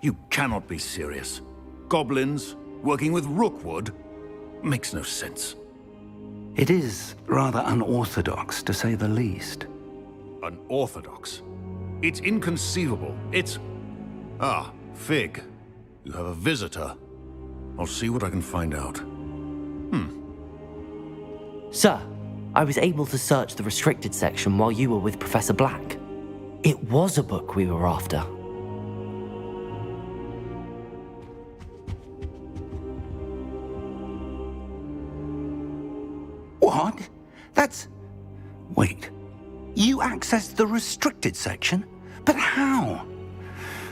You cannot be serious. Goblins working with Rookwood makes no sense. It is rather unorthodox, to say the least. Unorthodox? It's inconceivable. It's... Ah, Fig. You have a visitor. I'll see what I can find out. Sir, I was able to search the restricted section while you were with Professor Black. It was a book we were after. What? That's... Wait. You accessed the restricted section? But how?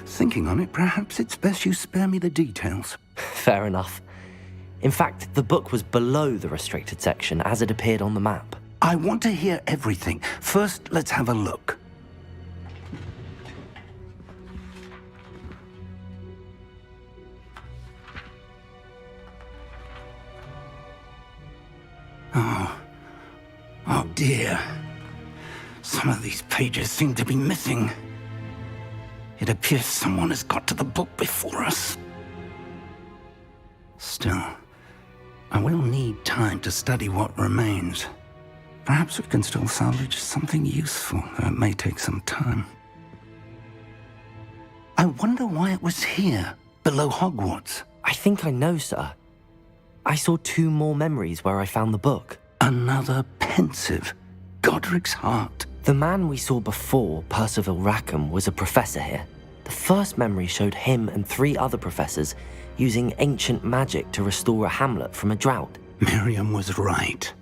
Thinking on it, perhaps it's best you spare me the details. Fair enough. In fact, the book was below the restricted section as it appeared on the map. I want to hear everything. First, let's have a look. Oh dear. Some of these pages seem to be missing. It appears someone has got to the book before us. Still, I will need time to study what remains. Perhaps we can still salvage something useful, though it may take some time. I wonder why it was here, below Hogwarts. I think I know, sir. I saw 2 more memories where I found the book. Another pensive, Godric's heart. The man we saw before, Percival Rackham, was a professor here. The first memory showed him and 3 other professors using ancient magic to restore a hamlet from a drought. Miriam was right.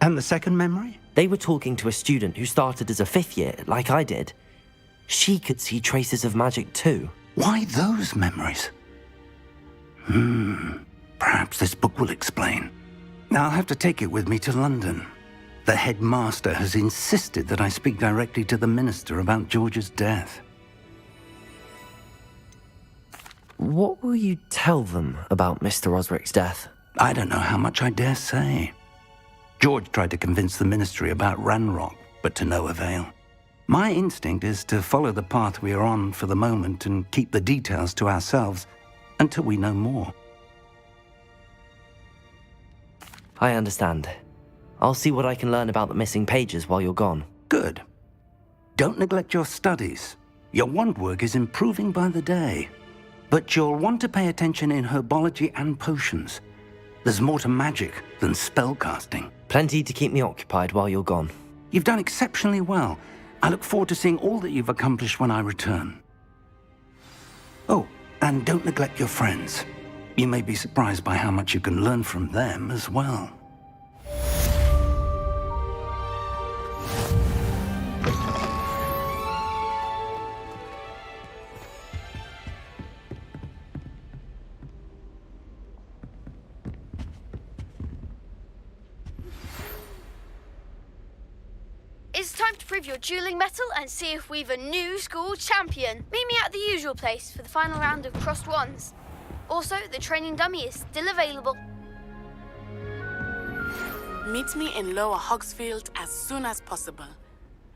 And the second memory? They were talking to a student who started as a 5th year, like I did. She could see traces of magic too. Why those memories? Perhaps this book will explain. Now I'll have to take it with me to London. The headmaster has insisted that I speak directly to the minister about George's death. What will you tell them about Mr. Osric's death? I don't know how much I dare say. George tried to convince the ministry about Ranrock, but to no avail. My instinct is to follow the path we are on for the moment and keep the details to ourselves until we know more. I understand. I'll see what I can learn about the missing pages while you're gone. Good. Don't neglect your studies. Your wand work is improving by the day. But you'll want to pay attention in herbology and potions. There's more to magic than spellcasting. Plenty to keep me occupied while you're gone. You've done exceptionally well. I look forward to seeing all that you've accomplished when I return. Oh, and don't neglect your friends. You may be surprised by how much you can learn from them as well. It's time to prove your dueling mettle and see if we've a new school champion. Meet me at the usual place for the final round of crossed wands. Also, the training dummy is still available. Meet me in Lower Hogsfield as soon as possible.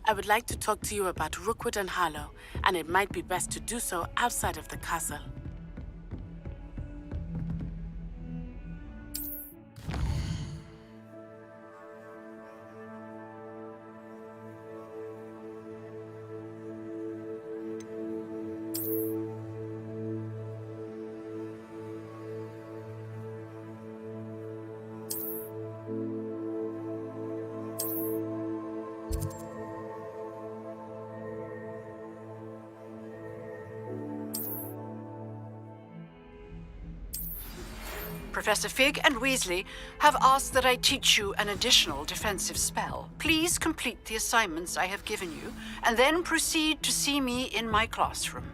I would like to talk to you about Rookwood and Harlow, and it might be best to do so outside of the castle. Professor Fig and Weasley have asked that I teach you an additional defensive spell. Please complete the assignments I have given you, and then proceed to see me in my classroom.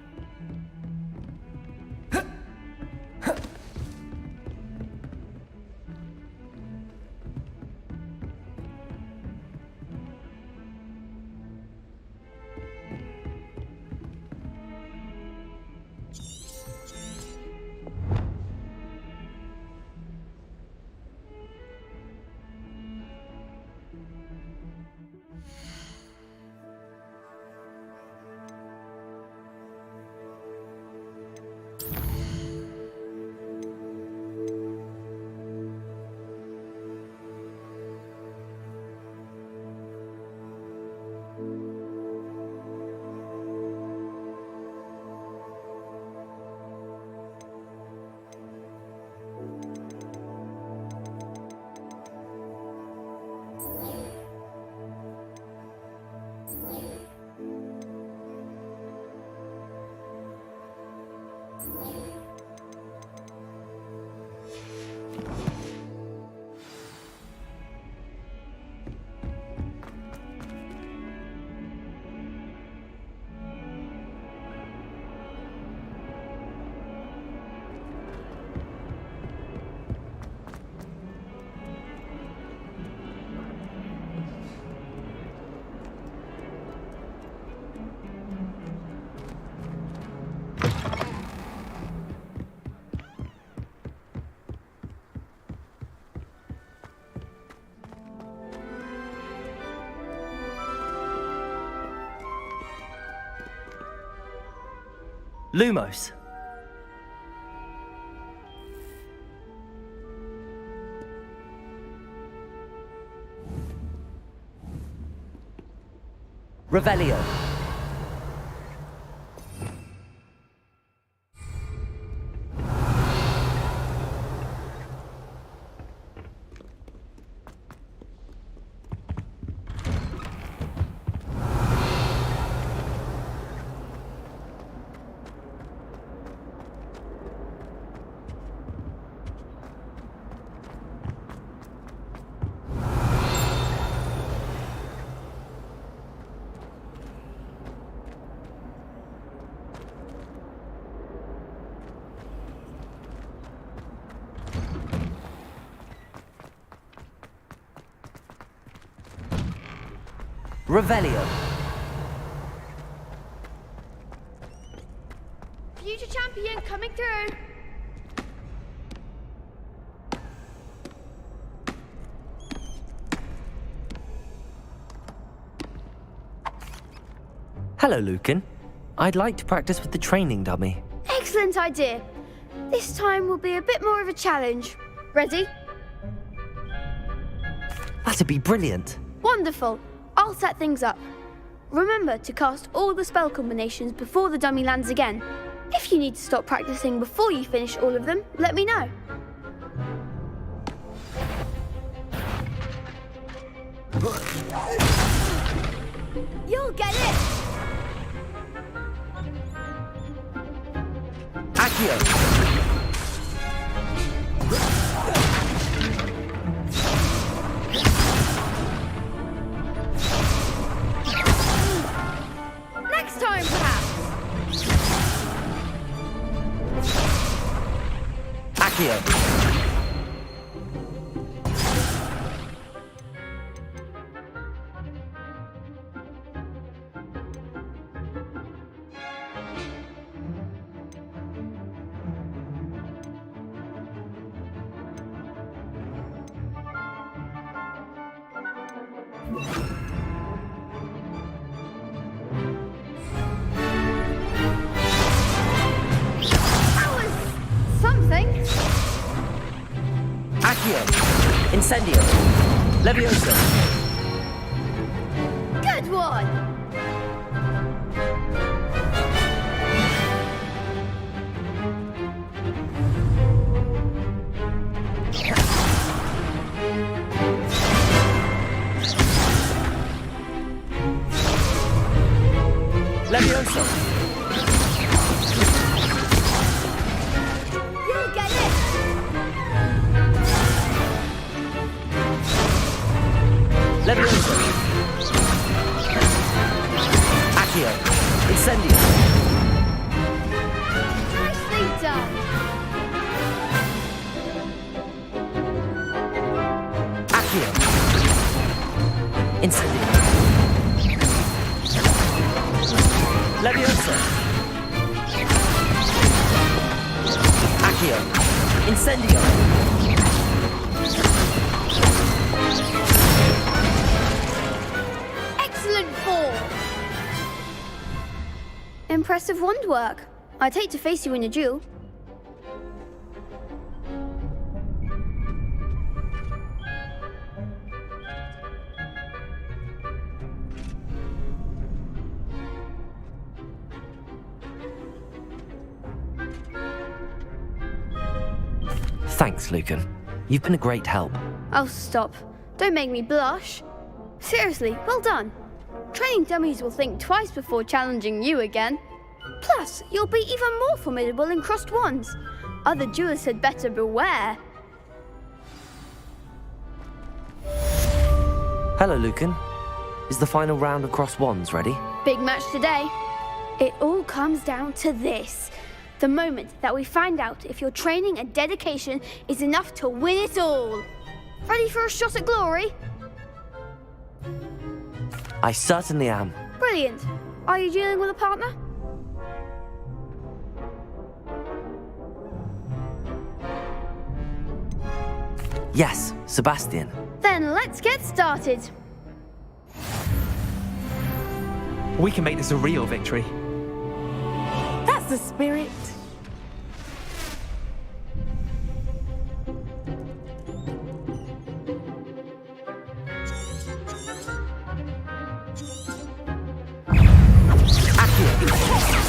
Lumos. Revelio. Revelio. Future champion coming through. Hello, Lucan. I'd like to practice with the training dummy. Excellent idea. This time will be a bit more of a challenge. Ready? That'd be brilliant. Wonderful. I'll set things up. Remember to cast all the spell combinations before the dummy lands again. If you need to stop practicing before you finish all of them, let me know. You'll get it! Accio. Next time, perhaps. Accio. Incendio. Leviosa. Good one! Leviosa. You'll get it! Leviosa. Accio. Incendio. Nicely done! Accio. Incendio. Leviosa. Accio. Incendio. Excellent form! Impressive wand work. I'd hate to face you in a duel. Thanks, Lucan. You've been a great help. Oh, stop. Don't make me blush. Seriously, well done. Training dummies will think twice before challenging you again. Plus, you'll be even more formidable in crossed wands. Other duelists had better beware. Hello, Lucan. Is the final round of cross wands ready? Big match today. It all comes down to this. The moment that we find out if your training and dedication is enough to win it all. Ready for a shot at glory? I certainly am. Brilliant. Are you dealing with a partner? Yes, Sebastian. Then let's get started. We can make this a real victory. That's the spirit.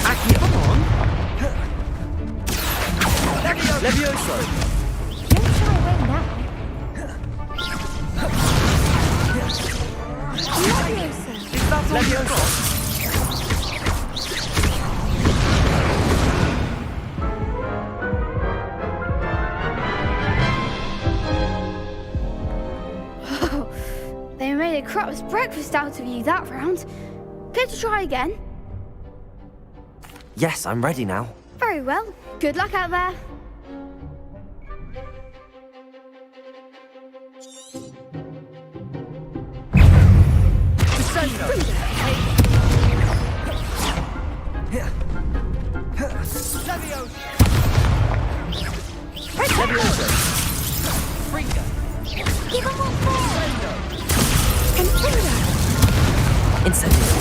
Accio! Come on! Levioso! Don't shy away now. Levioso! They made a crap's breakfast out of you that round. Care to try again? Yes, I'm ready now. Very well. Good luck out there. Give him one more. Consider. Incendio!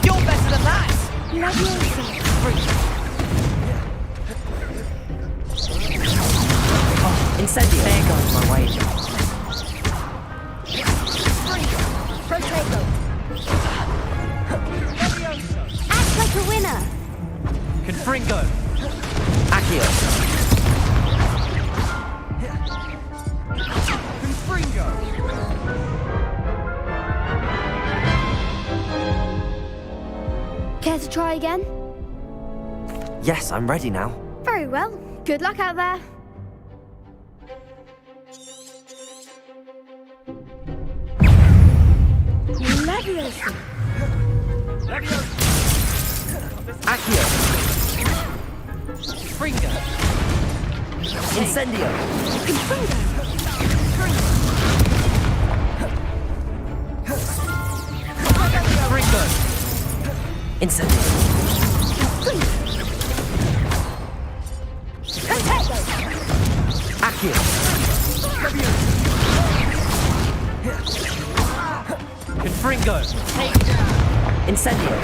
You're better than that! Leviosa. Incendio! There goes my way. Protego. Act like a winner. Confringo! Accio! Confringo! Care to try again? Yes, I'm ready now. Very well. Good luck out there. Leviosa. Accio! Confringo! Incendio! Confringo! Incendio! Accio! Confringo! Incendio!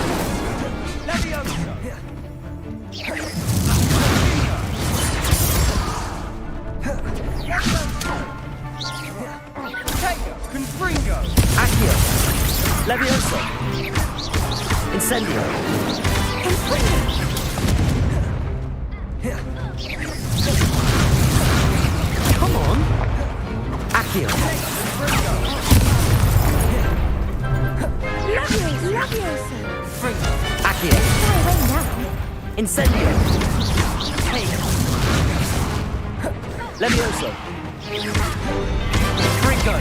Confringo! Accio! Levioso! Incendio! Come on! Accio! Leviosa. Accio! Try away now. Incendio! Levioso! Confringo!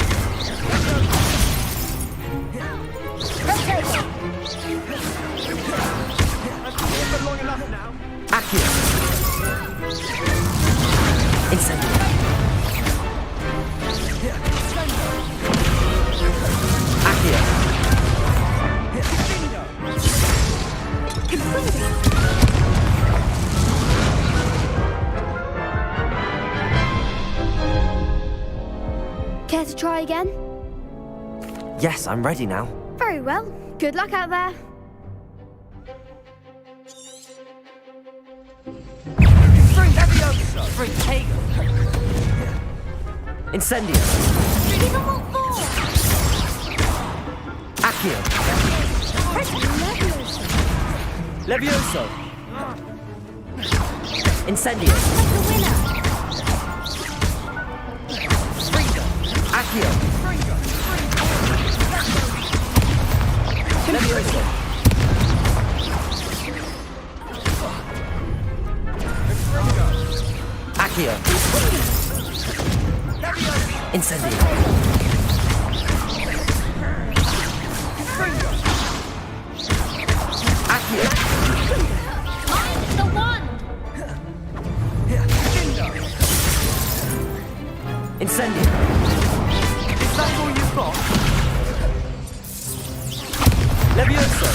Accio! Incendio! Accio! Care to try again? Yes, I'm ready now. Very well. Good luck out there. Incendio! Give him what for. Accio! Leviosa. Levioso! Incendio! Like a winner. Accio! Levioso! Accio! Incendio! Accio! Find the one. Incendio! Is that all you've got? Levioso!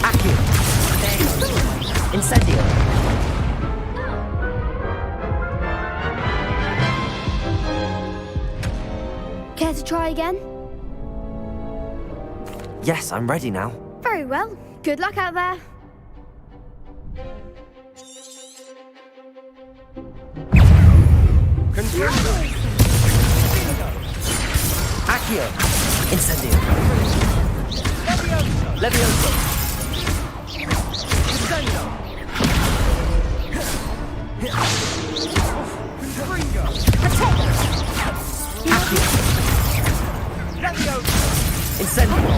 Accio! Incendio! Care to try again? Yes, I'm ready now. Very well. Good luck out there. Accio. Incendio. Levioso. Accio. Incendio.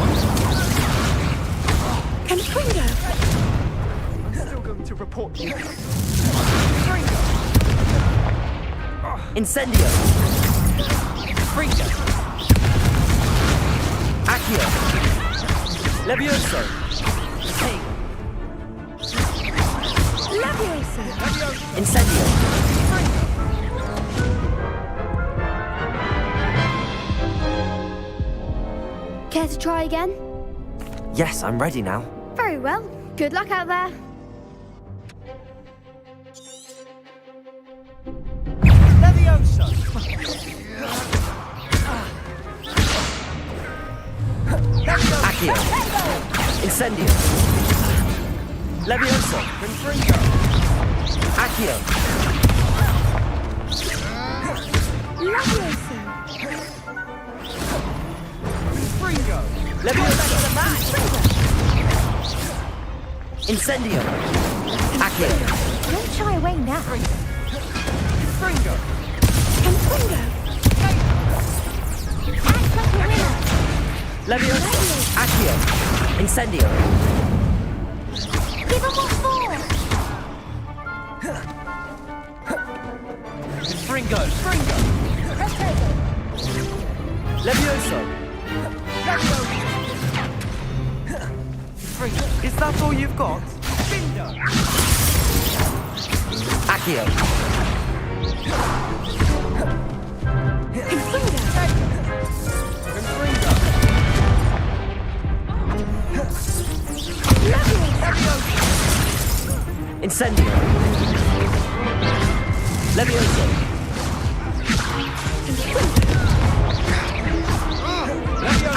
Confringo. Still going to report you. Incendio. Fringo. Accio. Levioso. Hey. Levioso. Incendio. Care to try again? Yes, I'm ready now. Very well. Good luck out there. Levioso. Accio. Incendio. Levioso. Confringo. Accio. Levioso. Confringo. Levioso. Incendio. Accio. Don't shy away now. Confringo. Confringo. Act like a winner. Levioso. Accio. Incendio. Give him what for. Confringo. Confringo. Levioso. Is that all you've got? Bindo. Accio. Confringo. Confringo. Incendio. Levioso.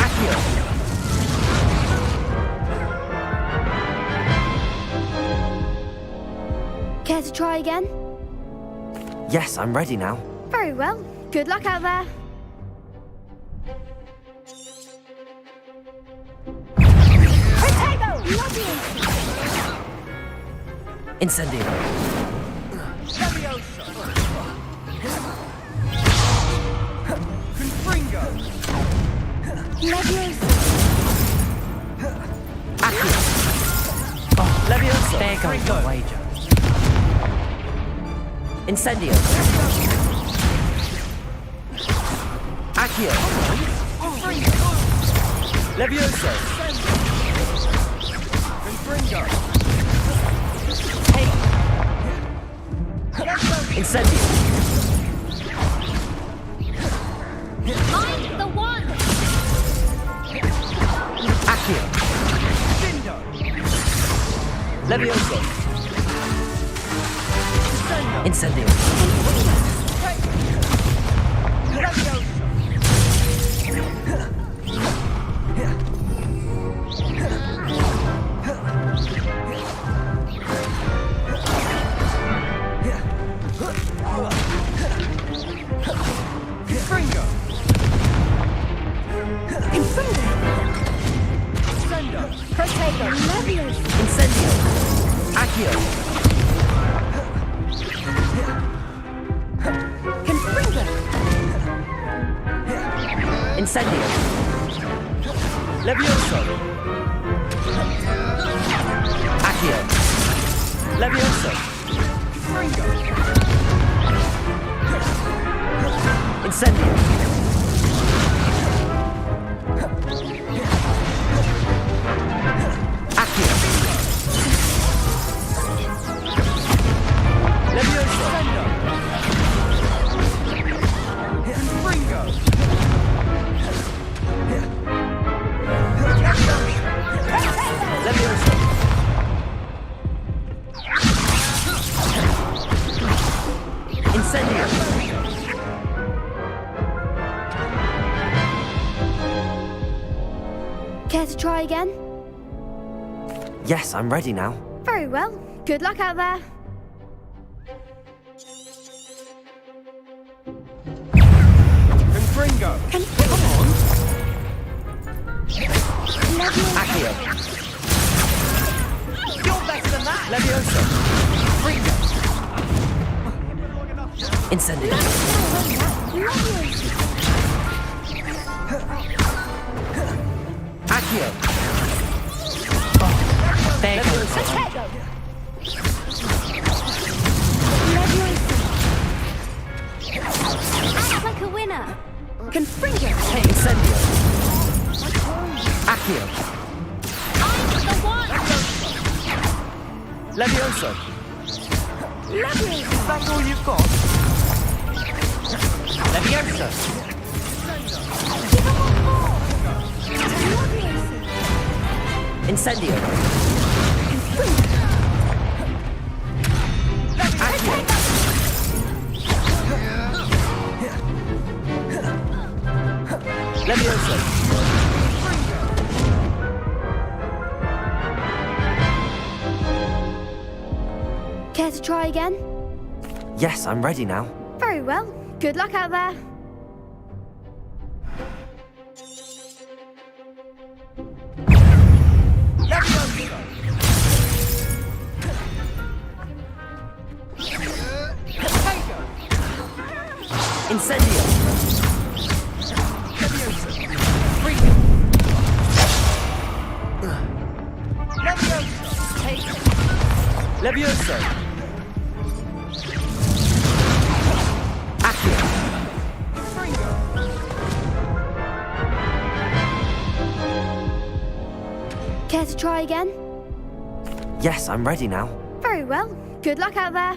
Accio. Care to try again? Yes, I'm ready now. Very well. Good luck out there. Potato! Incendio. Levioso. Confringo. Levioso. Accio. Levioso. There goes the wager. Incendio. Accio. Levioso. Confringo. Hey. Incendio. Mind the one! Accio. Bindo. Levioso. Incendio. Levioso. Confringo. Sendo. Potato! Levioso. Incendio. Accio. Confringo. Incendio. Levioso. Accio. Levioso. Confringo. Incendio. Accio. Levioso. Sendo. Confringo. Levioso. Incendio. Care to try again? Yes, I'm ready now. Very well. Good luck out there. Confringo. Come on. Accio. You're better than that. Levioso. Fringo. Incendio. Accio. There goes. Act like a winner. Confringo. Incendio. Accio. I'm the one. Levioso. Levioso. Is that all you've got? Levioso. Give him one more. Levioso. Incendio. Accio. Levioso. Care to try again? Yes, I'm ready now. Very well. Good luck out there. Incendio. Levioso. Accio. Care to try again? Yes, I'm ready now. Very well. Good luck out there.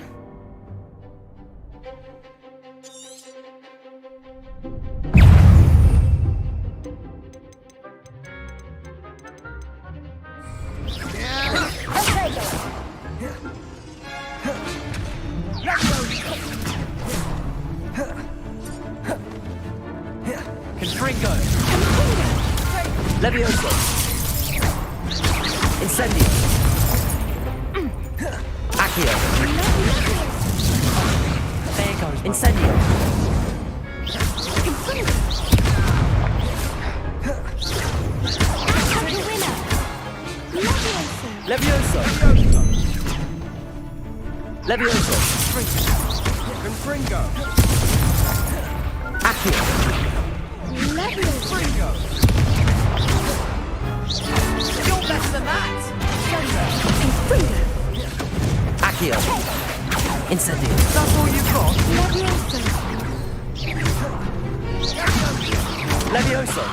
Confringo. Levioso. Incendio. Accio. There goes. Incendio. Levioso. Levioso. Confringo. Accio. Fringo. You're better than that. Accio. Incendio. That's all you've got. Levioso.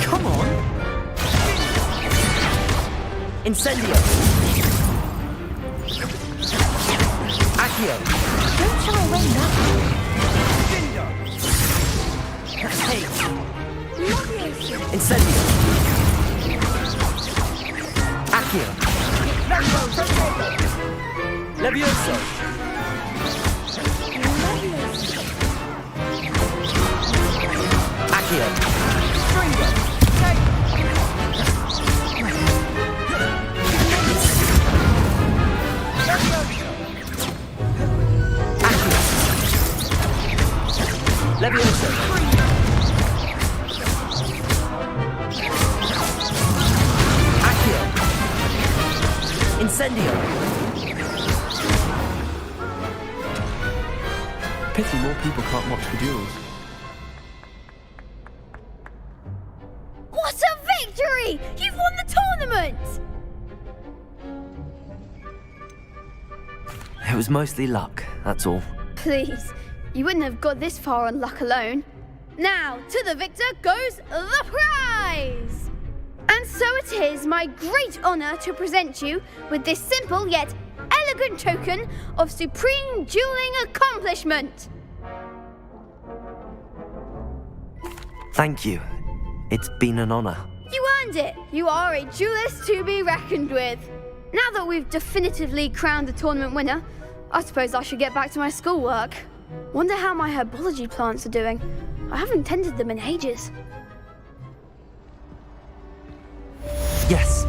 Come on. Incendio. Accio. Don't shy away now. Dindo. Hey. Levioso. Incendio. Accio. Levioso. Accio. Fringo. Levioso. Accio. Incendio. Pity more people can't watch the duels. What a victory! You've won the tournament! It was mostly luck, that's all. Please, you wouldn't have got this far on luck alone. Now, to the victor goes the prize! And so it is my great honour to present you with this simple yet elegant token of supreme dueling accomplishment. Thank you. It's been an honour. You earned it. You are a duelist to be reckoned with. Now that we've definitively crowned the tournament winner, I suppose I should get back to my schoolwork. Wonder how my herbology plants are doing. I haven't tended them in ages. Yes.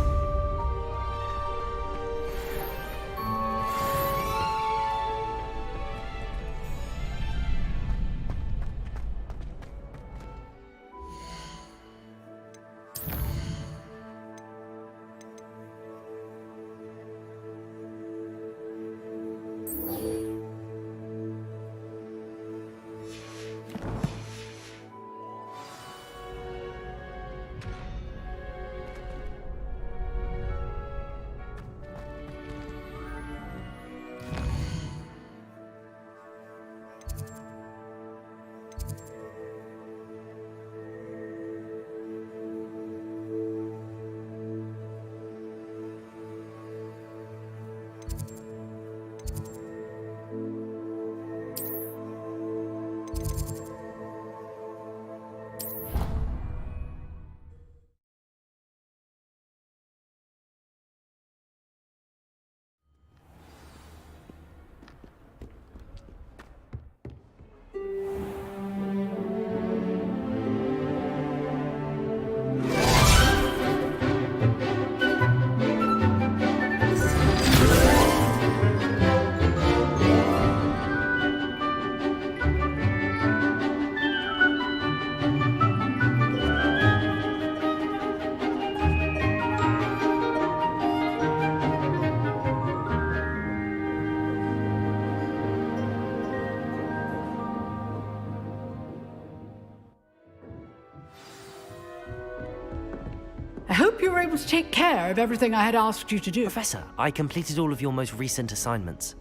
I hope you were able to take care of everything I had asked you to do. Professor, I completed all of your most recent assignments.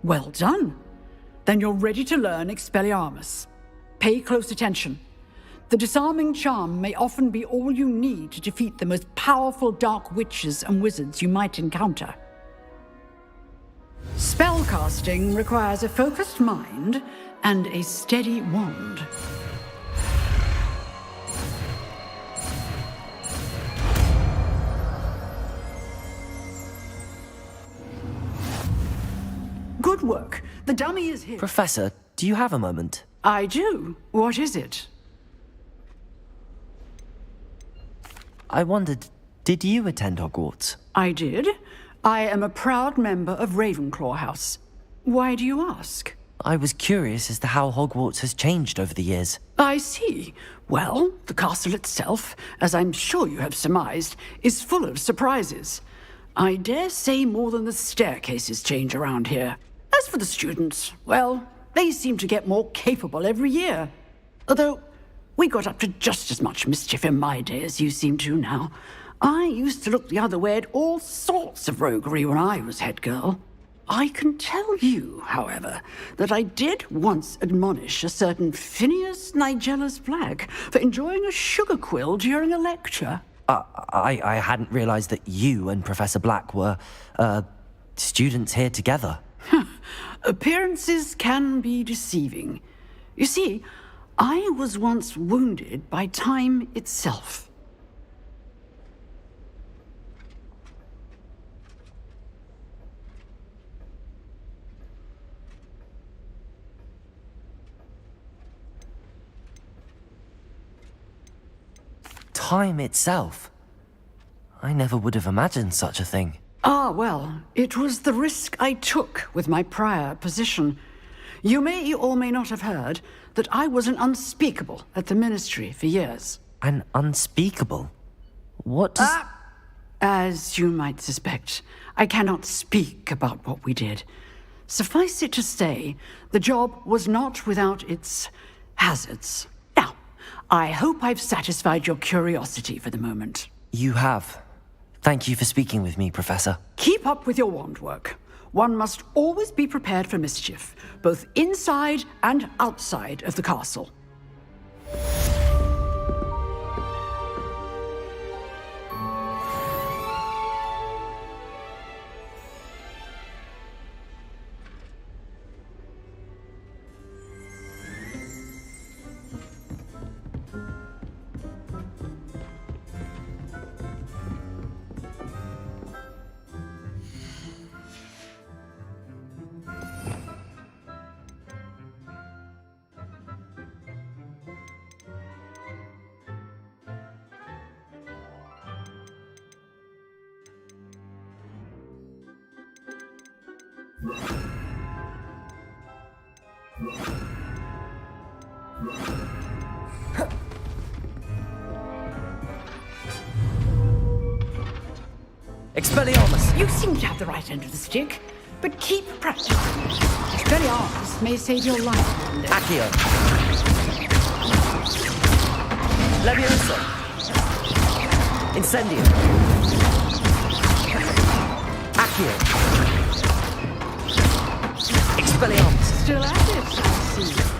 Well done. Then you're ready to learn Expelliarmus. Pay close attention. The disarming charm may often be all you need to defeat the most powerful dark witches and wizards you might encounter. Spellcasting requires a focused mind and a steady wand. Good work. The dummy is here. Professor, do you have a moment? I do. What is it? I wondered, did you attend Hogwarts? I did. I am a proud member of Ravenclaw House. Why do you ask? I was curious as to how Hogwarts has changed over the years. I see. Well, the castle itself, as I'm sure you have surmised, is full of surprises. I dare say more than the staircases change around here. As for the students, well, they seem to get more capable every year. Although, we got up to just as much mischief in my day as you seem to now. I used to look the other way at all sorts of roguery when I was head girl. I can tell you, however, that I did once admonish a certain Phineas Nigellus Black for enjoying a sugar quill during a lecture. I hadn't realized that you and Professor Black were, students here together. Appearances can be deceiving. You see, I was once wounded by time itself. Time itself? I never would have imagined such a thing. Ah, well, it was the risk I took with my prior position. You may or may not have heard that I was an unspeakable at the Ministry for years. An unspeakable? What does... As you might suspect, I cannot speak about what we did. Suffice it to say, the job was not without its hazards. Now, I hope I've satisfied your curiosity for the moment. You have. Thank you for speaking with me, Professor. Keep up with your wand work. One must always be prepared for mischief, both inside and outside of the castle. Expelliarmus! You seem to have the right end of the stick, but keep practicing. Expelliarmus may save your life one day. Accio! Levioso! Incendio! Accio! Expelliarmus! Still at it, I see.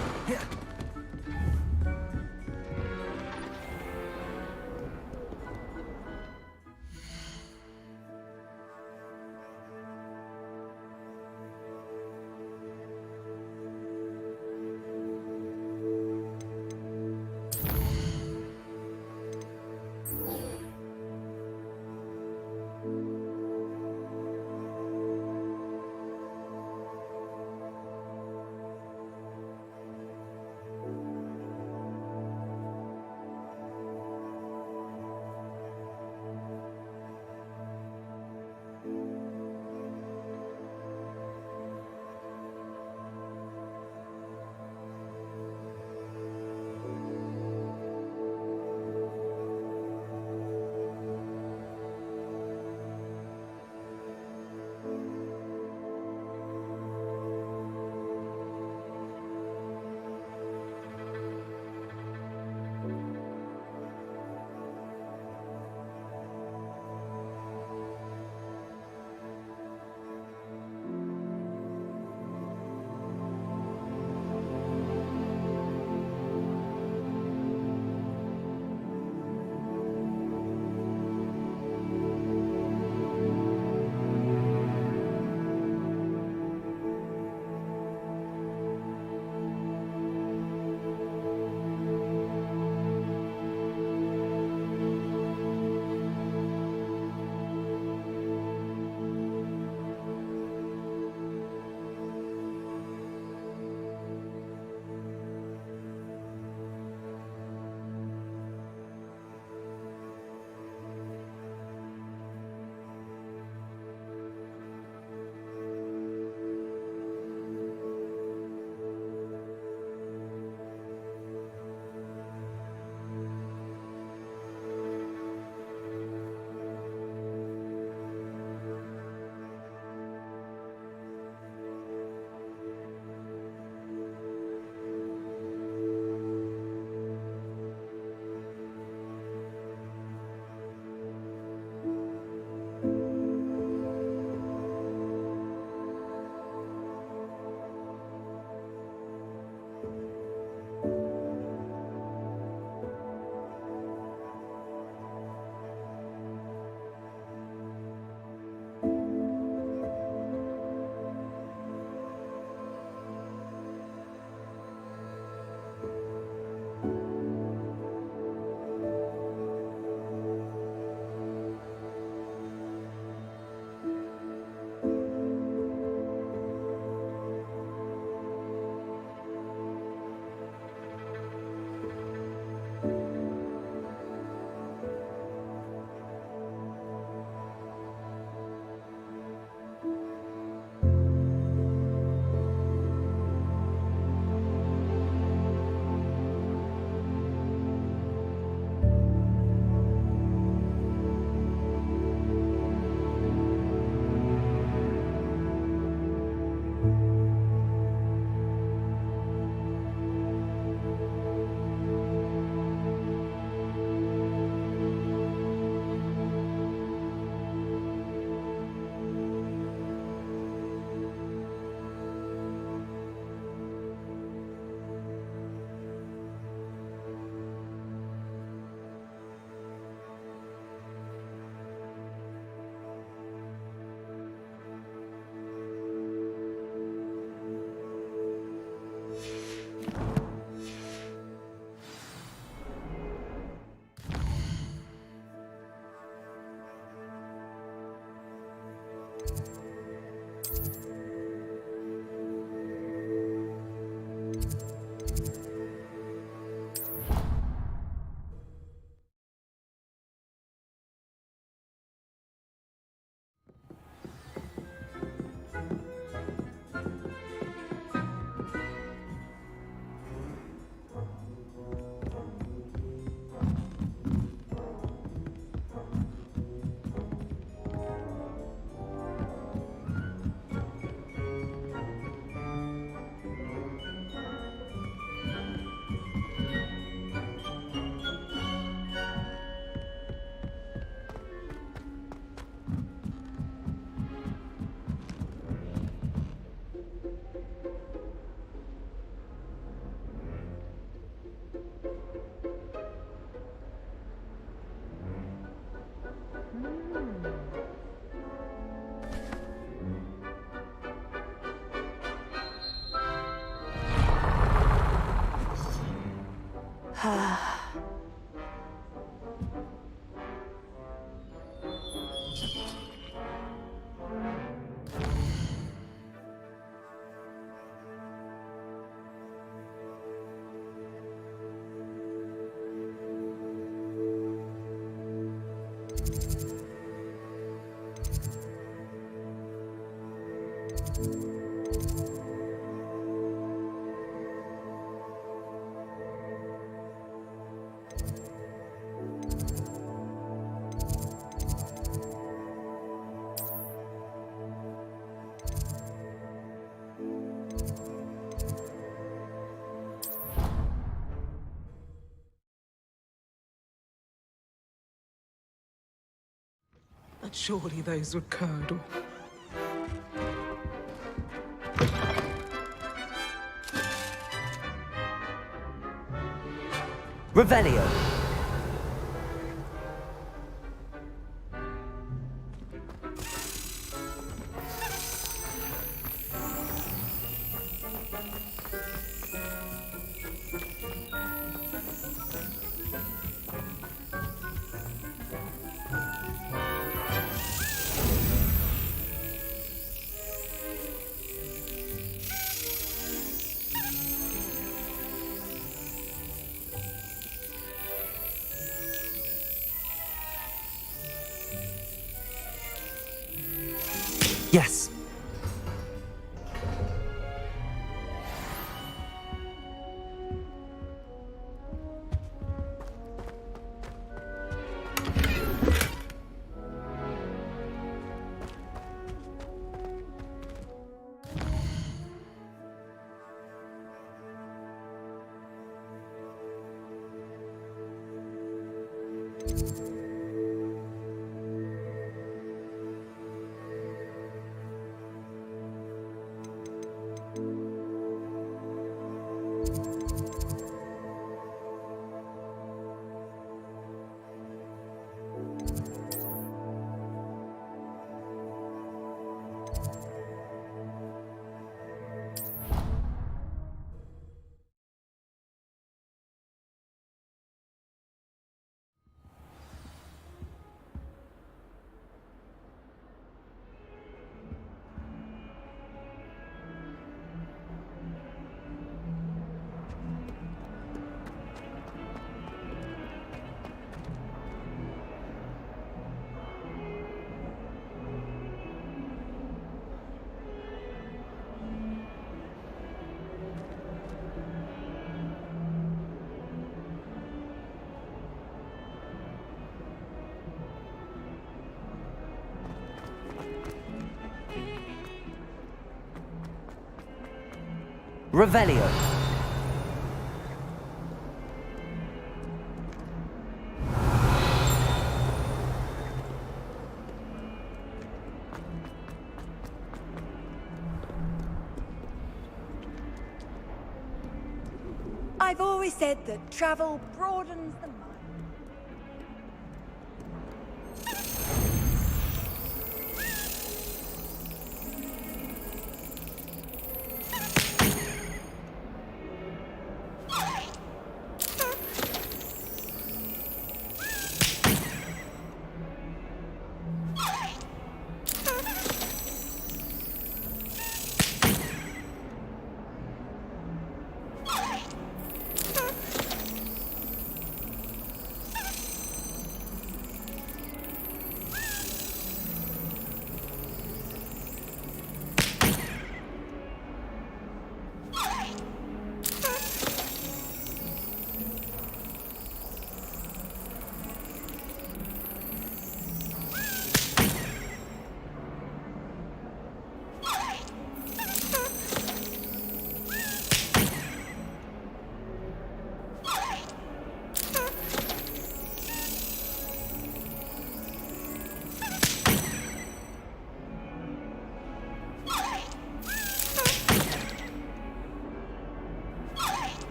But surely those would curdle. Revelio. Yes. Revelio. I've always said that travel broadens the mind.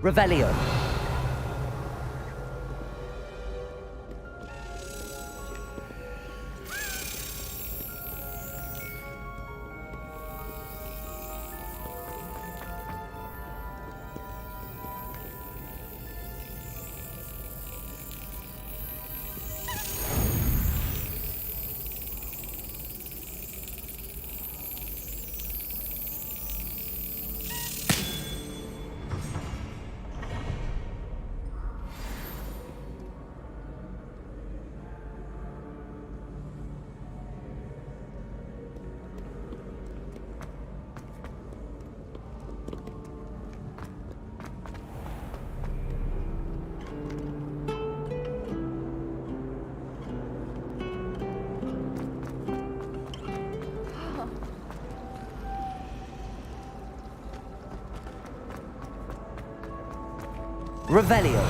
Revelio. Revelio.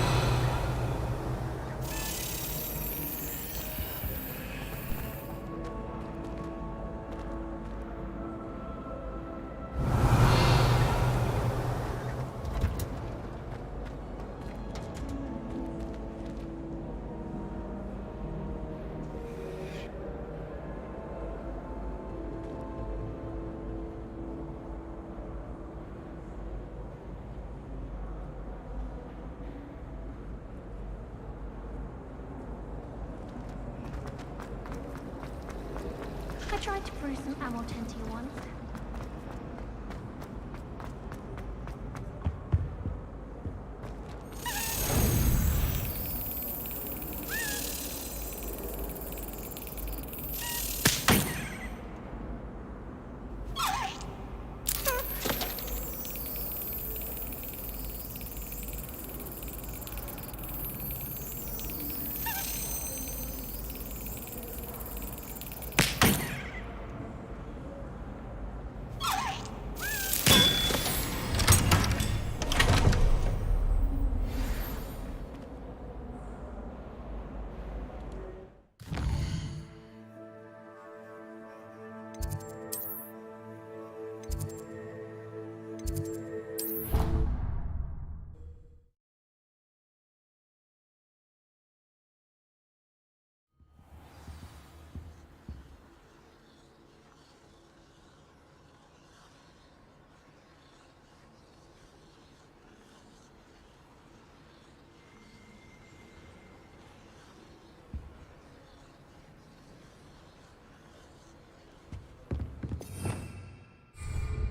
I tried to brew some ammo to you once.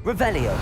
Revelio.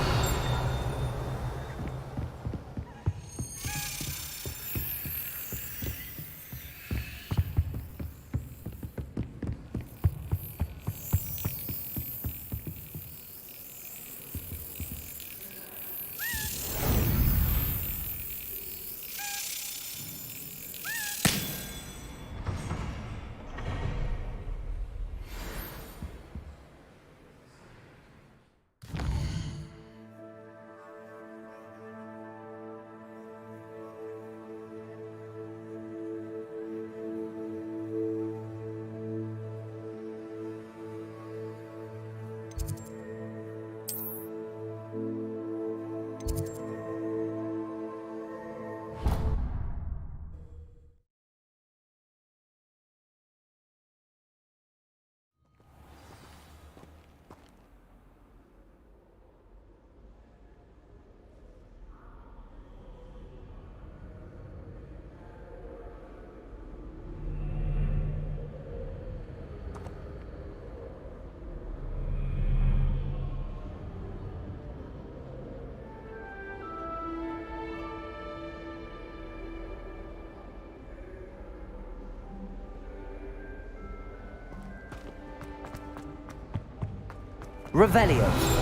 Revelio.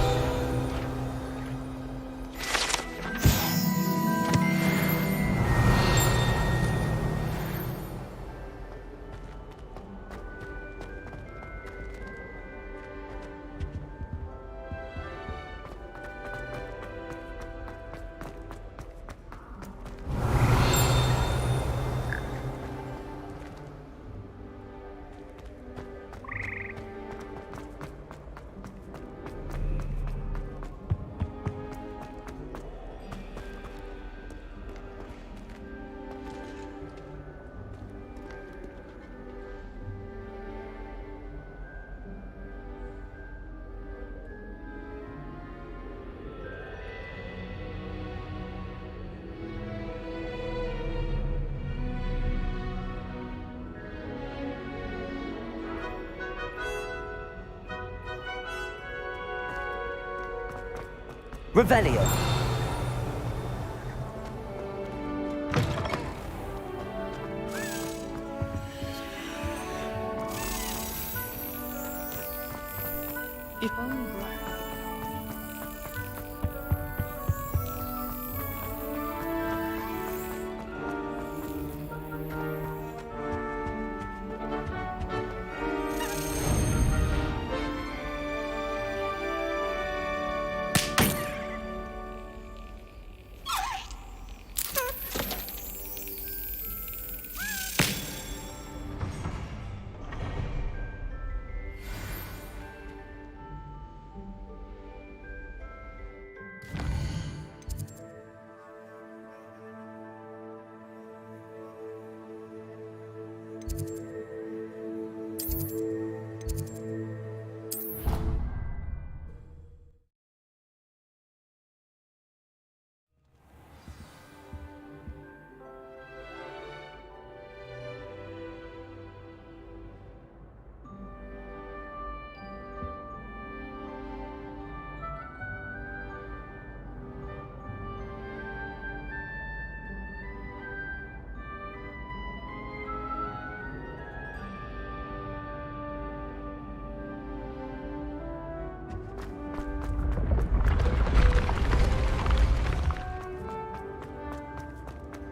Revelio. If only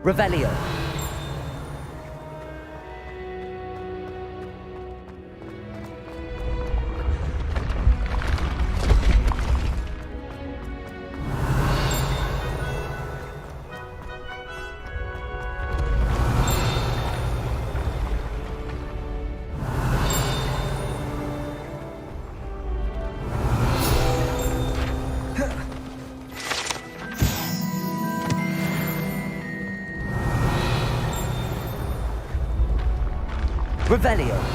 Revelio. Revelio.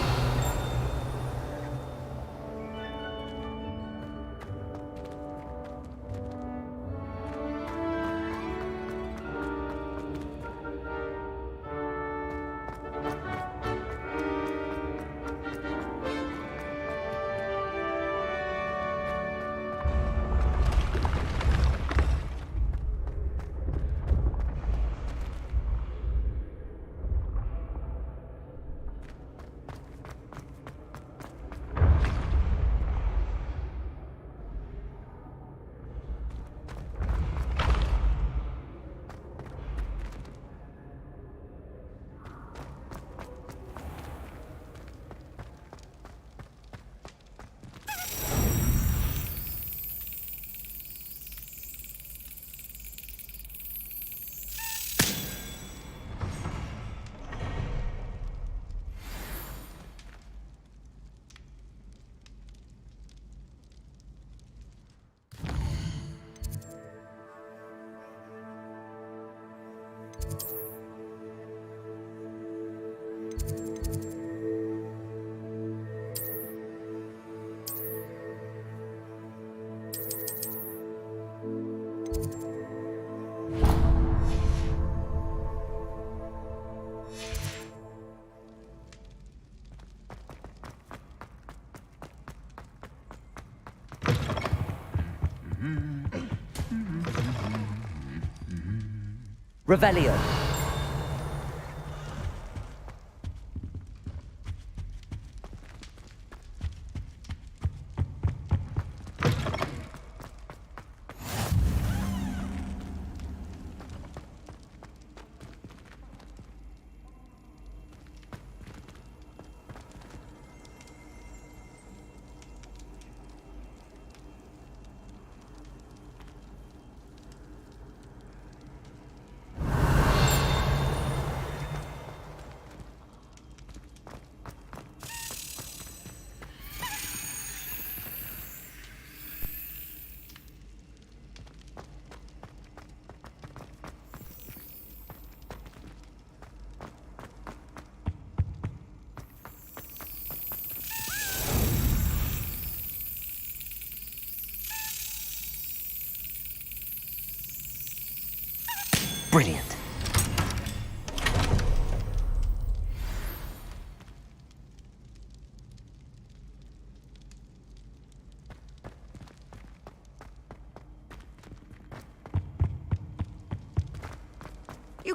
Revelio. Brilliant.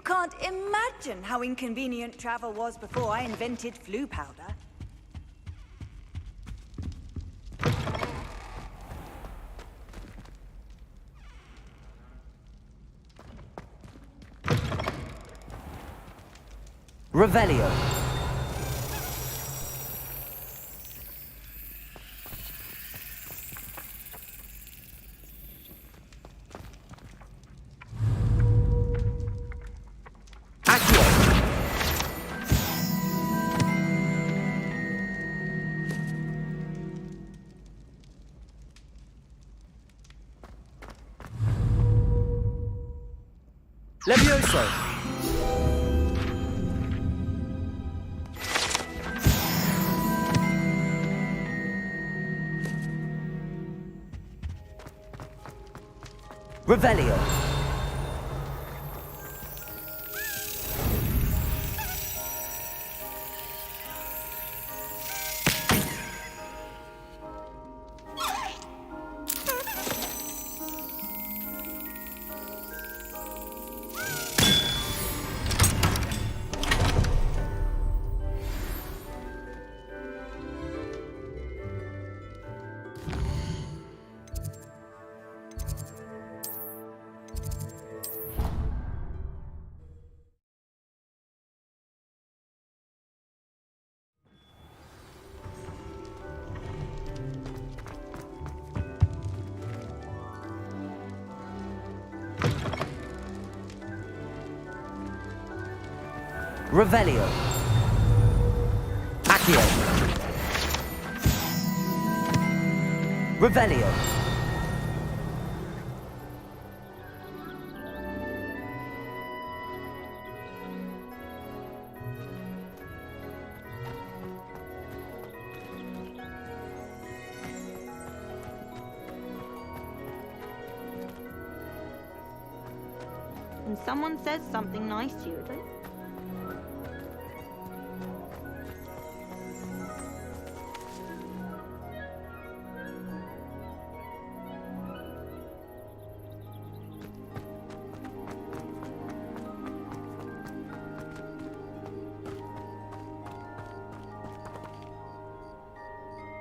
can't imagine how inconvenient travel was before I invented flu powder. Revelio. Accio. Levioso. Revelio. Revelio. Accio. Revelio. And someone says something nice to you, don't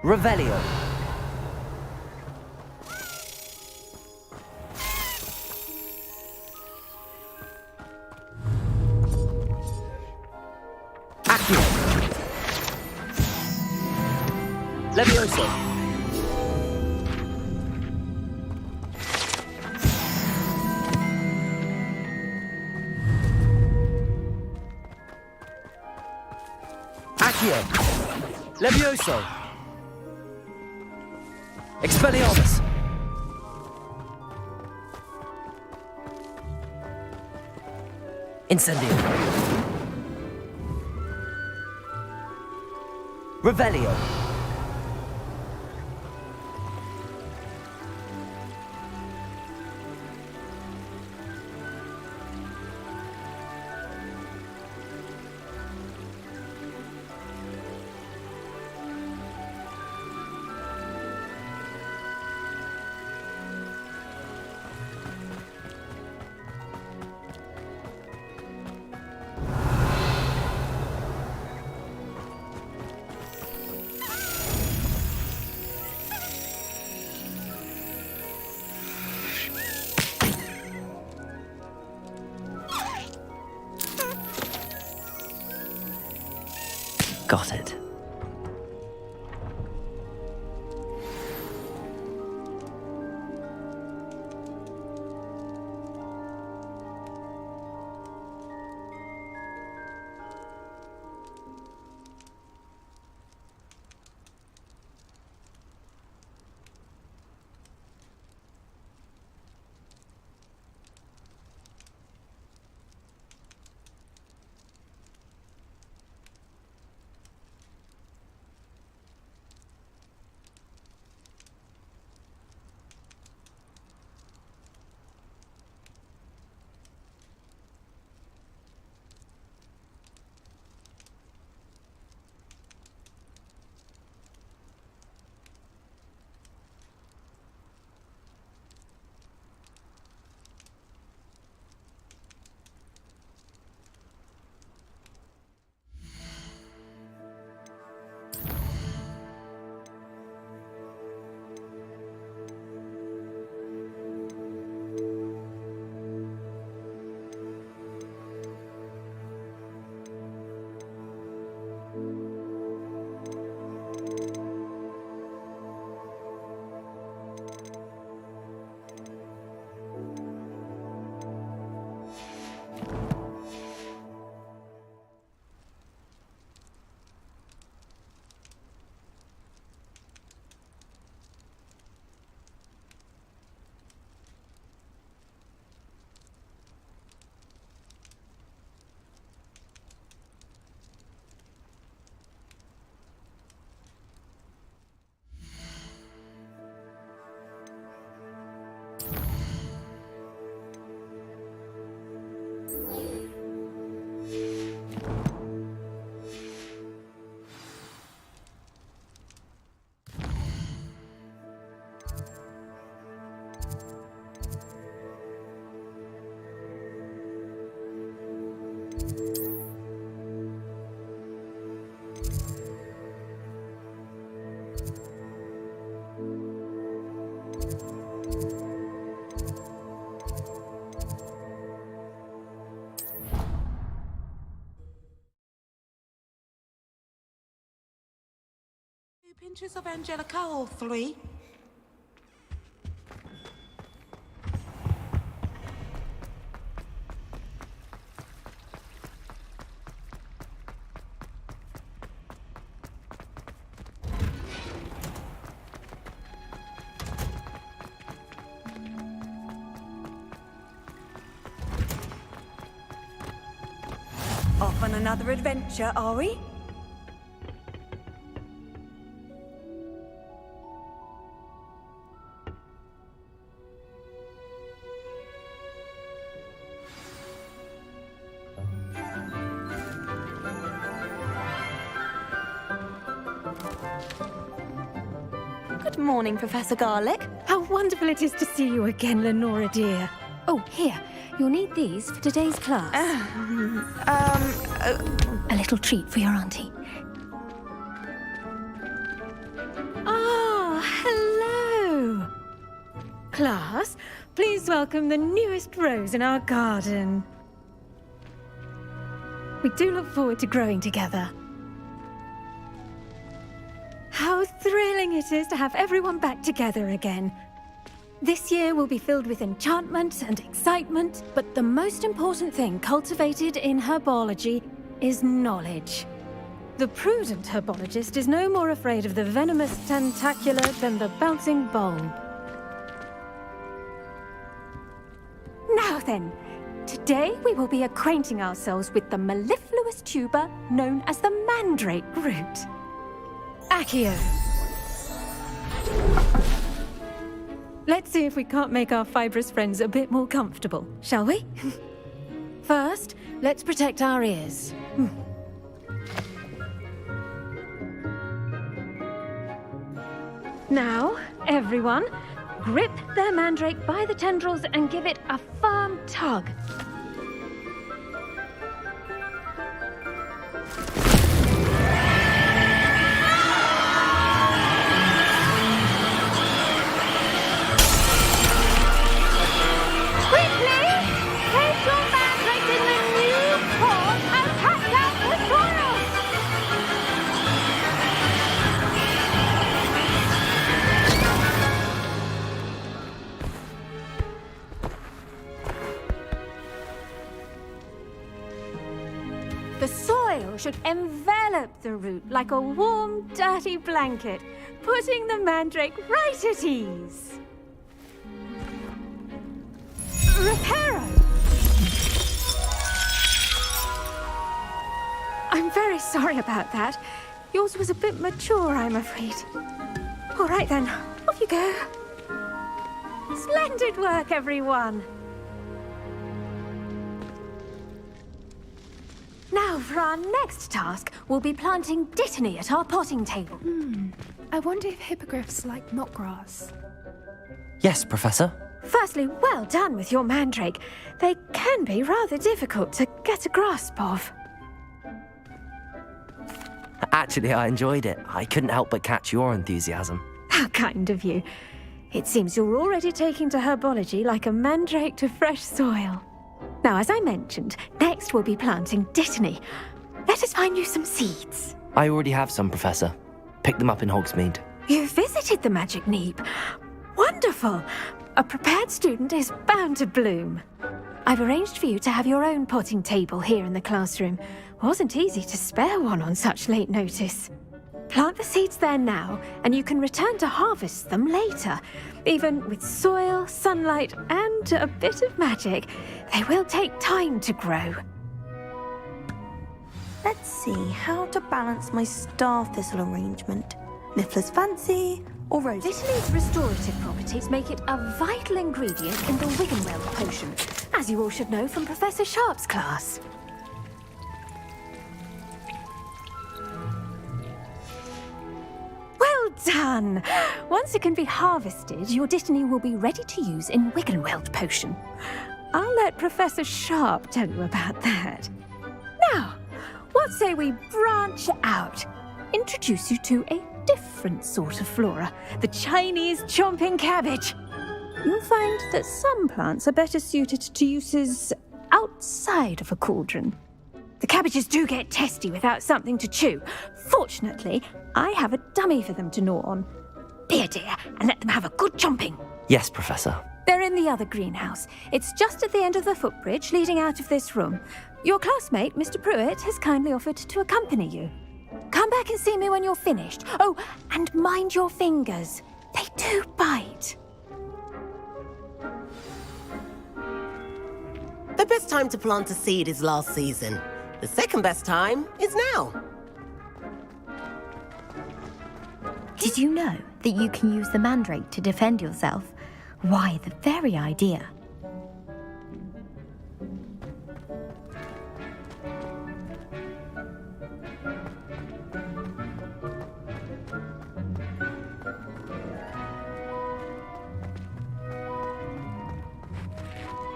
Revelio. Accio. Levioso. Accio. Levioso. Expelliarmus. Incendio. Revelio. Got it. few pinches of Angelica, all three. Off on another adventure, are we? Good morning, Professor Garlick. How wonderful it is to see you again, Lenora dear. Oh, here. You'll need these for today's class. A little treat for your auntie. Ah, hello. Class, please welcome the newest rose in our garden. We do look forward to growing together. How thrilling it is to have everyone back together again. This year will be filled with enchantment and excitement, but the most important thing cultivated in herbology is knowledge. The prudent herbologist is no more afraid of the venomous tentacula than the bouncing bulb. Now then, today we will be acquainting ourselves with the mellifluous tuber known as the mandrake root. Accio. Let's see if we can't make our fibrous friends a bit more comfortable, shall we? First, let's protect our ears. Now, everyone, grip their mandrake by the tendrils and give it a firm tug. The soil should envelop the root like a warm, dirty blanket, putting the mandrake right at ease. Reparo! I'm very sorry about that. Yours was a bit mature, I'm afraid. All right then, off you go. Splendid work, everyone. Now, for our next task, we'll be planting dittany at our potting table. I wonder if hippogriffs like knotgrass. Yes, Professor. Firstly, well done with your mandrake. They can be rather difficult to get a grasp of. Actually, I enjoyed it. I couldn't help but catch your enthusiasm. How kind of you. It seems you're already taking to herbology like a mandrake to fresh soil. Now, as I mentioned, next we'll be planting dittany. Let us find you some seeds. I already have some, Professor. Picked them up in Hogsmeade. You visited the Magic Neep. Wonderful! A prepared student is bound to bloom. I've arranged for you to have your own potting table here in the classroom. Wasn't easy to spare one on such late notice. Plant the seeds there now, and you can return to harvest them later. Even with soil, sunlight, and a bit of magic, they will take time to grow. Let's see how to balance my star thistle arrangement. Niffler's fancy or rose? Dittany's restorative properties make it a vital ingredient in the Wiggenweld potion, as you all should know from Professor Sharp's class. Well done! Once it can be harvested, your dittany will be ready to use in Wiggenweld potion. I'll let Professor Sharp tell you about that. Now, what say we branch out? Introduce you to a different sort of flora, the Chinese chomping cabbage. You'll find that some plants are better suited to uses outside of a cauldron. The cabbages do get testy without something to chew. Fortunately, I have a dummy for them to gnaw on. Be a dear and let them have a good chomping. Yes, Professor. They're in the other greenhouse. It's just at the end of the footbridge leading out of this room. Your classmate, Mr. Pruitt, has kindly offered to accompany you. Come back and see me when you're finished. Oh, and mind your fingers. They do bite. The best time to plant a seed is last season. The second best time is now. Did you know that you can use the mandrake to defend yourself? Why, the very idea.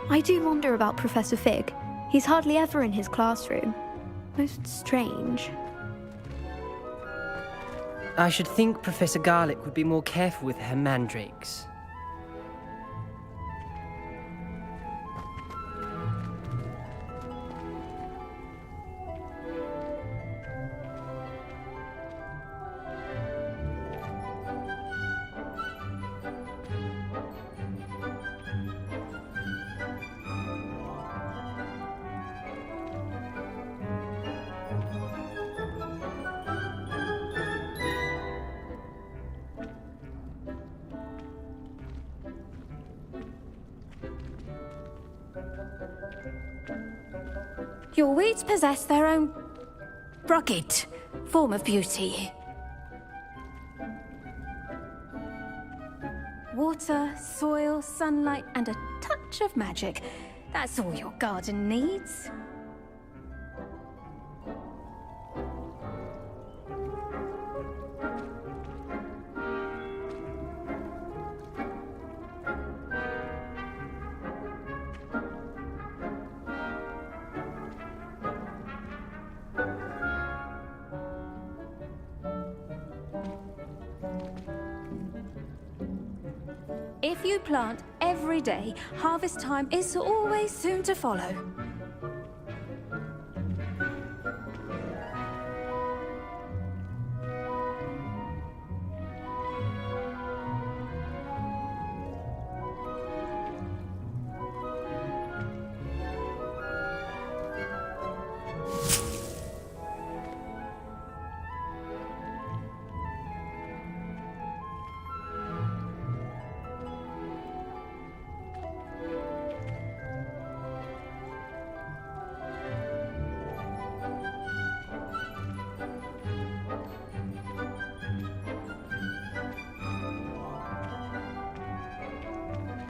I do wonder about Professor Fig. He's hardly ever in his classroom. Most strange. I should think Professor Garlick would be more careful with her mandrakes. Your weeds possess their own rugged form of beauty. Water, soil, sunlight, and a touch of magic. That's all your garden needs. If you plant every day, harvest time is always soon to follow.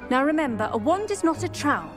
Now remember, a wand is not a trowel.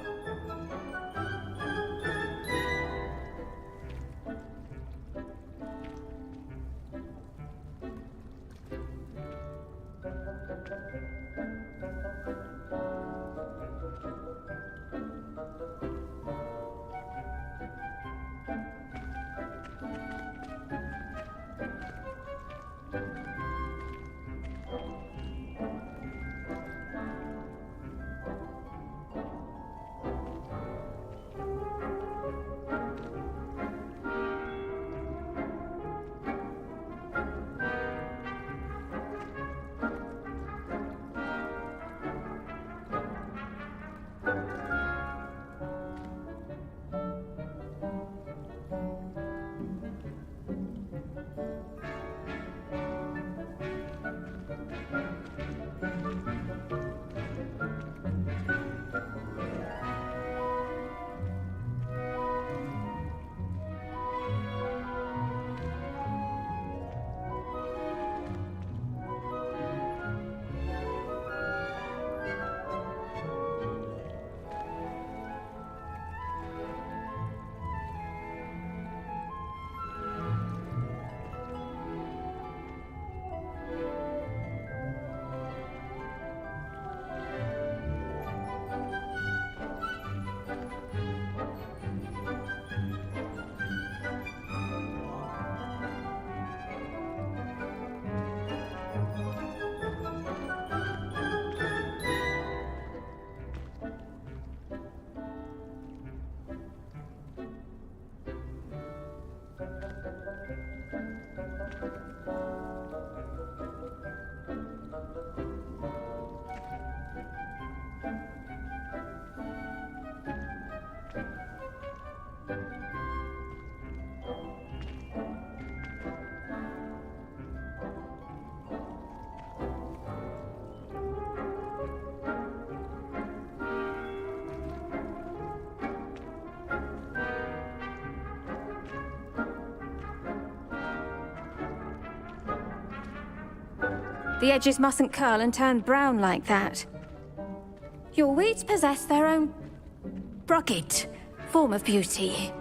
The edges mustn't curl and turn brown like that. Your weeds possess their own rugged form of beauty.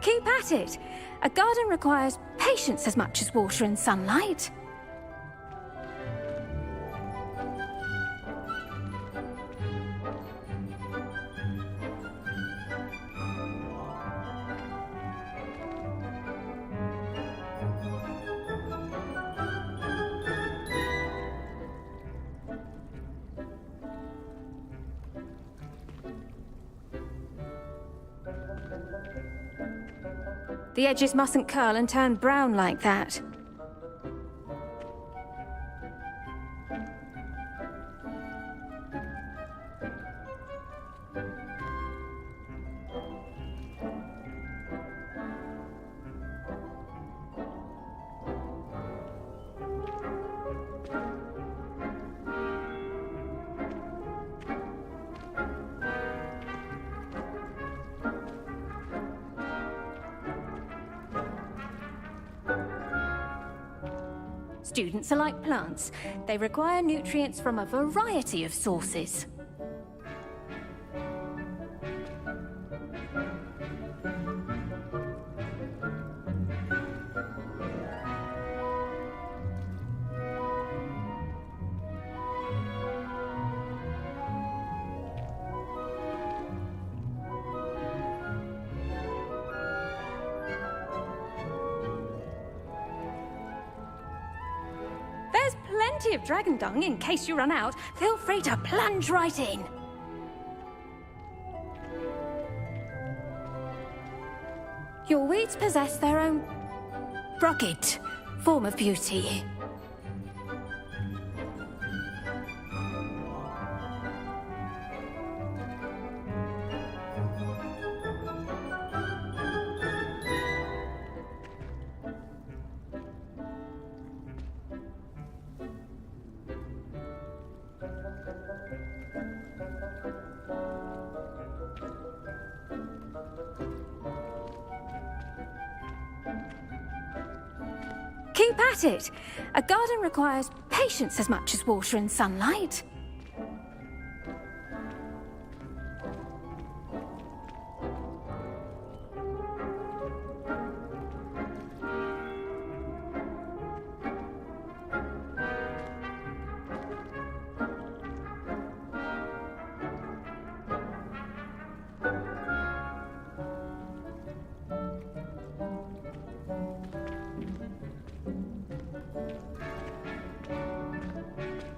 Keep at it. A garden requires patience as much as water and sunlight. The edges mustn't curl and turn brown like that. Students are like plants. They require nutrients from a variety of sources. There's plenty of dragon dung in case you run out. Feel free to plunge right in. Your weeds possess their own rugged form of beauty. Keep at it. A garden requires patience as much as water and sunlight.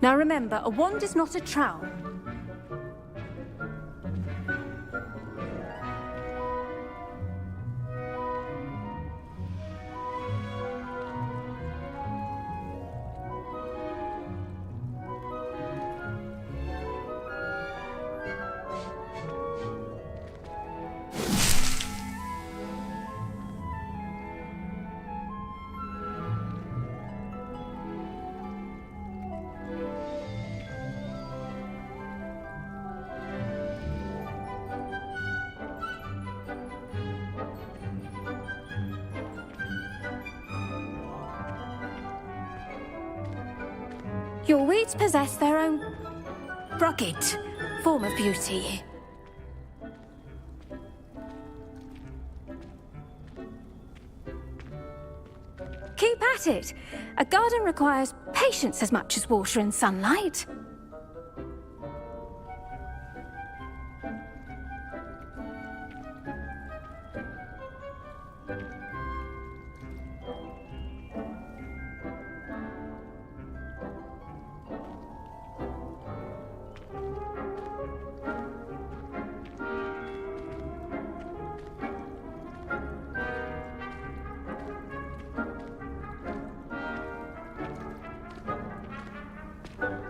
Now remember, a wand is not a trowel. Your weeds possess their own rugged form of beauty. Keep at it. A garden requires patience as much as water and sunlight.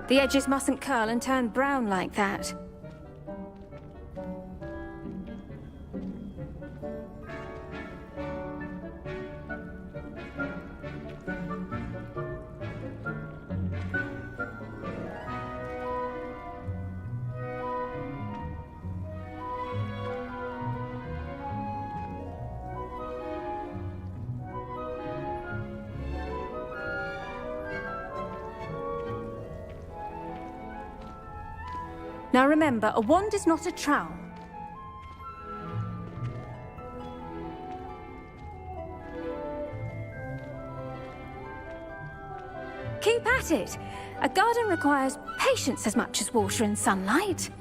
The edges mustn't curl and turn brown like that. Now remember, a wand is not a trowel. Keep at it. A garden requires patience as much as water and sunlight.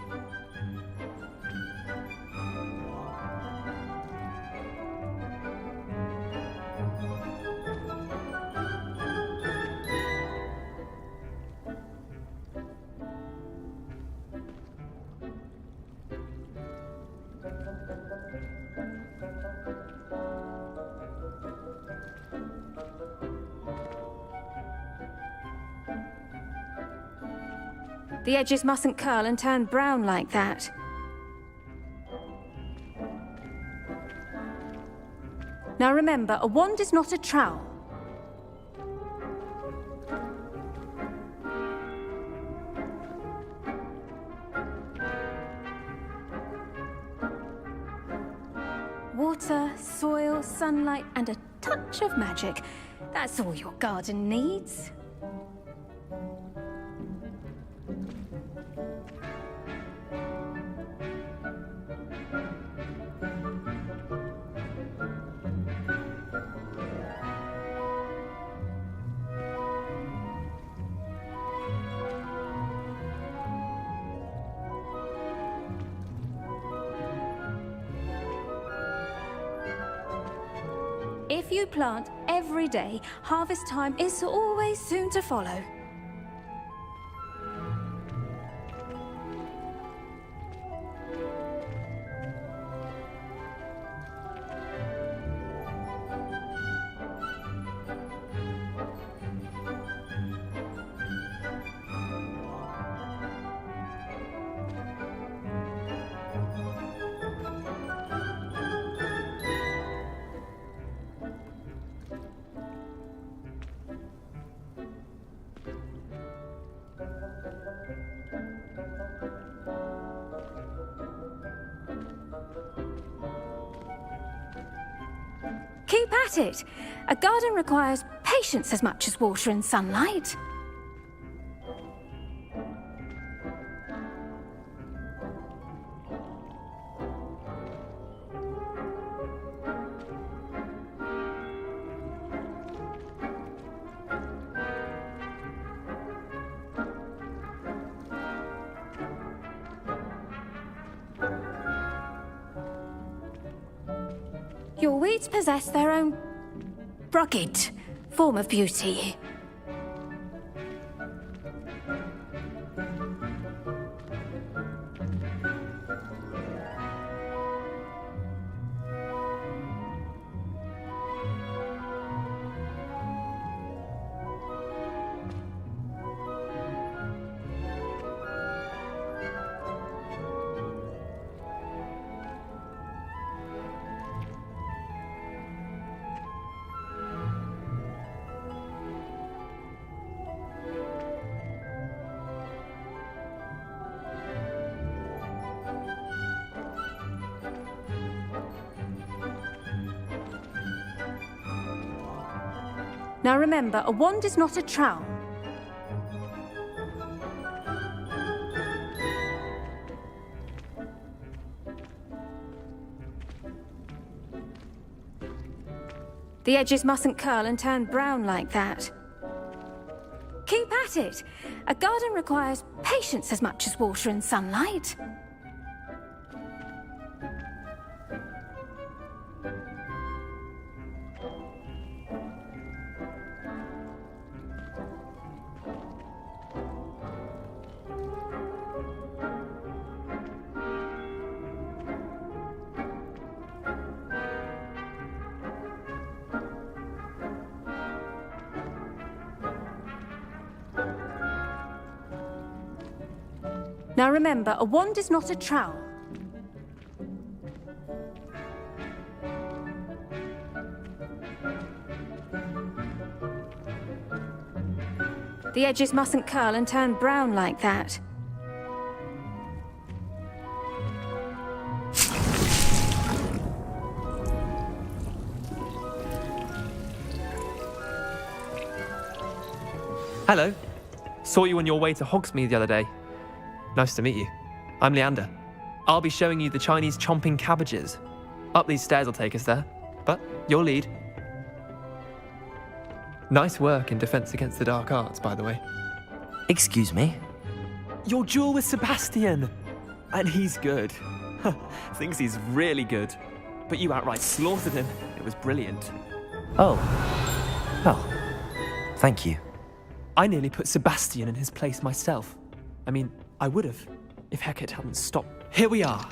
The edges mustn't curl and turn brown like that. Now remember, a wand is not a trowel. Water, soil, sunlight, and a touch of magic. That's all your garden needs. If you plant every day, harvest time is always soon to follow. Keep at it. A garden requires patience as much as water and sunlight. Your weeds possess their own rugged form of beauty. Now remember, a wand is not a trowel. The edges mustn't curl and turn brown like that. Keep at it. A garden requires patience as much as water and sunlight. Now remember, a wand is not a trowel. The edges mustn't curl and turn brown like that. Hello. Saw you on your way to Hogsmeade the other day. Nice to meet you. I'm Leander. I'll be showing you the Chinese chomping cabbages. Up these stairs will take us there, but you'll lead. Nice work in Defense Against the Dark Arts, by the way. Excuse me? Your duel with Sebastian! And he's good. Thinks he's really good. But you outright slaughtered him. It was brilliant. Oh. Well, thank you. I nearly put Sebastian in his place myself. I mean, I would have, if Hecate hadn't stopped. Here we are,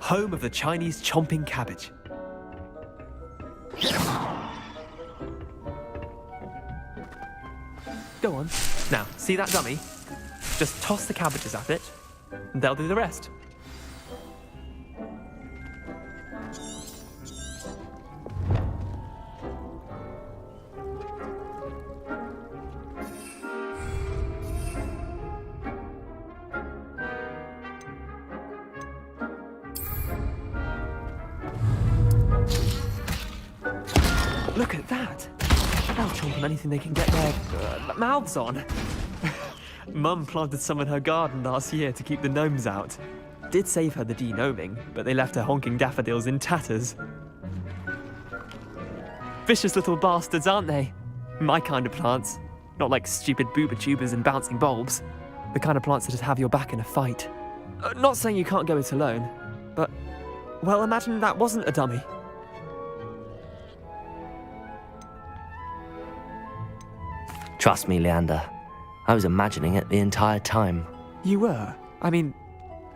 home of the Chinese chomping cabbage. Go on. Now, see that dummy? Just toss the cabbages at it, and they'll do the rest. Look at that! They'll chomp on anything they can get their mouths on. Mum planted some in her garden last year to keep the gnomes out. Did save her the de-gnoming, but they left her honking daffodils in tatters. Vicious little bastards, aren't they? My kind of plants. Not like stupid booba tubers and bouncing bulbs. The kind of plants that'd have your back in a fight. Not saying you can't go it alone, but, well, imagine that wasn't a dummy. Trust me, Leander. I was imagining it the entire time. You were? I mean,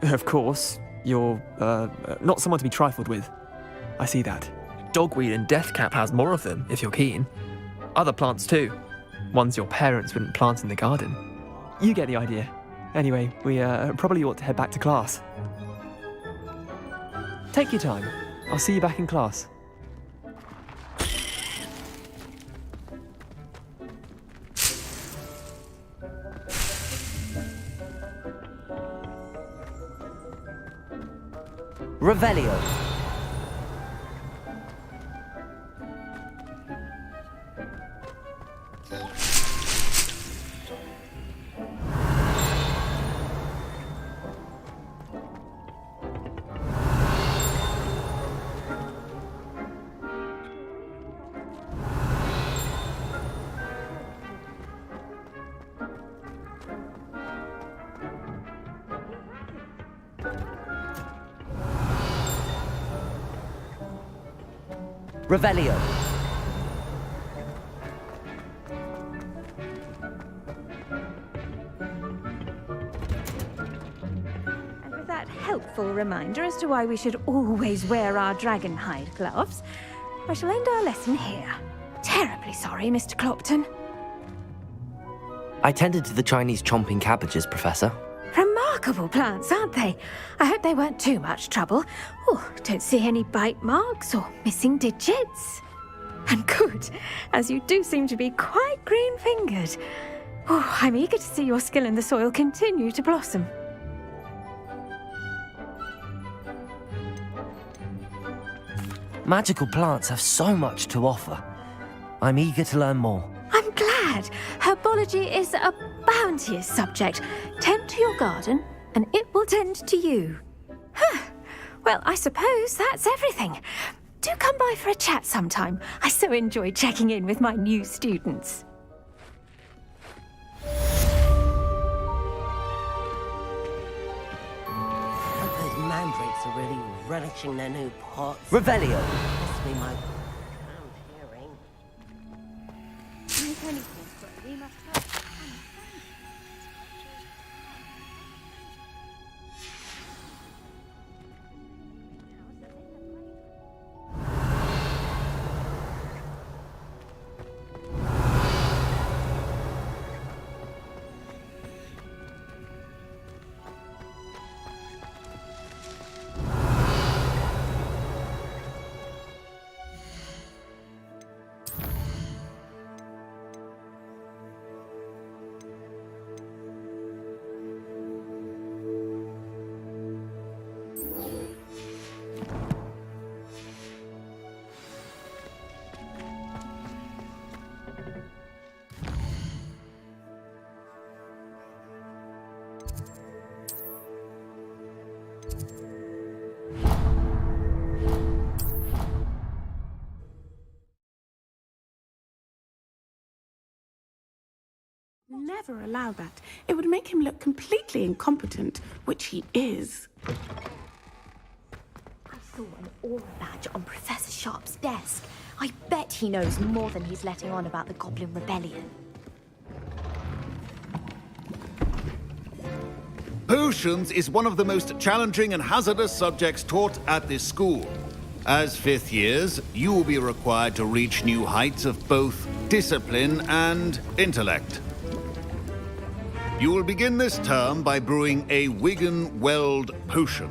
of course, you're, not someone to be trifled with. I see that. Dogweed and deathcap has more of them, if you're keen. Other plants too. Ones your parents wouldn't plant in the garden. You get the idea. Anyway, we probably ought to head back to class. Take your time. I'll see you back in class. Revelio. Revelio. And with that helpful reminder as to why we should always wear our dragon hide gloves, I shall end our lesson here. Terribly sorry, Mr. Clopton. I tended to the Chinese chomping cabbages, Professor. Remarkable plants, aren't they? I hope they weren't too much trouble. Oh, don't see any bite marks or missing digits. And good, as you do seem to be quite green-fingered. Oh, I'm eager to see your skill in the soil continue to blossom. Magical plants have so much to offer. I'm eager to learn more. I'm glad. Herbology is a bounteous subject. Tend to your garden, and it will tend to you. Huh. Well, I suppose that's everything. Do come by for a chat sometime. I so enjoy checking in with my new students. Those mandrakes are really relishing their new pots. Revelio. Must be my hearing. never allow that. It would make him look completely incompetent, which he is. I saw an aura badge on Professor Sharp's desk. I bet he knows more than he's letting on about the Goblin Rebellion. Potions is one of the most challenging and hazardous subjects taught at this school. As fifth years, you will be required to reach new heights of both discipline and intellect. You will begin this term by brewing a Wigan-Weld potion.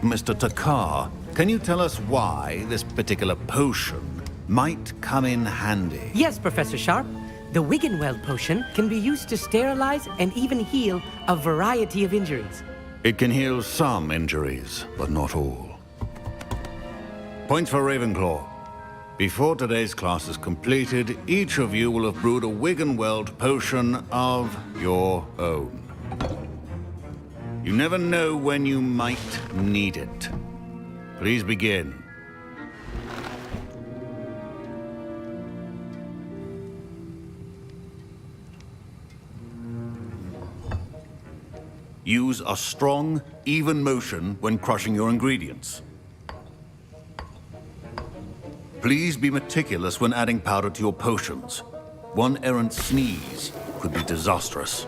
Mr. Takar, can you tell us why this particular potion might come in handy? Yes, Professor Sharp. The Wigan-Weld potion can be used to sterilize and even heal a variety of injuries. It can heal some injuries, but not all. Points for Ravenclaw. Before today's class is completed, each of you will have brewed a Wigan-Weld potion of your own. You never know when you might need it. Please begin. Use a strong, even motion when crushing your ingredients. Please be meticulous when adding powder to your potions. One errant sneeze could be disastrous.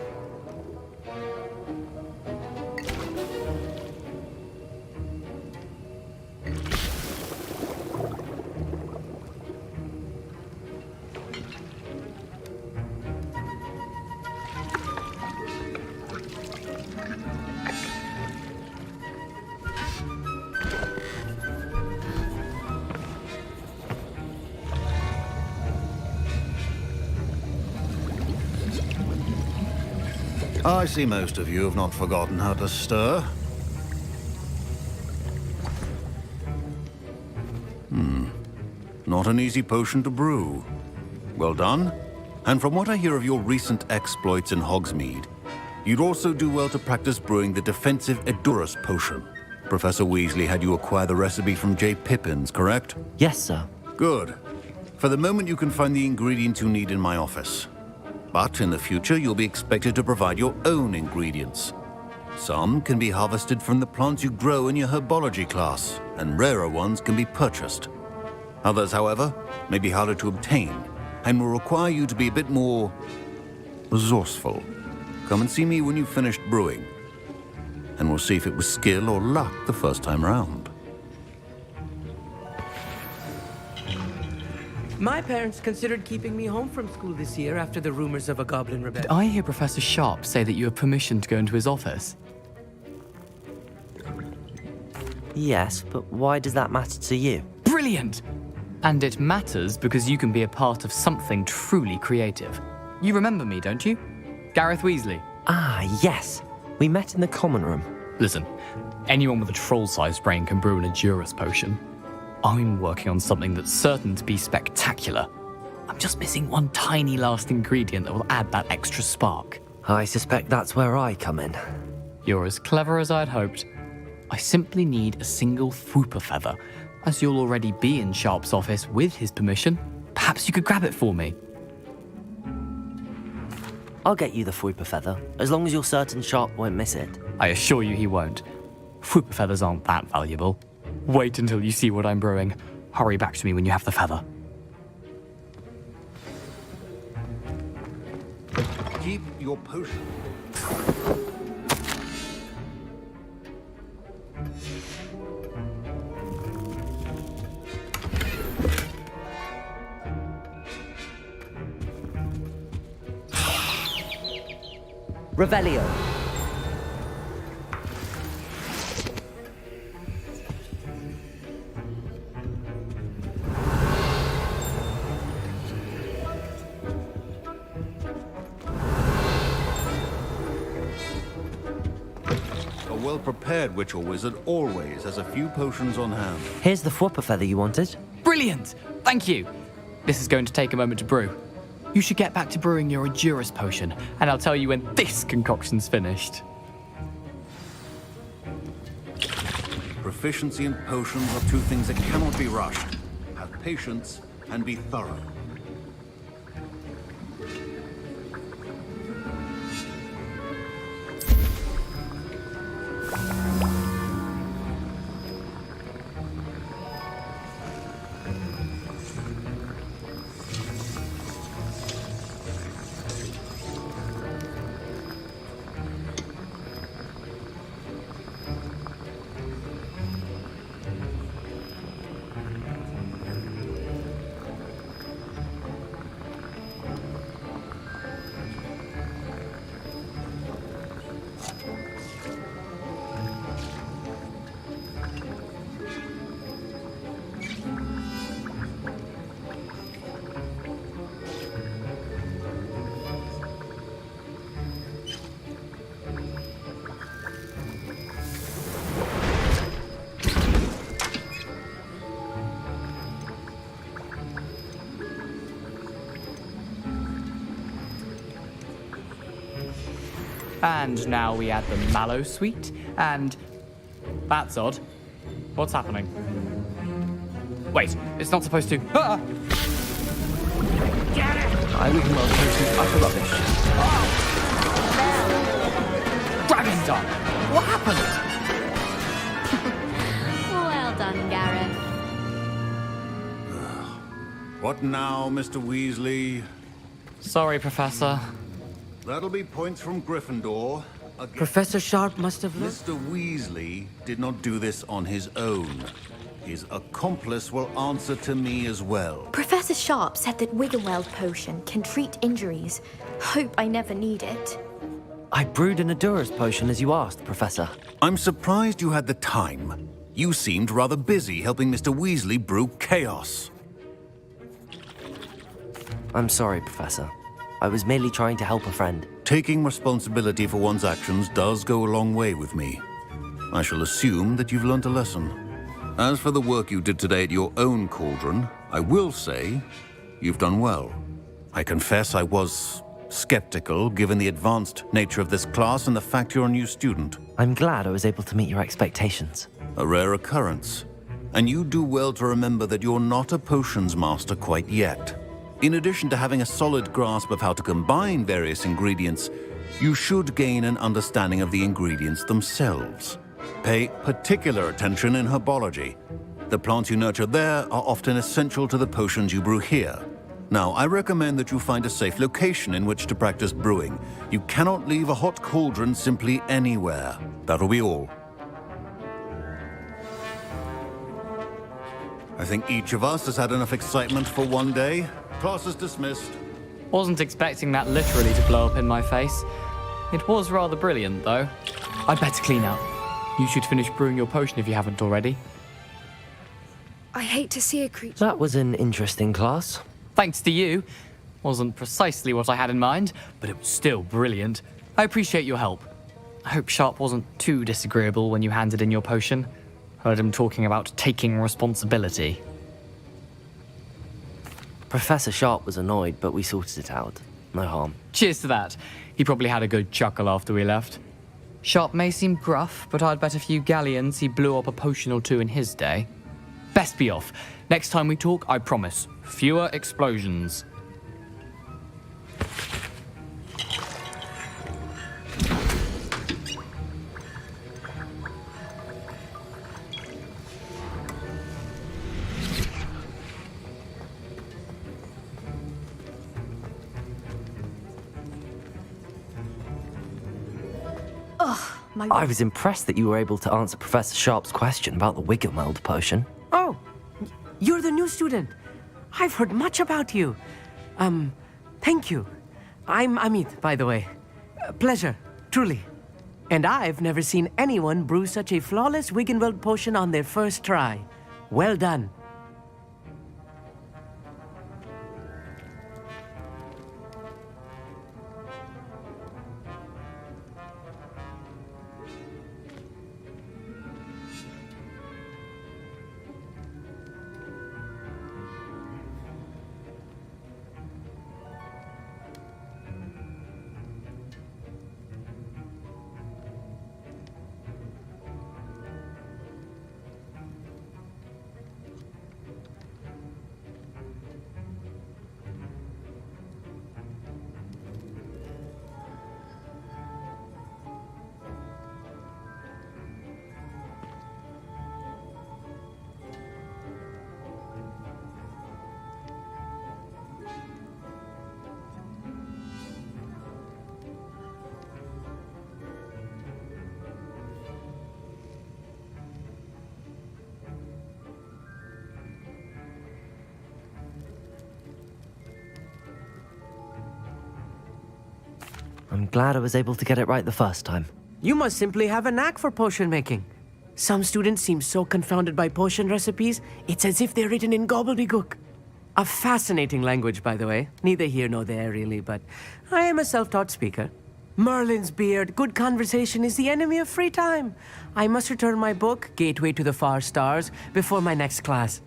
I see most of you have not forgotten how to stir. Not an easy potion to brew. Well done. And from what I hear of your recent exploits in Hogsmeade, you'd also do well to practice brewing the defensive Edurus potion. Professor Weasley had you acquire the recipe from J. Pippins, correct? Yes, sir. Good. For the moment, you can find the ingredients you need in my office. But in the future, you'll be expected to provide your own ingredients. Some can be harvested from the plants you grow in your herbology class, and rarer ones can be purchased. Others, however, may be harder to obtain, and will require you to be a bit more resourceful. Come and see me when you've finished brewing, and we'll see if it was skill or luck the first time round. My parents considered keeping me home from school this year after the rumors of a Goblin Rebellion. Did I hear Professor Sharp say that you have permission to go into his office? Yes, but why does that matter to you? Brilliant! And it matters because you can be a part of something truly creative. You remember me, don't you? Gareth Weasley. Ah, yes. We met in the common room. Listen, anyone with a troll-sized brain can brew an Edurus potion. I'm working on something that's certain to be spectacular. I'm just missing one tiny last ingredient that will add that extra spark. I suspect that's where I come in. You're as clever as I'd hoped. I simply need a single Fwooper feather. As you'll already be in Sharp's office with his permission, perhaps you could grab it for me. I'll get you the Fwooper feather, as long as you're certain Sharp won't miss it. I assure you he won't. Fwooper feathers aren't that valuable. Wait until you see what I'm brewing. Hurry back to me when you have the feather. Keep your potion. Revelio. A well-prepared witch or wizard always has a few potions on hand. Here's the Fwooper feather you wanted. Brilliant! Thank you. This is going to take a moment to brew. You should get back to brewing your Edurus potion, and I'll tell you when this concoction's finished. Proficiency in potions are two things that cannot be rushed. Have patience and be thorough. And now we add the mallow sweet, and... That's odd. What's happening? Wait, it's not supposed to... Ah! I wouldn't well potion utter rubbish. Dragon Star! What happened? Well done, Gareth. What now, Mr. Weasley? Sorry, Professor. That'll be points from Gryffindor. Professor Sharp must have looked. Mr. Weasley did not do this on his own. His accomplice will answer to me as well. Professor Sharp said that Wiggenweld potion can treat injuries. Hope I never need it. I brewed an Adura's potion as you asked, Professor. I'm surprised you had the time. You seemed rather busy helping Mr. Weasley brew chaos. I'm sorry, Professor. I was merely trying to help a friend. Taking responsibility for one's actions does go a long way with me. I shall assume that you've learnt a lesson. As for the work you did today at your own cauldron, I will say you've done well. I confess I was skeptical given the advanced nature of this class and the fact you're a new student. I'm glad I was able to meet your expectations. A rare occurrence. And you do well to remember that you're not a potions master quite yet. In addition to having a solid grasp of how to combine various ingredients, you should gain an understanding of the ingredients themselves. Pay particular attention in herbology. The plants you nurture there are often essential to the potions you brew here. Now, I recommend that you find a safe location in which to practice brewing. You cannot leave a hot cauldron simply anywhere. That'll be all. I think each of us has had enough excitement for one day. Class is dismissed. Wasn't expecting that literally to blow up in my face. It was rather brilliant, though. I'd better clean up. You should finish brewing your potion if you haven't already. I hate to see a creature. That was an interesting class. Thanks to you. Wasn't precisely what I had in mind, but it was still brilliant. I appreciate your help. I hope Sharp wasn't too disagreeable when you handed in your potion. Heard him talking about taking responsibility. Professor Sharp was annoyed, but we sorted it out. No harm. Cheers to that. He probably had a good chuckle after we left. Sharp may seem gruff, but I'd bet a few galleons he blew up a potion or two in his day. Best be off. Next time we talk, I promise, fewer explosions. I was impressed that you were able to answer Professor Sharp's question about the Wiggenweld potion. Oh, you're the new student. I've heard much about you. Thank you. I'm Amit, by the way. Pleasure, truly. And I've never seen anyone brew such a flawless Wiggenweld potion on their first try. Well done. I'm glad I was able to get it right the first time. You must simply have a knack for potion making. Some students seem so confounded by potion recipes, it's as if they're written in gobbledygook. A fascinating language, by the way. Neither here nor there, really, but I am a self-taught speaker. Merlin's beard, good conversation is the enemy of free time. I must return my book, Gateway to the Far Stars, before my next class.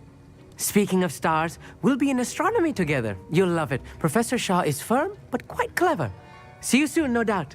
Speaking of stars, we'll be in astronomy together. You'll love it. Professor Shaw is firm, but quite clever. See you soon, no doubt.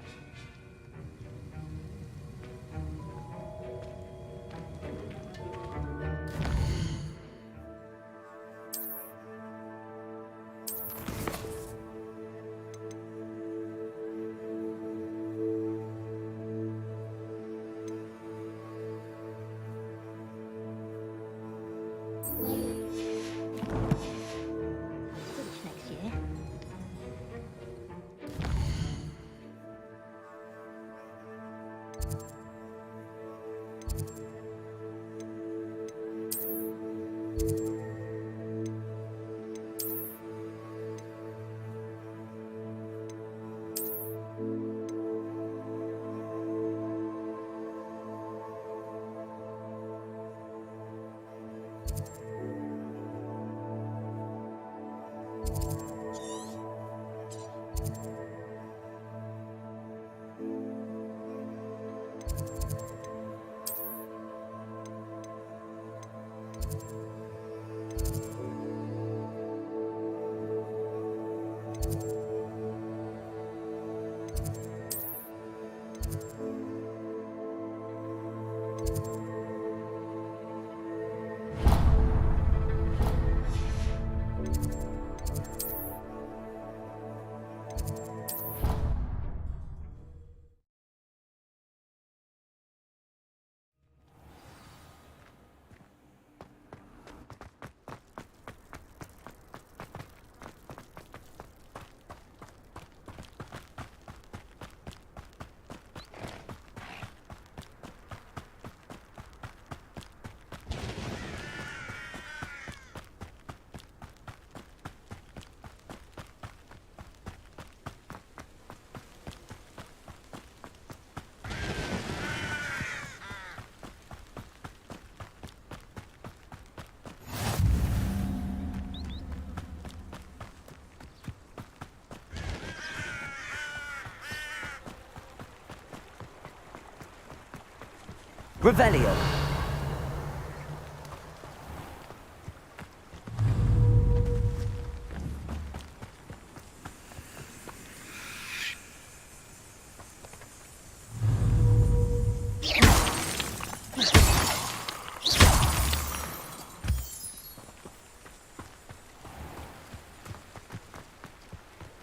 Revelio.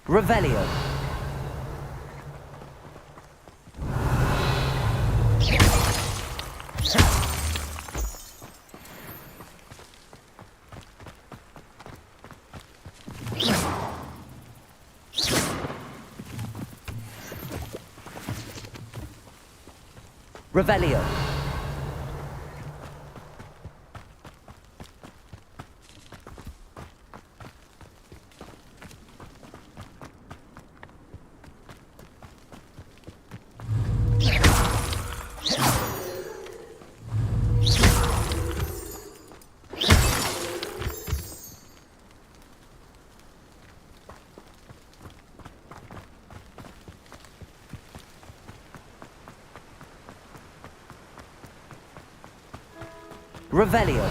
Revelio. Revelio. Revelio.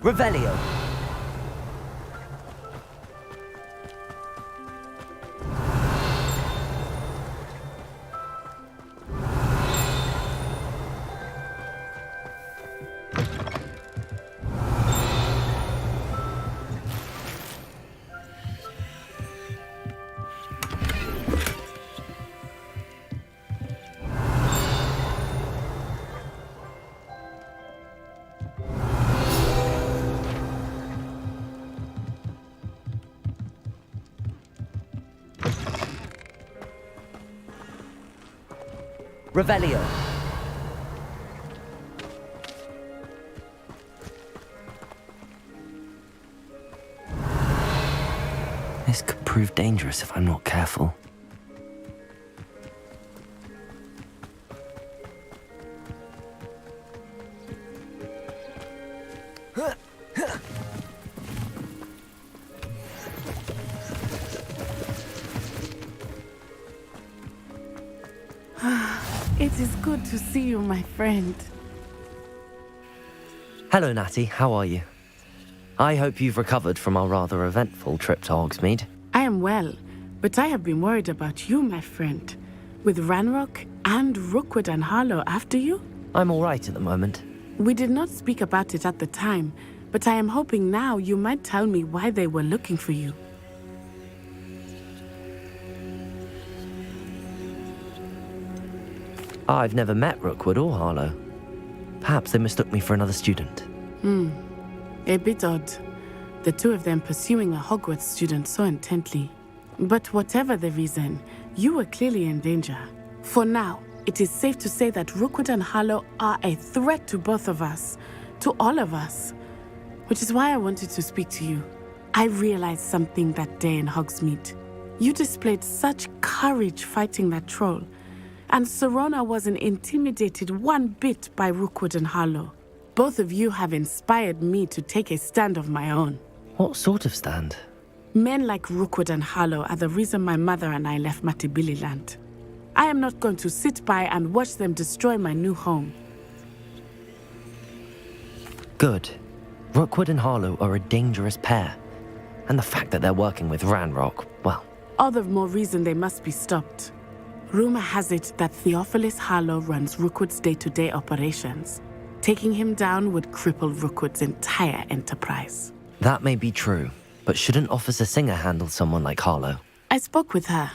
Revelio. Revelio. This could prove dangerous if I'm not careful. It is good to see you, my friend. Hello, Natty. How are you? I hope you've recovered from our rather eventful trip to Hogsmeade. I am well, but I have been worried about you, my friend. With Ranrock and Rookwood and Harlow after you? I'm all right at the moment. We did not speak about it at the time, but I am hoping now you might tell me why they were looking for you. I've never met Rookwood or Harlow. Perhaps they mistook me for another student. A bit odd. The two of them pursuing a Hogwarts student so intently. But whatever the reason, you were clearly in danger. For now, it is safe to say that Rookwood and Harlow are a threat to both of us, to all of us. Which is why I wanted to speak to you. I realized something that day in Hogsmeade. You displayed such courage fighting that troll. And Serona wasn't intimidated one bit by Rookwood and Harlow. Both of you have inspired me to take a stand of my own. What sort of stand? Men like Rookwood and Harlow are the reason my mother and I left Matibili Land. I am not going to sit by and watch them destroy my new home. Good. Rookwood and Harlow are a dangerous pair. And the fact that they're working with Ranrock, well... All the more reason they must be stopped. Rumor has it that Theophilus Harlow runs Rookwood's day-to-day operations. Taking him down would cripple Rookwood's entire enterprise. That may be true, but shouldn't Officer Singer handle someone like Harlow? I spoke with her.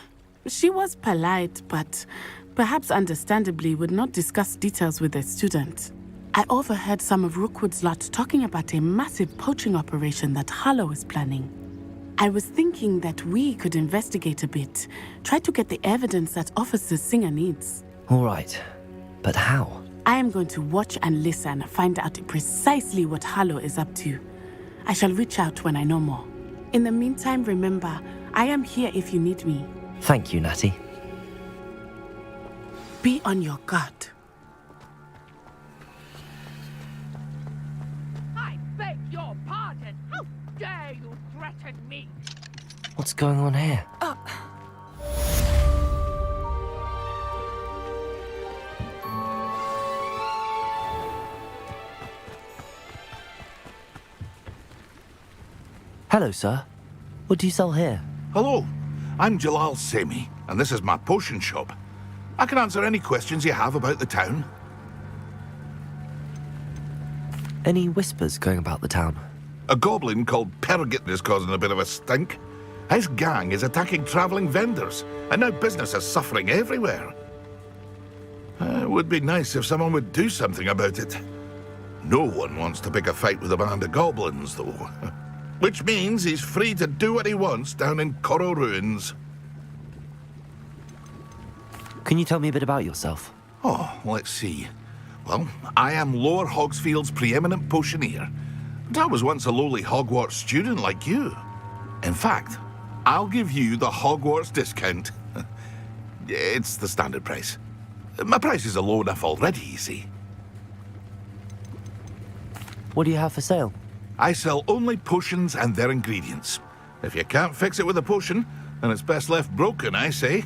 She was polite, but perhaps understandably would not discuss details with a student. I overheard some of Rookwood's lot talking about a massive poaching operation that Harlow is planning. I was thinking that we could investigate a bit, try to get the evidence that Officer Singer needs. All right, but how? I am going to watch and listen, find out precisely what Harlow is up to. I shall reach out when I know more. In the meantime, remember, I am here if you need me. Thank you, Natty. Be on your guard. I beg your pardon. How dare you threaten me? What's going on here? Hello, sir. What do you sell here? Hello, I'm Jalal Semi, and this is my potion shop. I can answer any questions you have about the town. Any whispers going about the town? A goblin called Pergit is causing a bit of a stink. His gang is attacking travelling vendors, and now business is suffering everywhere. It would be nice if someone would do something about it. No one wants to pick a fight with a band of goblins, though. Which means he's free to do what he wants down in Coral Ruins. Can you tell me a bit about yourself? Oh, let's see. Well, I am Lower Hogsfield's preeminent potioneer. And I was once a lowly Hogwarts student like you. In fact, I'll give you the Hogwarts discount. It's the standard price. My prices are low enough already, you see. What do you have for sale? I sell only potions and their ingredients. If you can't fix it with a potion, then it's best left broken, I say.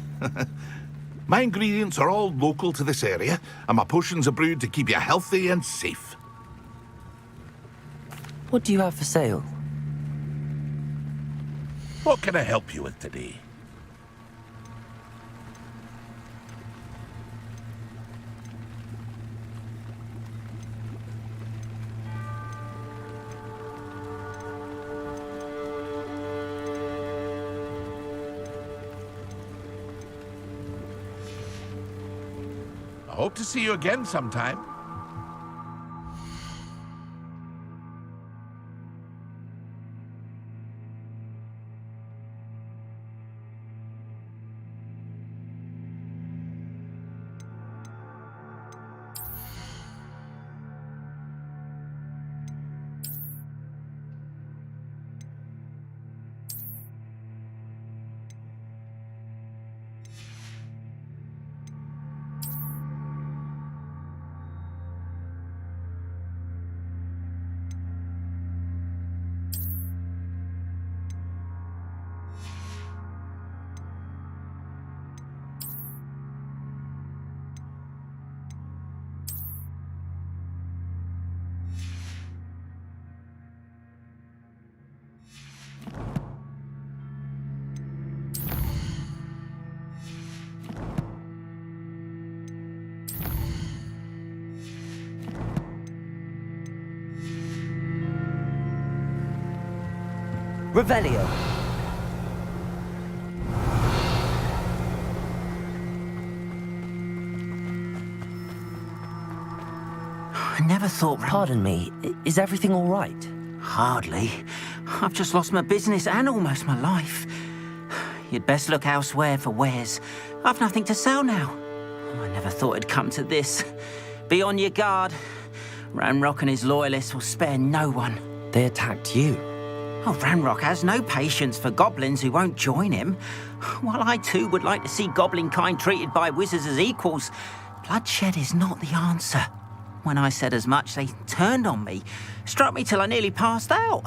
My ingredients are all local to this area, and my potions are brewed to keep you healthy and safe. What do you have for sale? What can I help you with today? I hope to see you again sometime. Revelio. I never thought... Pardon me, is everything all right? Hardly. I've just lost my business and almost my life. You'd best look elsewhere for wares. I've nothing to sell now. I never thought it'd come to this. Be on your guard. Ranrock and his loyalists will spare no one. They attacked you. Oh, Ranrock has no patience for goblins who won't join him. While I too would like to see goblin kind treated by wizards as equals, bloodshed is not the answer. When I said as much, they turned on me, struck me till I nearly passed out.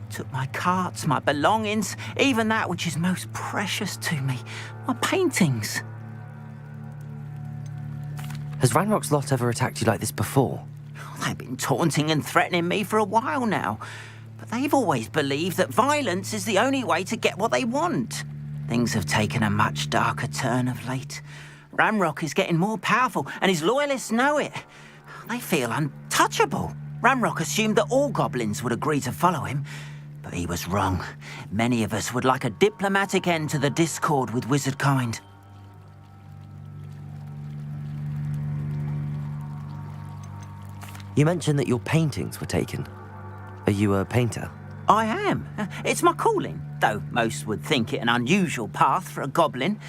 Took my carts, my belongings, even that which is most precious to me, my paintings. Has Ranrock's lot ever attacked you like this before? They've been taunting and threatening me for a while now. But they've always believed that violence is the only way to get what they want. Things have taken a much darker turn of late. Ranrock is getting more powerful, and his loyalists know it. They feel untouchable. Ranrock assumed that all goblins would agree to follow him, but he was wrong. Many of us would like a diplomatic end to the discord with wizard kind. You mentioned that your paintings were taken. Are you a painter? I am. It's my calling, though most would think it an unusual path for a goblin.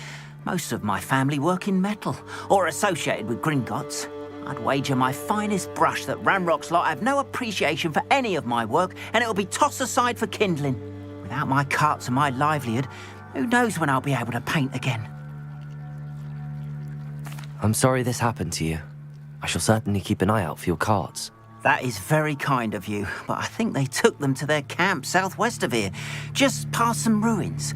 Most of my family work in metal, or associated with Gringotts. I'd wager my finest brush that Ranrock's lot have no appreciation for any of my work, and it'll be tossed aside for kindling. Without my carts and my livelihood, who knows when I'll be able to paint again. I'm sorry this happened to you. I shall certainly keep an eye out for your carts. That is very kind of you, but I think they took them to their camp southwest of here, just past some ruins.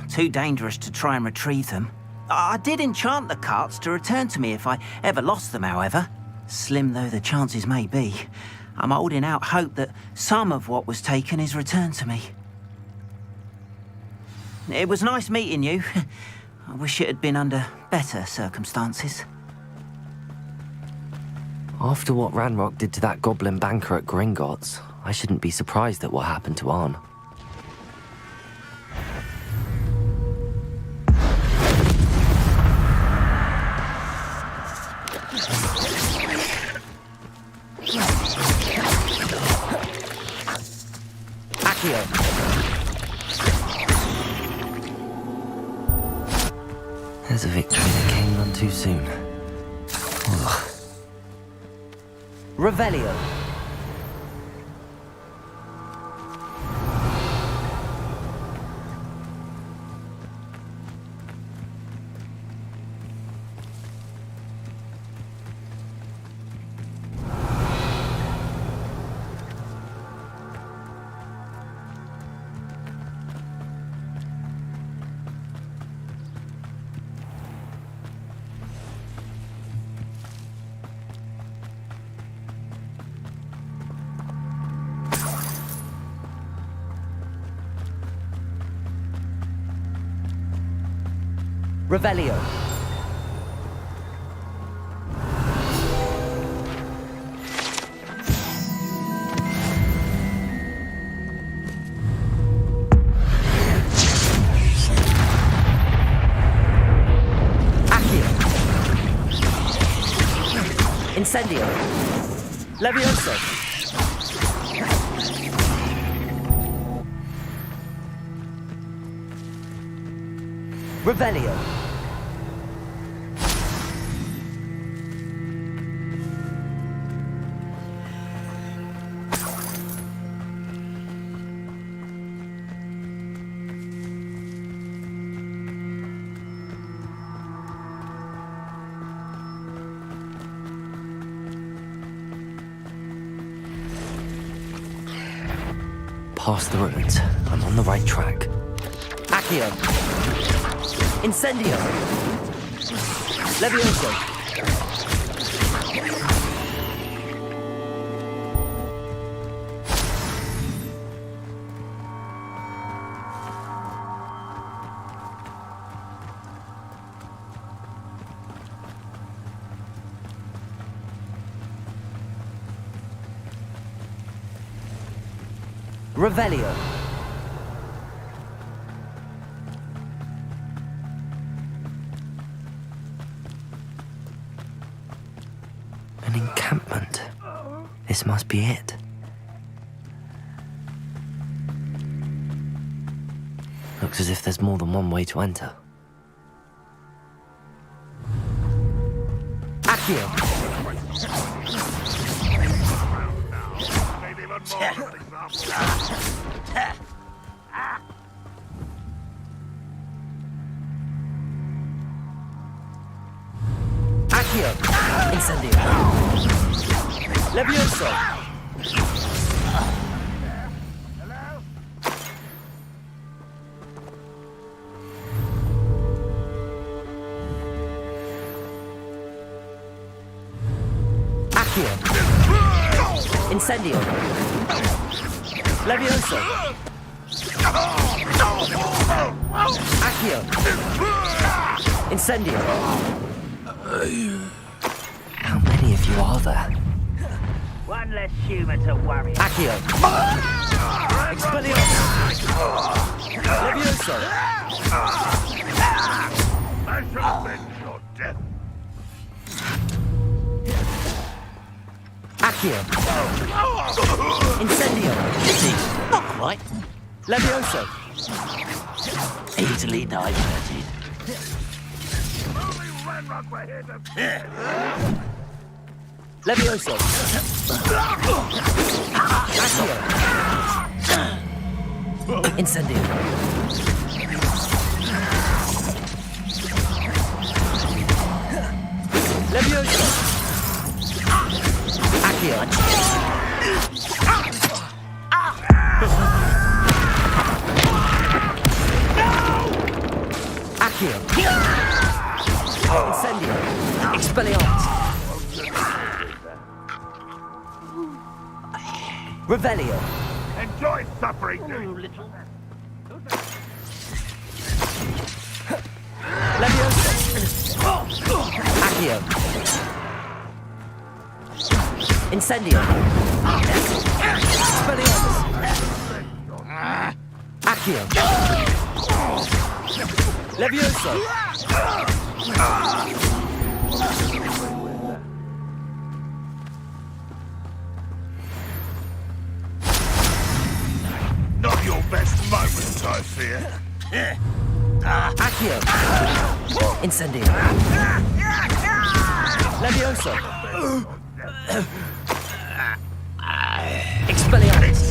Too dangerous to try and retrieve them. I did enchant the carts to return to me if I ever lost them, however. Slim though the chances may be, I'm holding out hope that some of what was taken is returned to me. It was nice meeting you. I wish it had been under better circumstances. After what Ranrock did to that goblin banker at Gringotts, I shouldn't be surprised at what happened to Arn. There's a victory that came none too soon. Ugh. Revelio. Revelio. Accio. Incendio. Levioso. Revelio. Past the ruins. I'm on the right track. Accio. Incendio. Levioso. Revelio. An encampment. This must be it. Looks as if there's more than one way to enter. Accio. Accio. Incendio. Levioso. Accio. Incendio. Levioso. Accio. Incendio. How many of you are there? One less human to worry. Accio. Expelliarmus. Levioso. I shall avenge your death. Accio. Incendio. Not quite. Levioso. Easily diverted. Only Ranrock were here to Levioso. Accio. Incendio. Levioso. Accio. Accio. Incendio. Expelliarmus. Revelio. Enjoy suffering, little. Levioso. Accio. Incendio. Expelliarmus. Accio. Levioso. Not your best moment, I fear. Accio. Incendio. Levioso. Expelliarmus.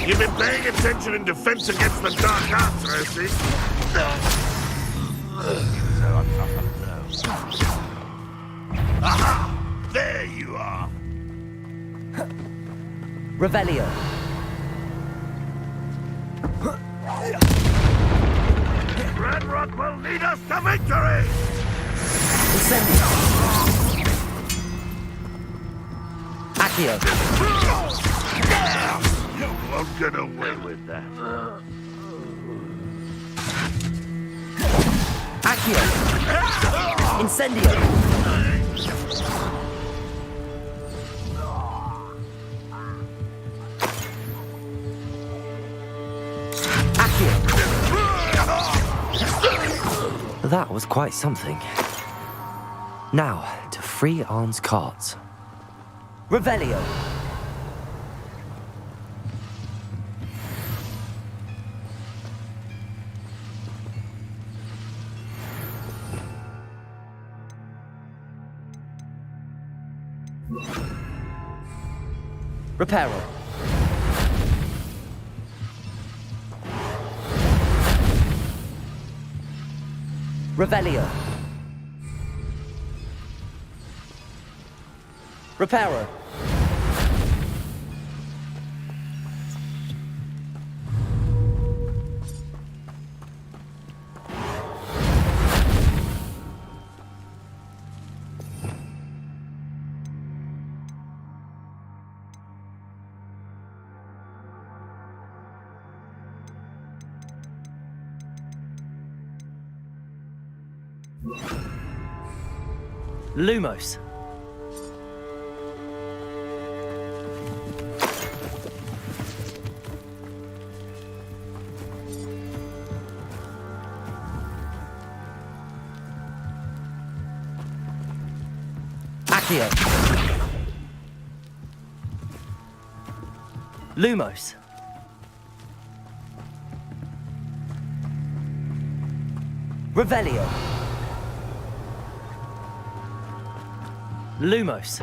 You've been paying attention in defense against the dark arts, Rosie. Aha! There you are. Revelio. Red Rock will lead us to victory! Incendio. Accio. You won't get away with that. Accio. Incendio. Accio. That was quite something. Now, to free Arn's carts. Revelio. Reparo. Revelio. Reparo. Lumos. Accio. Lumos. Revelio. Lumos.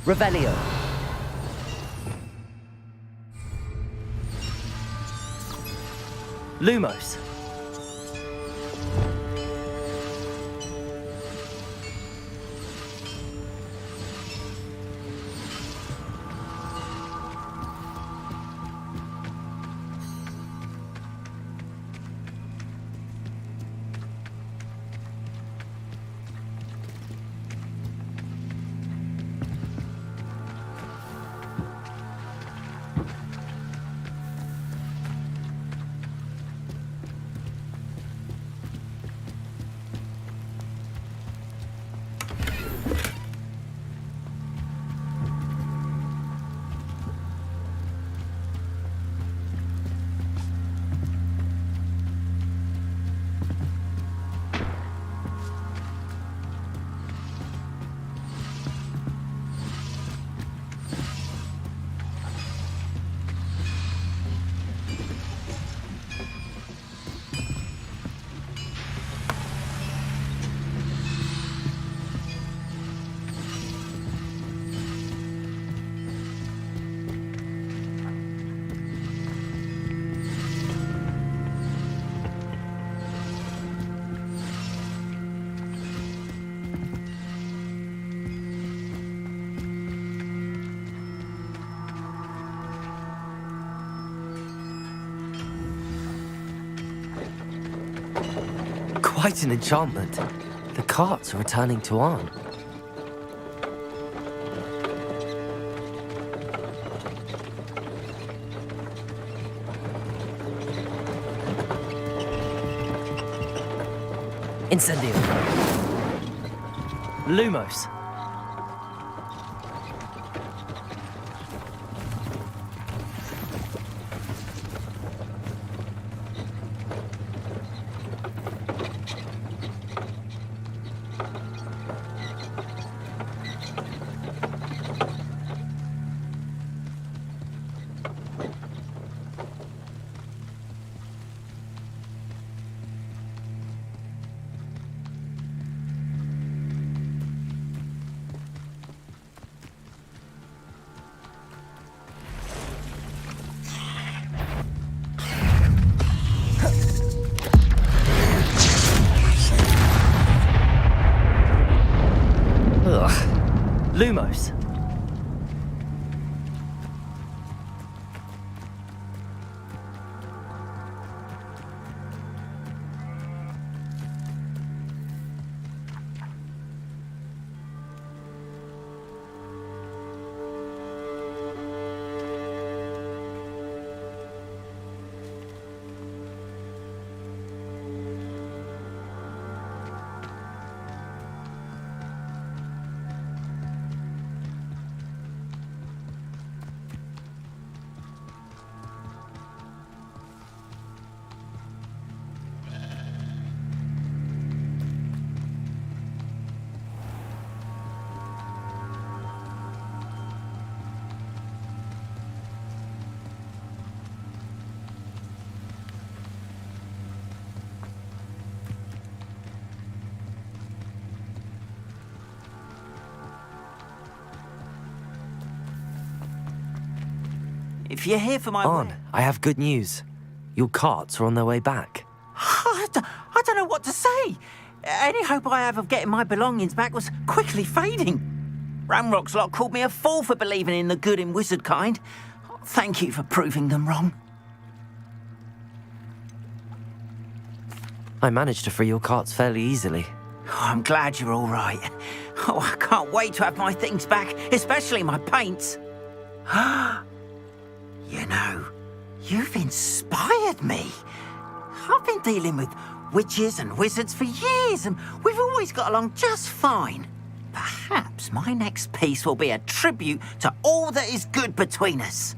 Revelio. Lumos. Quite an enchantment. The carts are returning to Arn. Incendio. Lumos. Lumos. If you're here for my... Arn, I have good news. Your carts are on their way back. I don't know what to say. Any hope I have of getting my belongings back was quickly fading. Ramrock's lot called me a fool for believing in the good in wizard kind. Thank you for proving them wrong. I managed to free your carts fairly easily. Oh, I'm glad you're all right. Oh, I can't wait to have my things back, especially my paints. You know, you've inspired me. I've been dealing with witches and wizards for years, and we've always got along just fine. Perhaps my next piece will be a tribute to all that is good between us.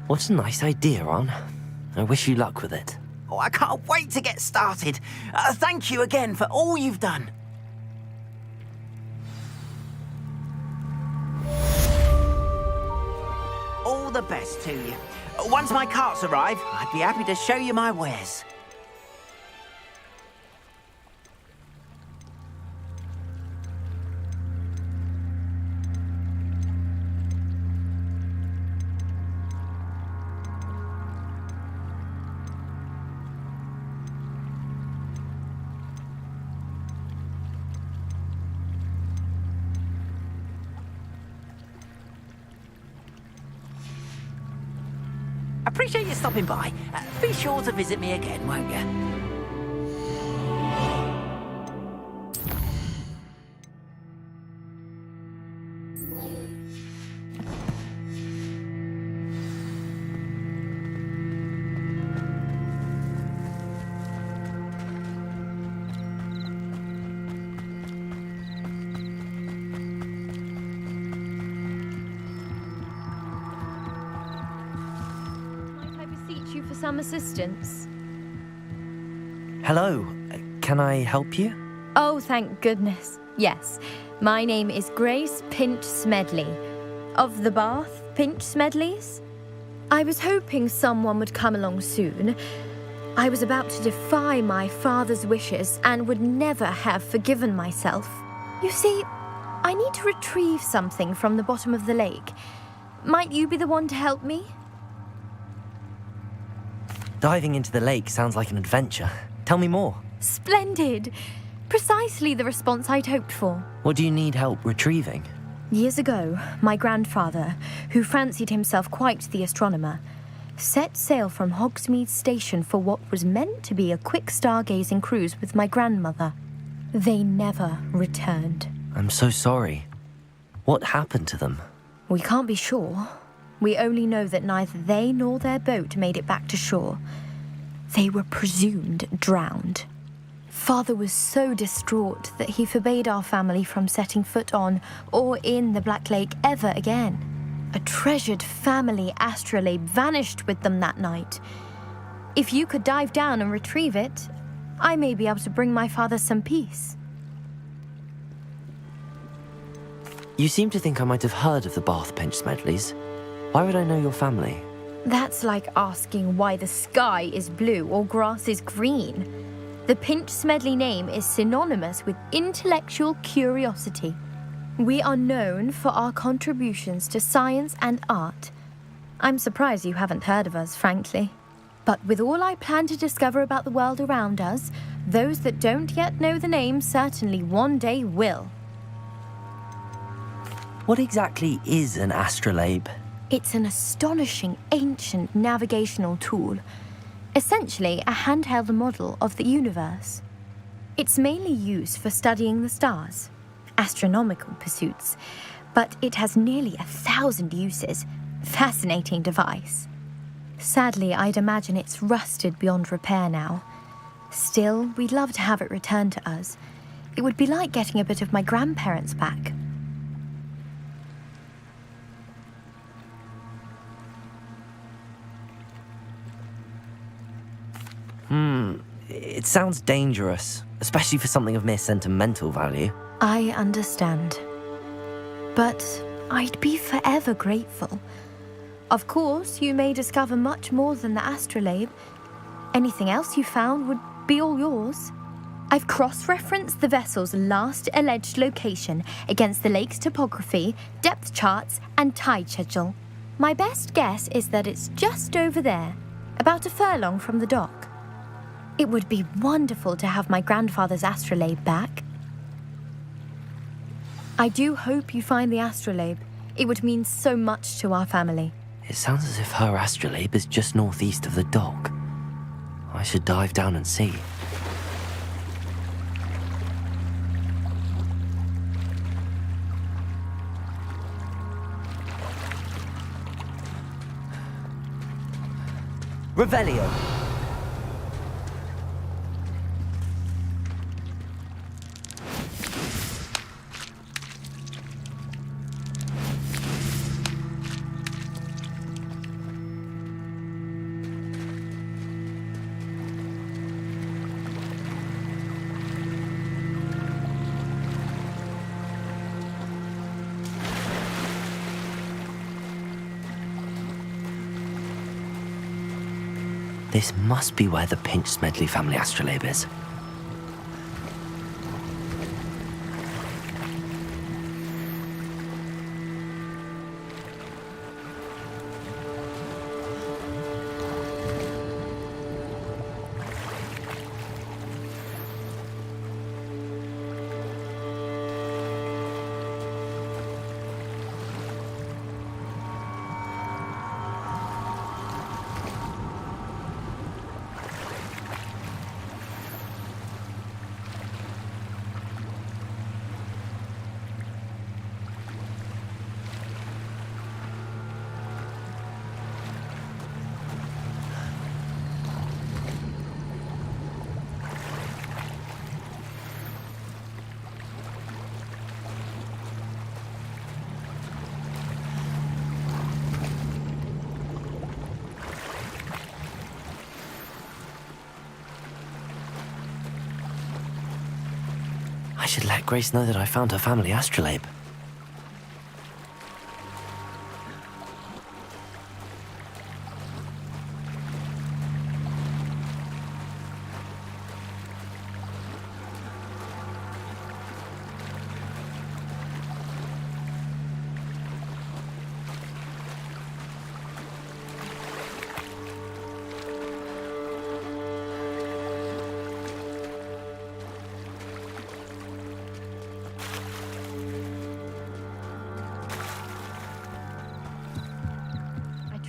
What a nice idea, Arn. I wish you luck with it. Oh, I can't wait to get started. Thank you again for all you've done. All the best to you. Once my carts arrive, I'd be happy to show you my wares. Appreciate you stopping by. Be sure to visit me again, won't you? Some assistance. Hello. Can I help you? Oh, thank goodness. Yes. My name is Grace Pinch Smedley. Of the Bath Pinch Smedleys? I was hoping someone would come along soon. I was about to defy my father's wishes and would never have forgiven myself. You see, I need to retrieve something from the bottom of the lake. Might you be the one to help me? Diving into the lake sounds like an adventure. Tell me more. Splendid! Precisely the response I'd hoped for. What do you need help retrieving? Years ago, my grandfather, who fancied himself quite the astronomer, set sail from Hogsmeade Station for what was meant to be a quick stargazing cruise with my grandmother. They never returned. I'm so sorry. What happened to them? We can't be sure. We only know that neither they nor their boat made it back to shore. They were presumed drowned. Father was so distraught that he forbade our family from setting foot on or in the Black Lake ever again. A treasured family astrolabe vanished with them that night. If you could dive down and retrieve it, I may be able to bring my father some peace. You seem to think I might have heard of the Bath Pinch Smedleys. Why would I know your family? That's like asking why the sky is blue or grass is green. The Pinch Smedley name is synonymous with intellectual curiosity. We are known for our contributions to science and art. I'm surprised you haven't heard of us, frankly. But with all I plan to discover about the world around us, those that don't yet know the name certainly one day will. What exactly is an astrolabe? It's an astonishing ancient navigational tool. Essentially, a handheld model of the universe. It's mainly used for studying the stars, astronomical pursuits, but it has nearly 1,000 uses. Fascinating device. Sadly, I'd imagine it's rusted beyond repair now. Still, we'd love to have it returned to us. It would be like getting a bit of my grandparents back. It sounds dangerous, especially for something of mere sentimental value. I understand. But I'd be forever grateful. Of course, you may discover much more than the astrolabe. Anything else you found would be all yours. I've cross-referenced the vessel's last alleged location against the lake's topography, depth charts, and tide schedule. My best guess is that it's just over there, about a furlong from the dock. It would be wonderful to have my grandfather's astrolabe back. I do hope you find the astrolabe. It would mean so much to our family. It sounds as if her astrolabe is just northeast of the dock. I should dive down and see. Revelio. This must be where the Pinch Smedley family astrolabe is. I should let Grace know that I found her family astrolabe.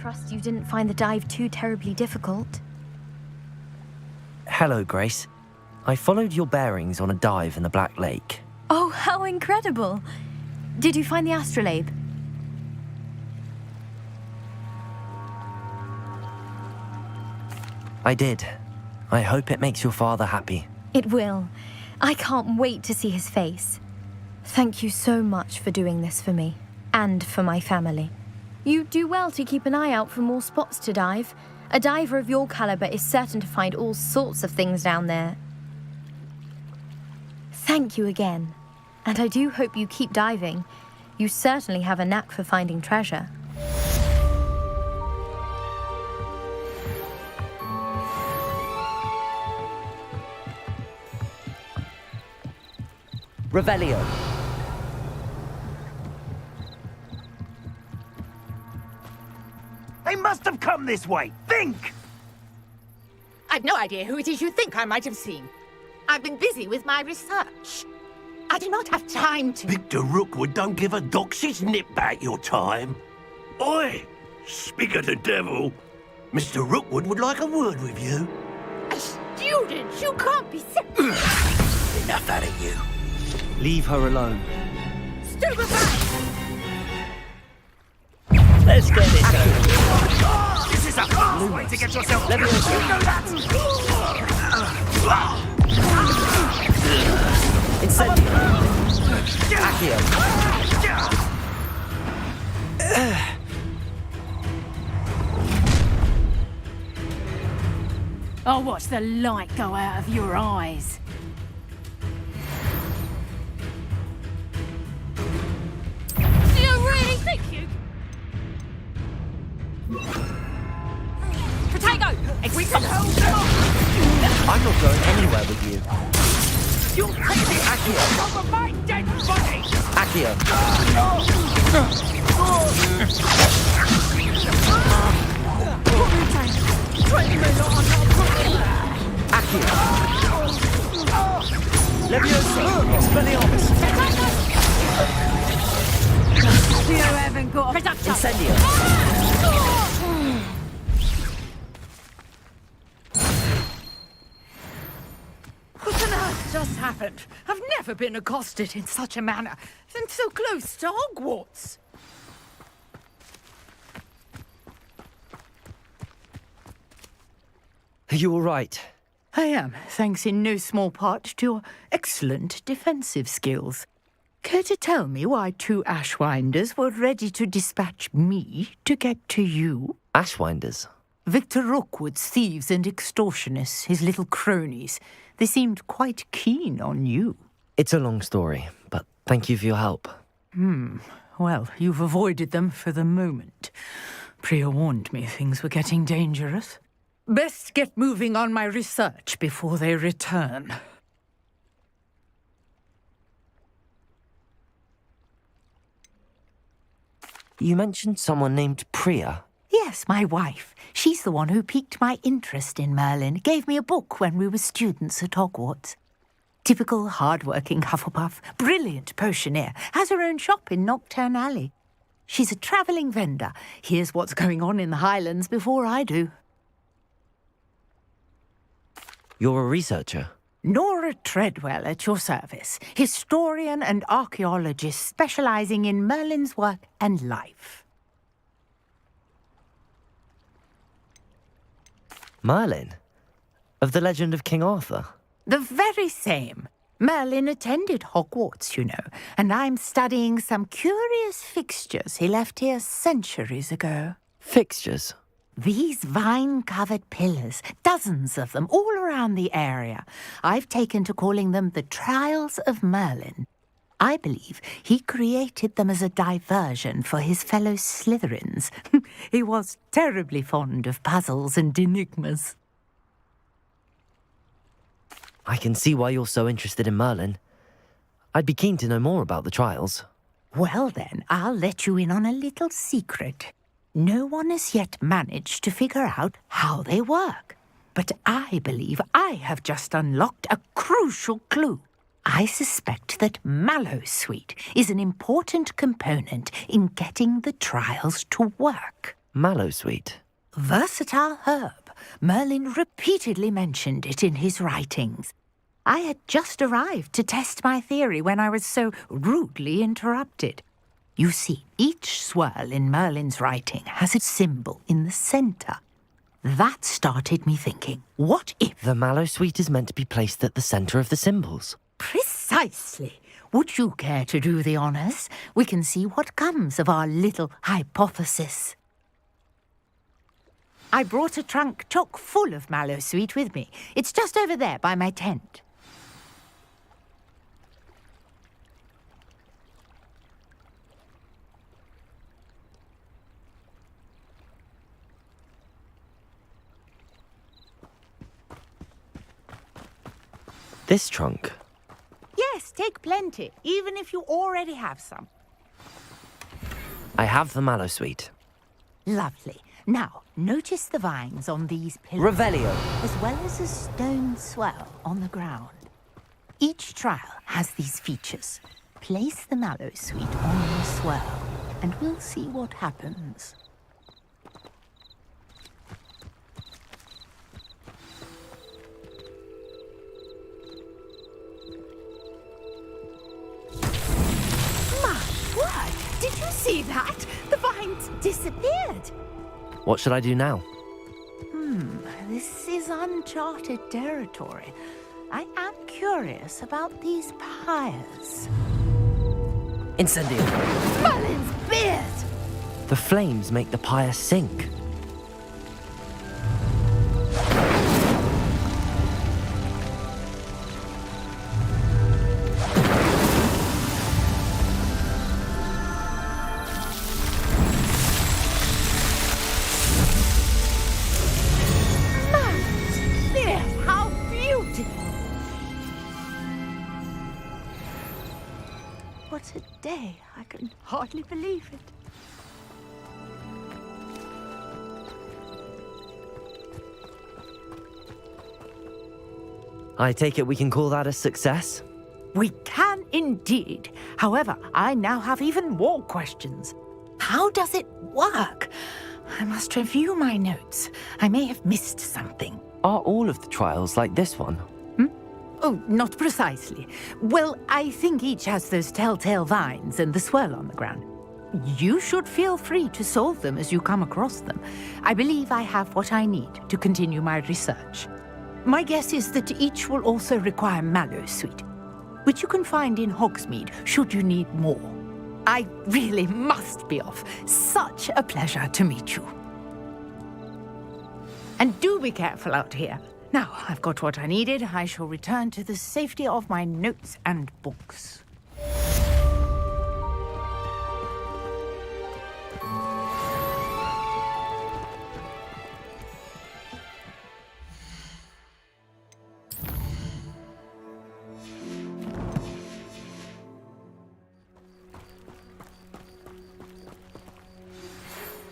trust you didn't find the dive too terribly difficult. Hello, Grace. I followed your bearings on a dive in the Black Lake. Oh, how incredible! Did you find the astrolabe? I did. I hope it makes your father happy. It will. I can't wait to see his face. Thank you so much for doing this for me, and for my family. You do well to keep an eye out for more spots to dive. A diver of your caliber is certain to find all sorts of things down there. Thank you again. And I do hope you keep diving. You certainly have a knack for finding treasure. Revelio. They must have come this way. Think! I've no idea who it is you think I might have seen. I've been busy with my research. I do not have time to... Victor Rookwood don't give a doxy's nip back your time. Oi! Speak of the devil. Mr. Rookwood would like a word with you. A student? You can't be... Enough out of you. Leave her alone. Stupefy! Let's get it going. This is a fast way to get yourself... Let me know that! Incendio. Accio. I'll watch the light go out of your eyes. Do you really think you... Potato! We can hold them off! I'm not going anywhere with you. You're crazy, Accio. over my dead body! Accio. Accio. Levioso! Expelliarmus. You haven't got... Incendio. What on earth just happened? I've never been accosted in such a manner, and so close to Hogwarts. Are you all right? I am, thanks in no small part to your excellent defensive skills. Care to tell me why two Ashwinders were ready to dispatch me to get to you? Ashwinders? Victor Rookwood's thieves and extortionists, his little cronies. They seemed quite keen on you. It's a long story, but thank you for your help. Well, you've avoided them for the moment. Priya warned me things were getting dangerous. Best get moving on my research before they return. You mentioned someone named Priya. Yes, my wife. She's the one who piqued my interest in Merlin. Gave me a book when we were students at Hogwarts. Typical hard-working Hufflepuff, brilliant potioneer, has her own shop in Knockturn Alley. She's a travelling vendor. Hears what's going on in the Highlands before I do. You're a researcher? Nora Treadwell at your service, historian and archaeologist specialising in Merlin's work and life. Merlin? Of the legend of King Arthur? The very same. Merlin attended Hogwarts, you know, and I'm studying some curious fixtures he left here centuries ago. Fixtures? These vine-covered pillars, dozens of them, all around the area. I've taken to calling them the Trials of Merlin. I believe he created them as a diversion for his fellow Slytherins. He was terribly fond of puzzles and enigmas. I can see why you're so interested in Merlin. I'd be keen to know more about the trials. Well then, I'll let you in on a little secret. No one has yet managed to figure out how they work. But I believe I have just unlocked a crucial clue. I suspect that Mallowsweet is an important component in getting the trials to work. Mallowsweet. Versatile herb. Merlin repeatedly mentioned it in his writings. I had just arrived to test my theory when I was so rudely interrupted. You see, each swirl in Merlin's writing has a symbol in the center. That started me thinking, what if... The Mallowsweet is meant to be placed at the center of the symbols. Precisely. Would you care to do the honors? We can see what comes of our little hypothesis. I brought a trunk chock full of Mallowsweet with me. It's just over there by my tent. This trunk? Yes, take plenty, even if you already have some. I have the Mallowsweet. Lovely. Now, notice the vines on these pillars. Revelio. As well as a stone swell on the ground. Each trial has these features. Place the Mallowsweet on the swell, and we'll see what happens. Did you see that? The vines disappeared. What should I do now? This is uncharted territory. I am curious about these pyres. Incendio. Merlin's beard! The flames make the pyre sink. What a day. I can hardly believe it. I take it we can call that a success? We can indeed. However, I now have even more questions. How does it work? I must review my notes. I may have missed something. Are all of the trials like this one? Oh, not precisely. Well, I think each has those telltale vines and the swirl on the ground. You should feel free to solve them as you come across them. I believe I have what I need to continue my research. My guess is that each will also require Mallowsweet, which you can find in Hogsmeade should you need more. I really must be off. Such a pleasure to meet you. And do be careful out here. Now, I've got what I needed. I shall return to the safety of my notes and books.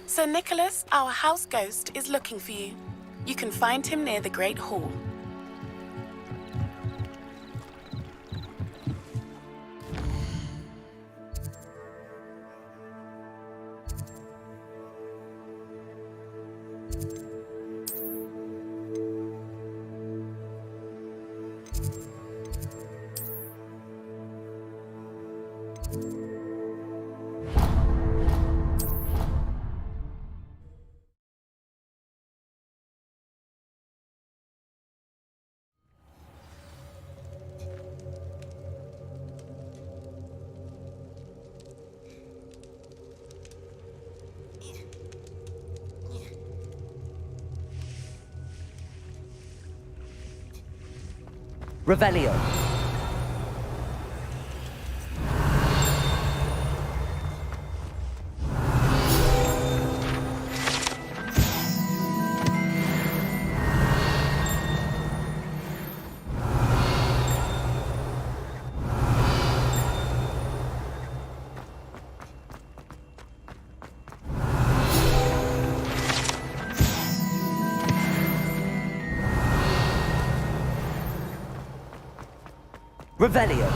Sir Nicholas, our house ghost, is looking for you. You can find him near the Great Hall. Revelio. Revelio.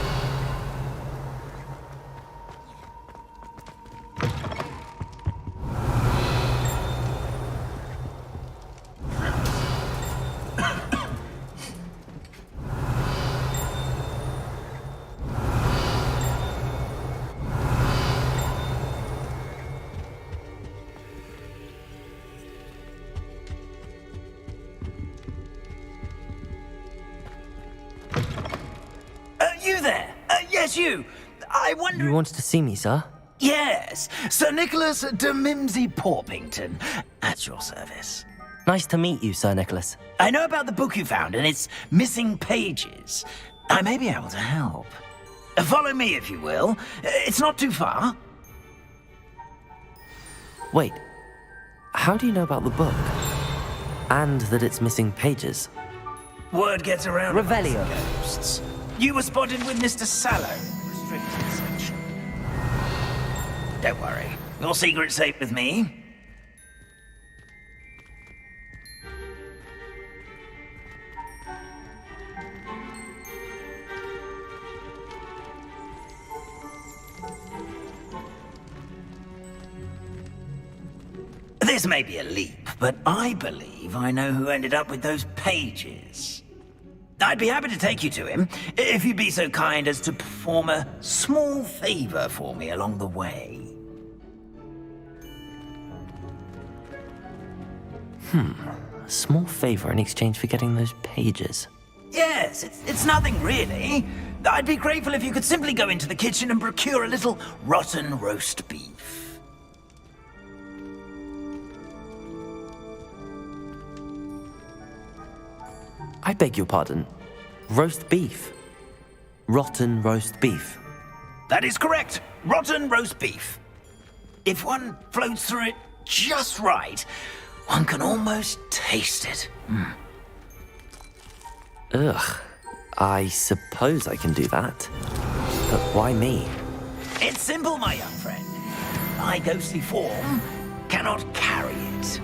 You there? Yes, you. I wonder... You wanted to see me, sir? Yes, Sir Nicholas de Mimsy Porpington, at your service. Nice to meet you, Sir Nicholas. I know about the book you found and its missing pages. I may be able to help. Follow me, if you will. It's not too far. Wait, how do you know about the book? And that it's missing pages? Word gets around Revelio. Ghosts. You were spotted with Mr. Sallow in the restricted section. Don't worry, your secret's safe with me. This may be a leap, but I believe I know who ended up with those pages. I'd be happy to take you to him, if you'd be so kind as to perform a small favor for me along the way. A small favor in exchange for getting those pages. Yes, it's nothing really. I'd be grateful if you could simply go into the kitchen and procure a little rotten roast beef. I beg your pardon. Roast beef. Rotten roast beef. That is correct. Rotten roast beef. If one floats through it just right, one can almost taste it. Ugh. I suppose I can do that. But why me? It's simple, my young friend. My ghostly form cannot carry it.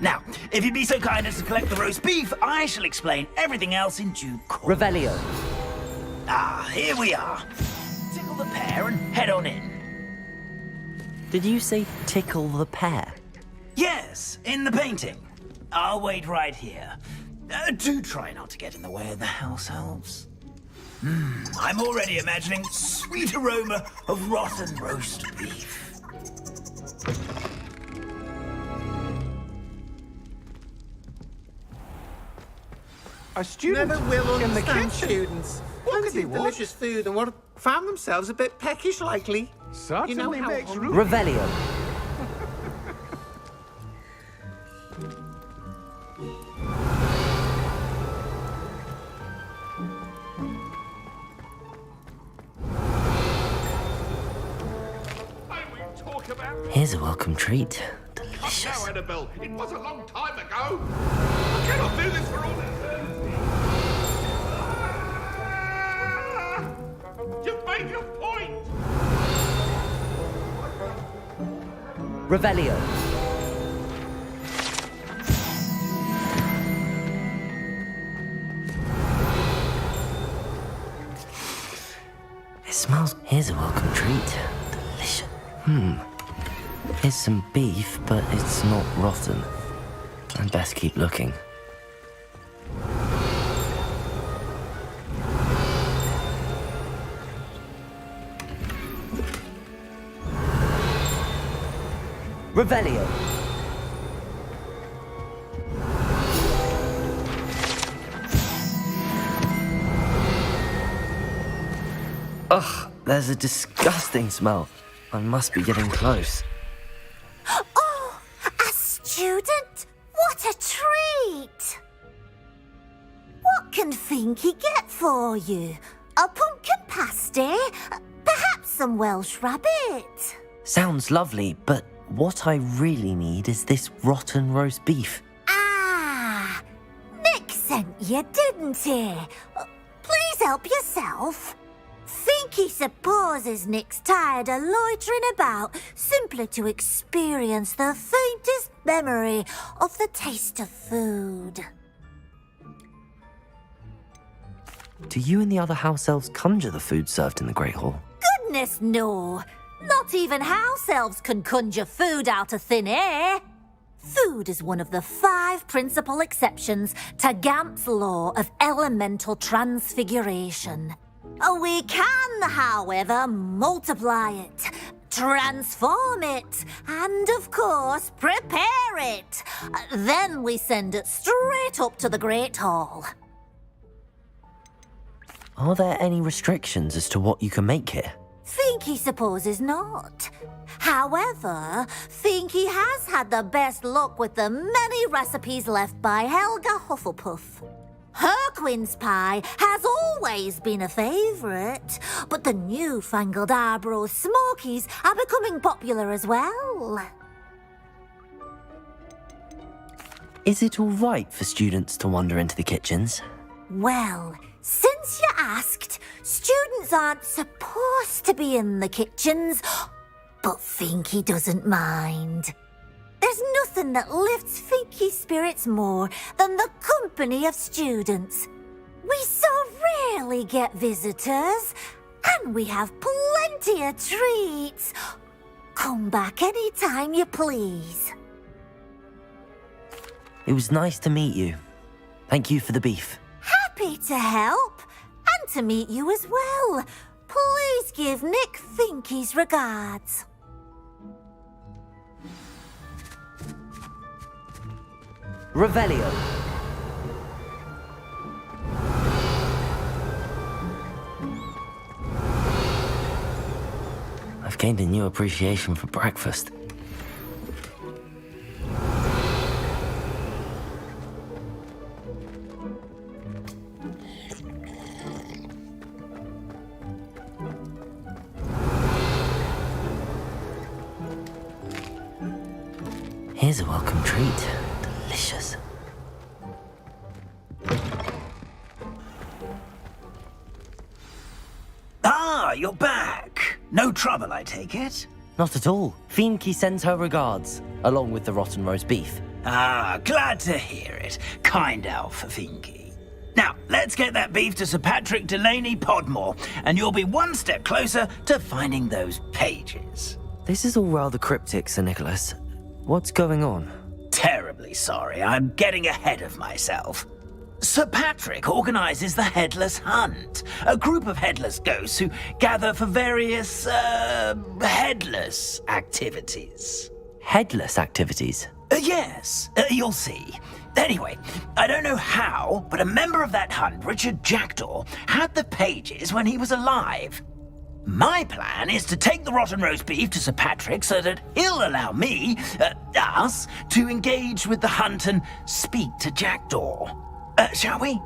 Now, if you'd be so kind as to collect the roast beef, I shall explain everything else in due course. Revelio. Ah, here we are. Tickle the pear and head on in. Did you say tickle the pear? Yes, in the painting. I'll wait right here. Do try not to get in the way of the house elves. I'm already imagining sweet aroma of rotten roast beef. A student never will in the understand kitchen. students. What could Fancy they want? delicious food and found themselves a bit peckish likely. Certainly you know how makes hungry- room. Revelio. Here's a welcome treat. Delicious. No, Annabelle, it was a long time ago. I cannot do this for all eternity. You make a point. Revelio. It smells. Here's a welcome treat. Delicious. Here's some beef, but it's not rotten. I'd best keep looking. Revelio. Ugh, there's a disgusting smell. I must be getting close. Oh, a student? What a treat! What can Finky get for you? A pumpkin pasty? Perhaps some Welsh rabbit? Sounds lovely, but what I really need is this rotten roast beef. Ah, Nick sent you, didn't he? Please help yourself. Finky supposes Nick's tired of loitering about simply to experience the faintest memory of the taste of food. Do you and the other house elves conjure the food served in the Great Hall? Goodness, no. Not even house elves can conjure food out of thin air. Food is one of the 5 principal exceptions to Gamp's law of elemental transfiguration. We can, however, multiply it, transform it, and of course, prepare it. Then we send it straight up to the Great Hall. Are there any restrictions as to what you can make here? Finky supposes not. However, Finky has had the best luck with the many recipes left by Helga Hufflepuff. Her quince pie has always been a favourite, but the newfangled Arborough Smokies are becoming popular as well. Is it all right for students to wander into the kitchens? Well, since you asked, students aren't supposed to be in the kitchens, but Finky doesn't mind. There's nothing that lifts Finky's spirits more than the company of students. We so rarely get visitors, and we have plenty of treats. Come back any time you please. It was nice to meet you. Thank you for the beef. Happy to help, and to meet you as well. Please give Nick Finky's regards. Revelio. I've gained a new appreciation for breakfast. Here's a welcome treat. Delicious. Ah, you're back. No trouble, I take it? Not at all. Finky sends her regards, along with the rotten roast beef. Ah, glad to hear it. Kind elf for Finky. Now, let's get that beef to Sir Patrick Delaney Podmore, and you'll be one step closer to finding those pages. This is all rather cryptic, Sir Nicholas. What's going on? Terribly sorry, I'm getting ahead of myself. Sir Patrick organises the Headless Hunt, a group of headless ghosts who gather for various, headless activities. Headless activities? Yes, you'll see. Anyway, I don't know how, but a member of that hunt, Richard Jackdaw, had the pages when he was alive. My plan is to take the rotten roast beef to Sir Patrick so that he'll allow me, us, to engage with the hunt and speak to Jackdaw. Shall we?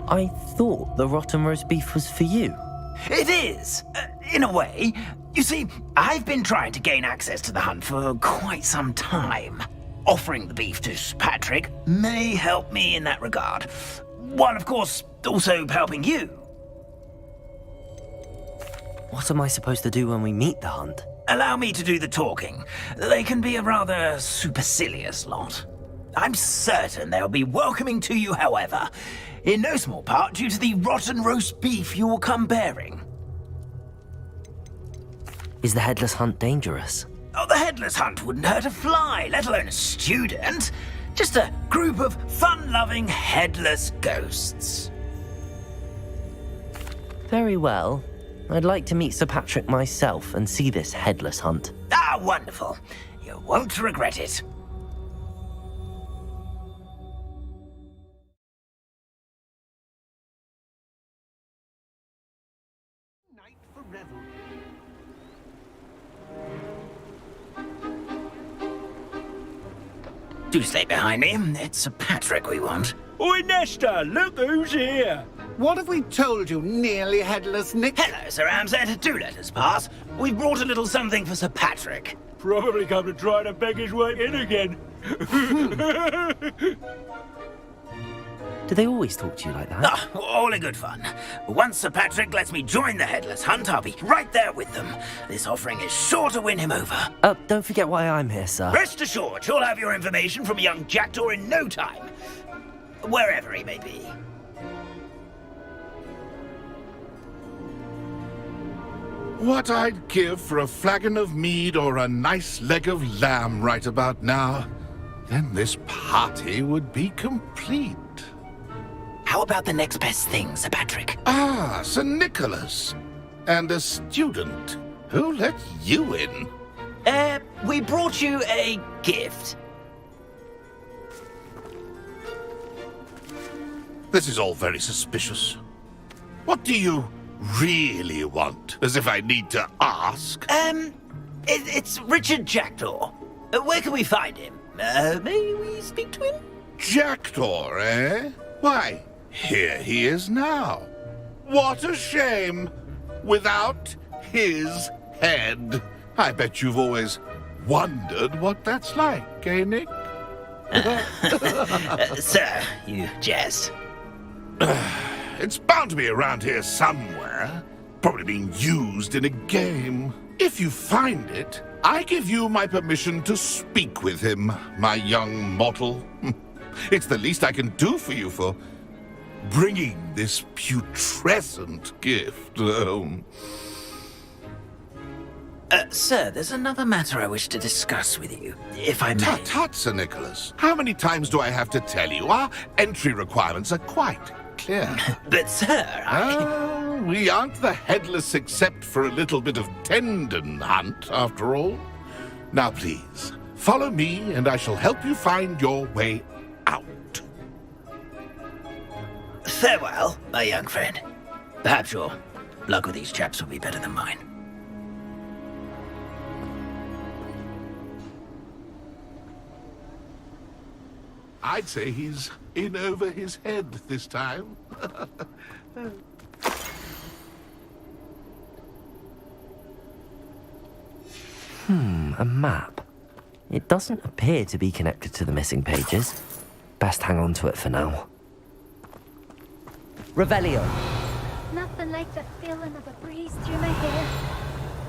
I thought the rotten roast beef was for you. It is, in a way. You see, I've been trying to gain access to the hunt for quite some time. Offering the beef to Sir Patrick may help me in that regard, while of course also helping you. What am I supposed to do when we meet the hunt? Allow me to do the talking. They can be a rather supercilious lot. I'm certain they'll be welcoming to you, however, in no small part due to the rotten roast beef you will come bearing. Is the Headless Hunt dangerous? Oh, the Headless Hunt wouldn't hurt a fly, let alone a student. Just a group of fun-loving headless ghosts. Very well. I'd like to meet Sir Patrick myself and see this Headless Hunt. Ah, wonderful. You won't regret it. Do stay behind me. It's Sir Patrick we want. Oi, Nesta, look who's here. What have we told you, nearly headless Nick? Hello, Sir Ramsay. Do let us pass. We've brought a little something for Sir Patrick. Probably come to try to beg his way in again. Do they always talk to you like that? Ah, all in good fun. Once Sir Patrick lets me join the Headless Hunt, I'll be right there with them. This offering is sure to win him over. Don't forget why I'm here, sir. Rest assured, you'll have your information from young Jackdaw in no time. Wherever he may be. What I'd give for a flagon of mead or a nice leg of lamb right about now. then this party would be complete. How about the next best thing, Sir Patrick? Ah, Sir Nicholas. And a student. Who let you in? We brought you a gift. This is all very suspicious. What do you really want? As if I need to ask? It's Richard Jackdaw. Where can we find him? May we speak to him? Jackdaw, eh? Why, here he is now. What a shame. Without his head. I bet you've always wondered what that's like, eh, Nick? Sir, you jest. It's bound to be around here somewhere. Probably being used in a game. If you find it, I give you my permission to speak with him, my young mortal. It's the least I can do for you for bringing this putrescent gift home. Sir, there's another matter I wish to discuss with you, if I may. Tut, Sir Nicholas. How many times do I have to tell you? Our entry requirements are quite clear. But, sir, we aren't the headless except for a little bit of tendon hunt, after all. Now, please, follow me, and I shall help you find your way out. Farewell, my young friend. Perhaps your luck with these chaps will be better than mine. I'd say he's in over his head this time. A map. It doesn't appear to be connected to the missing pages. Best hang on to it for now. Revelio. Nothing like the feeling of a breeze through my hair.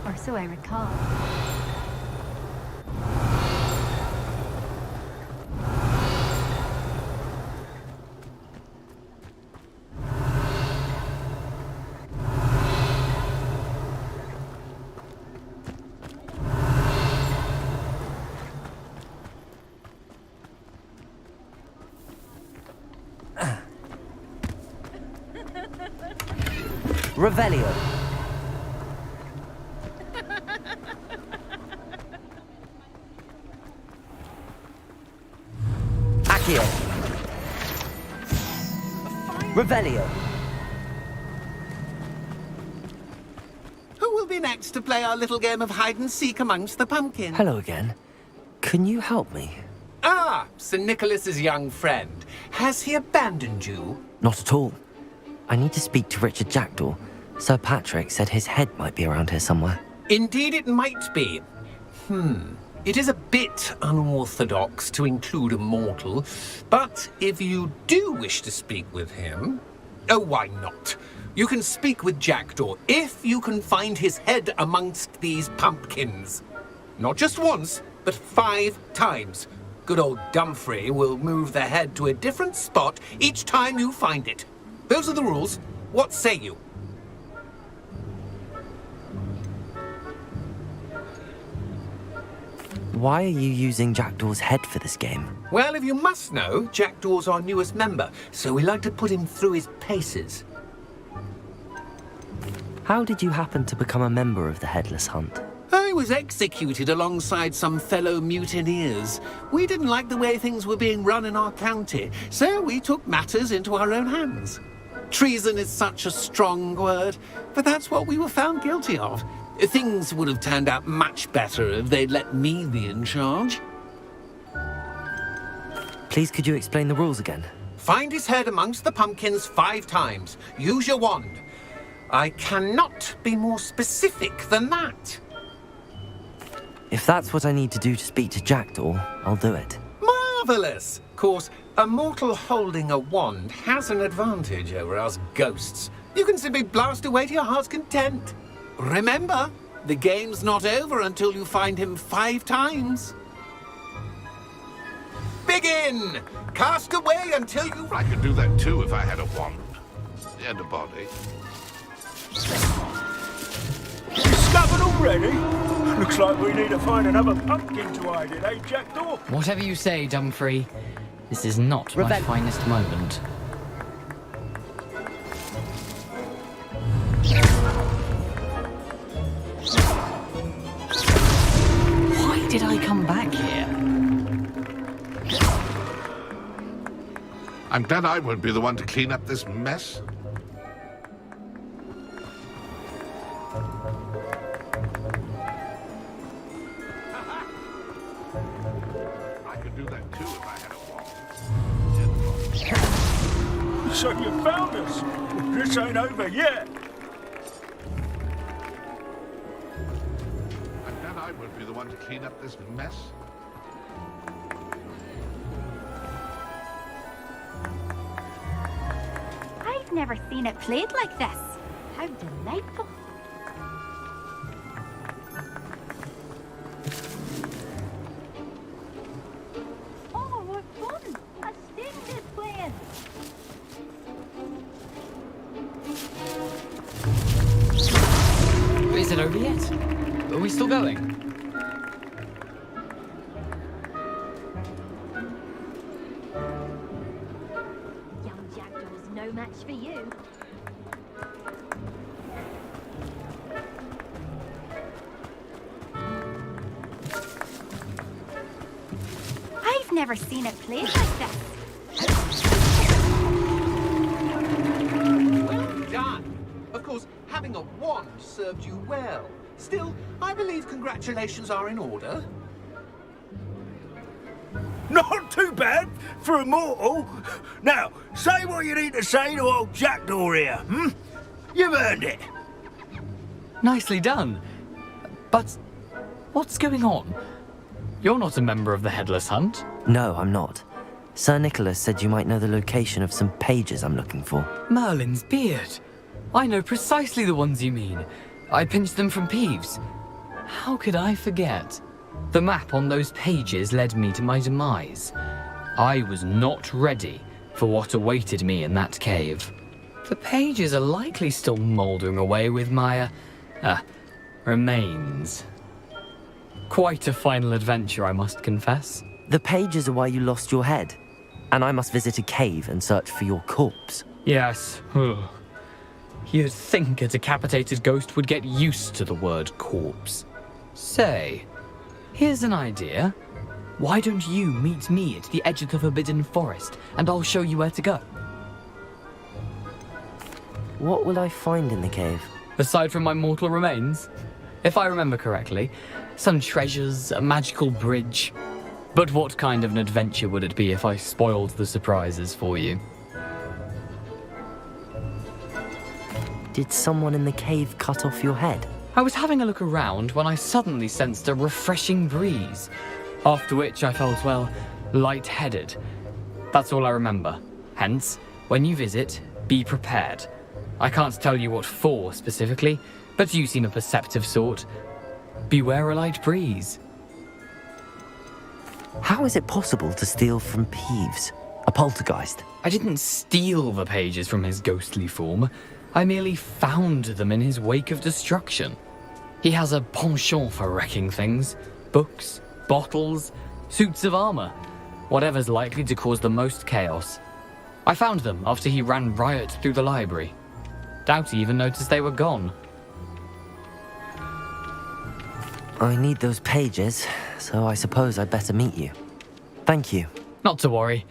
Or so I recall. Revelio. Accio. Revelio. Who will be next to play our little game of hide-and-seek amongst the pumpkins? Hello again. Can you help me? Ah, Sir Nicholas's young friend. Has he abandoned you? Not at all. I need to speak to Richard Jackdaw. Sir Patrick said his head might be around here somewhere. Indeed it might be. It is a bit unorthodox to include a mortal, but if you do wish to speak with him... Oh, why not? You can speak with Jackdaw if you can find his head amongst these pumpkins. Not just once, but 5 times. Good old Dumfrey will move the head to a different spot each time you find it. Those are the rules. What say you? Why are you using Jackdaw's head for this game? Well, if you must know, Jackdaw's our newest member, so we like to put him through his paces. How did you happen to become a member of the Headless Hunt? I was executed alongside some fellow mutineers. We didn't like the way things were being run in our county, so we took matters into our own hands. Treason is such a strong word, but that's what we were found guilty of. Things would have turned out much better if they'd let me be in charge. Please, could you explain the rules again? Find his head amongst the pumpkins 5 times. Use your wand. I cannot be more specific than that. If that's what I need to do to speak to Jackdaw, I'll do it. Marvellous! Of course, a mortal holding a wand has an advantage over us ghosts. You can simply blast away to your heart's content. Remember, the game's not over until you find him 5 times. Begin! Cast away until you... I could do that too if I had a wand. And a body. Discovered already? Looks like we need to find another pumpkin to hide in, eh, Jackdaw? Whatever you say, Dumfrey. This is not my finest moment. Why did I come back here? I'm glad I won't be the one to clean up this mess. I could do that too if I had a wand. So you found us. This ain't over yet. I'm glad I won't be the one to clean up this mess. I've never seen it played like this. How delightful. Oh, what fun! A sting is playing. Is it over yet? Are we still going? Young Jackdaw's no match for you. I've never seen it played like this. Well done. Of course, having a wand served you well. Still, I believe congratulations are in order. Not too bad for a mortal. Now, say what you need to say to old Jackdaw here, hmm? You've earned it. Nicely done. But what's going on? You're not a member of the Headless Hunt. No, I'm not. Sir Nicholas said you might know the location of some pages I'm looking for. Merlin's beard. I know precisely the ones you mean. I pinched them from Peeves. How could I forget? The map on those pages led me to my demise. I was not ready for what awaited me in that cave. The pages are likely still mouldering away with my, remains. Quite a final adventure, I must confess. The pages are why you lost your head, and I must visit a cave and search for your corpse. Yes. You'd think a decapitated ghost would get used to the word corpse. Say, here's an idea. Why don't you meet me at the edge of the Forbidden Forest, and I'll show you where to go? What will I find in the cave? Aside from my mortal remains? If I remember correctly, some treasures, a magical bridge. But what kind of an adventure would it be if I spoiled the surprises for you? Did someone in the cave cut off your head? I was having a look around when I suddenly sensed a refreshing breeze, after which I felt, well, lightheaded. That's all I remember. Hence, when you visit, be prepared. I can't tell you what for specifically, but you seem a perceptive sort. Beware a light breeze. How is it possible to steal from Peeves, a poltergeist? I didn't steal the pages from his ghostly form. I merely found them in his wake of destruction. He has a penchant for wrecking things. Books, bottles, suits of armor. Whatever's likely to cause the most chaos. I found them after he ran riot through the library. Doubt he even noticed they were gone. I need those pages, so I suppose I'd better meet you. Thank you. Not to worry.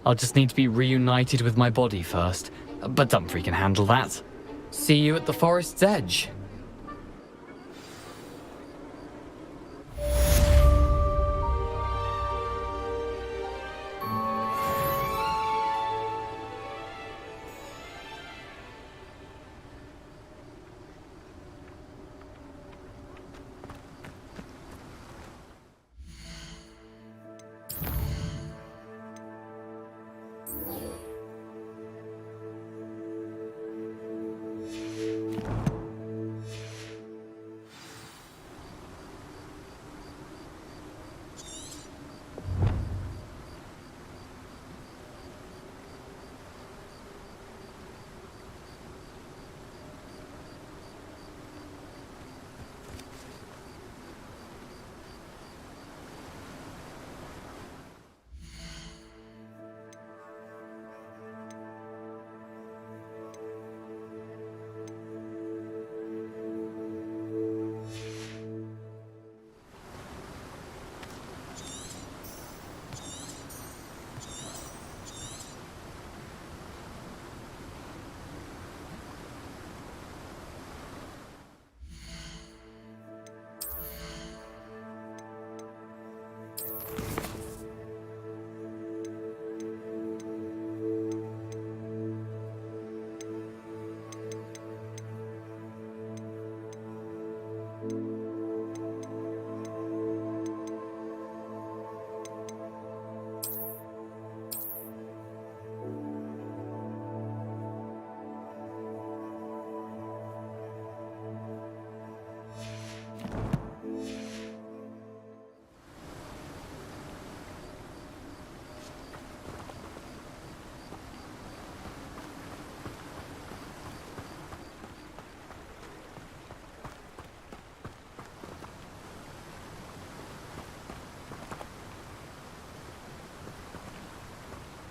I'll just need to be reunited with my body first. But Dumfrey can handle that. See you at the forest's edge.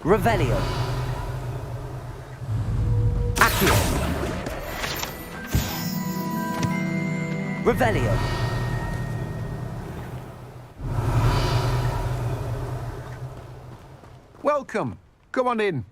Revelio. Accio. Revelio. Welcome. Come on in.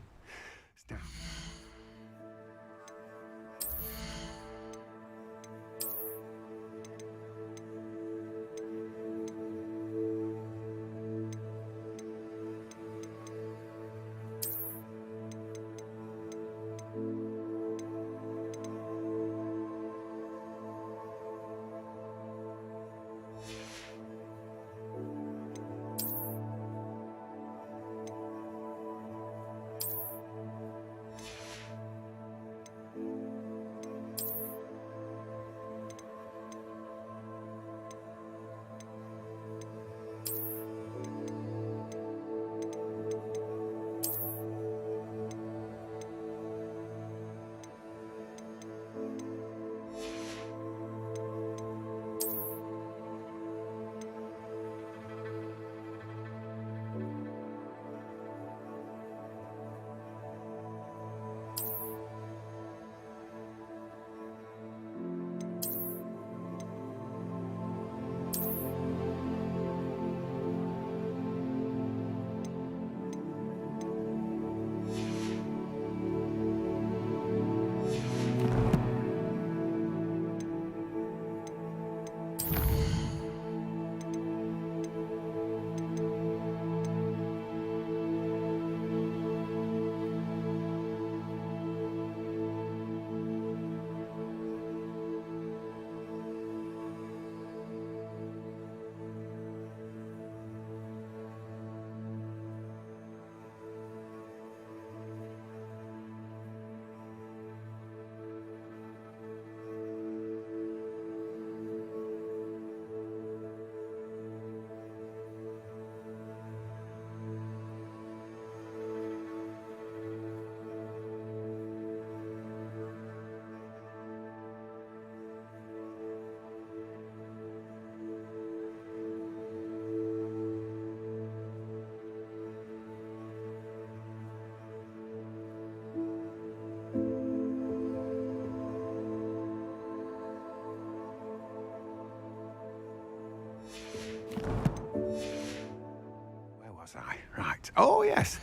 Right. Oh, yes.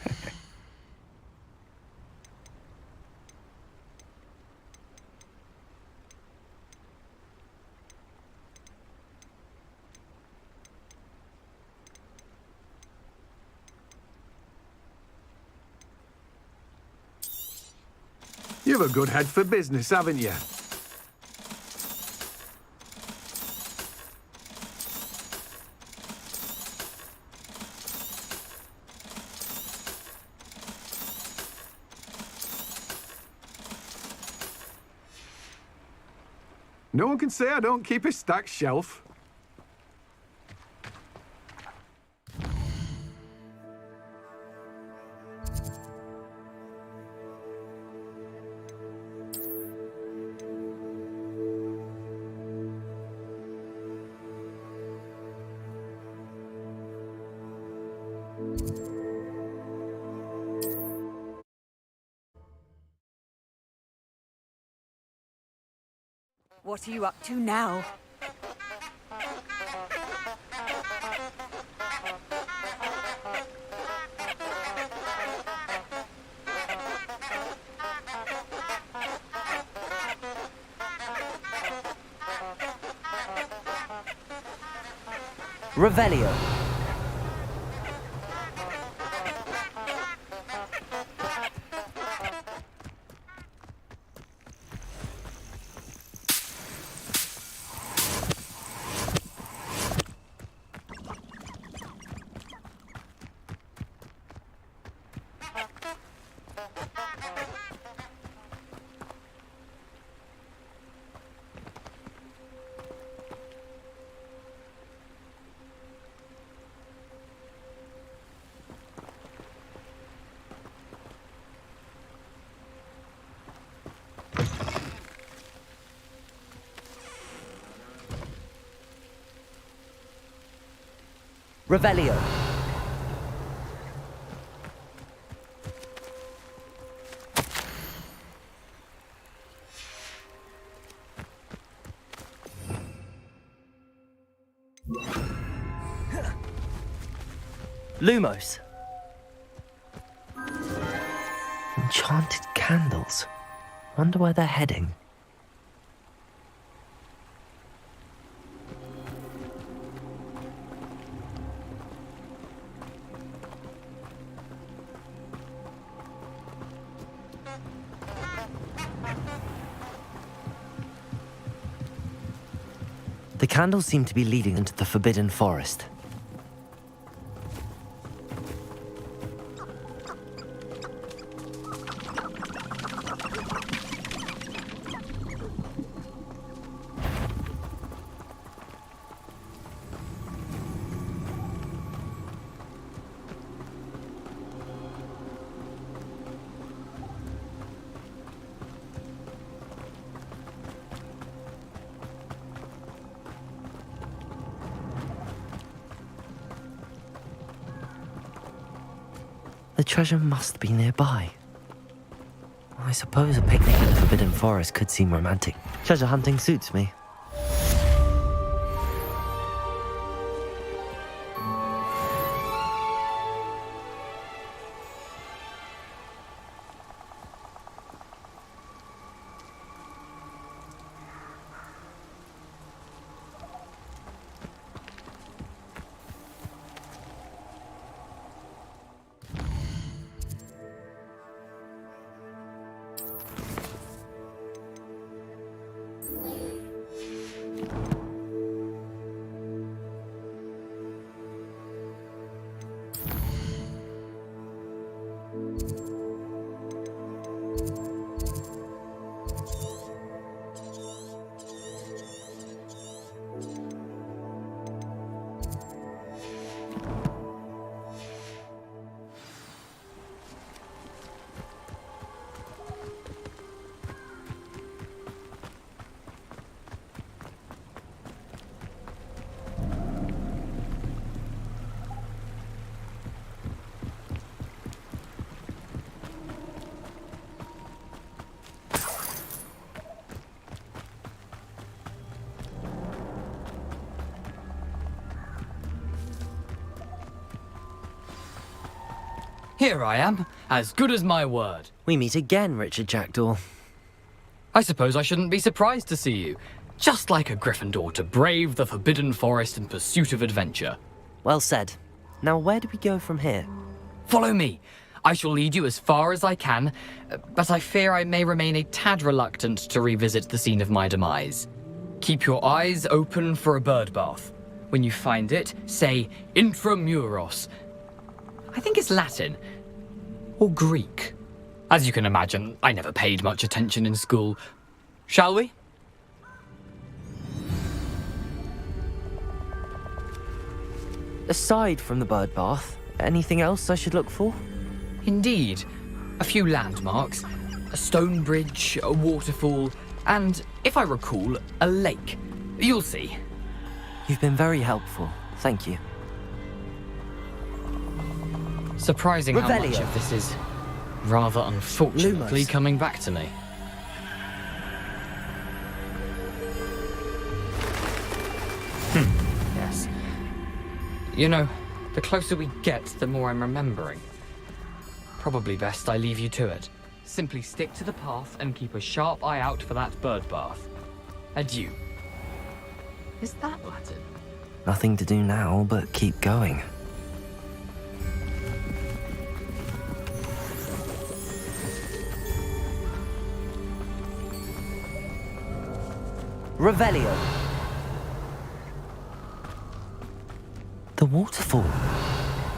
You've a good head for business, haven't you? No one can say I don't keep a stacked shelf. What are you up to now? Revelio. Revelio. Lumos. Enchanted candles. Wonder where they're heading. The candles seem to be leading into the Forbidden Forest. The treasure must be nearby. I suppose a picnic in the Forbidden Forest could seem romantic. Treasure hunting suits me. Here I am, as good as my word. We meet again, Richard Jackdaw. I suppose I shouldn't be surprised to see you. Just like a Gryffindor to brave the Forbidden Forest in pursuit of adventure. Well said. Now where do we go from here? Follow me. I shall lead you as far as I can, but I fear I may remain a tad reluctant to revisit the scene of my demise. Keep your eyes open for a bird bath. When you find it, say Intramuros. I think it's Latin. Or Greek. As you can imagine, I never paid much attention in school. Shall we? Aside from the bird bath, anything else I should look for? Indeed. A few landmarks. A stone bridge, a waterfall, and, if I recall, a lake. You'll see. You've been very helpful. Thank you. Surprising how much Revelio. of this is rather unfortunately Lumos. coming back to me. Yes. You know, the closer we get, the more I'm remembering. Probably best I leave you to it. Simply stick to the path and keep a sharp eye out for that bird bath. Adieu. Is that Latin? Nothing to do now but keep going. Revelio. The waterfall.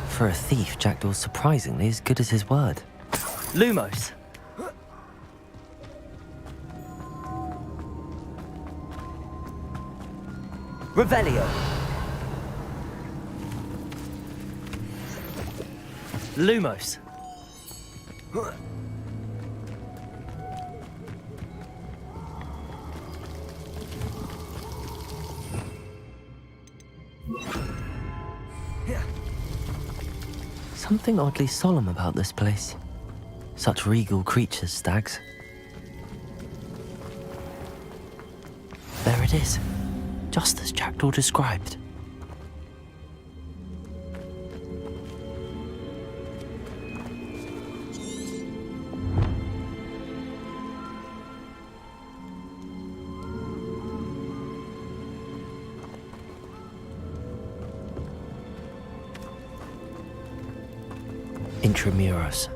For a thief, Jackdaw's surprisingly as good as his word. Lumos. Revelio. Lumos. Something oddly solemn about this place. Such regal creatures, stags. There it is, just as Jackdaw described. Intramuros.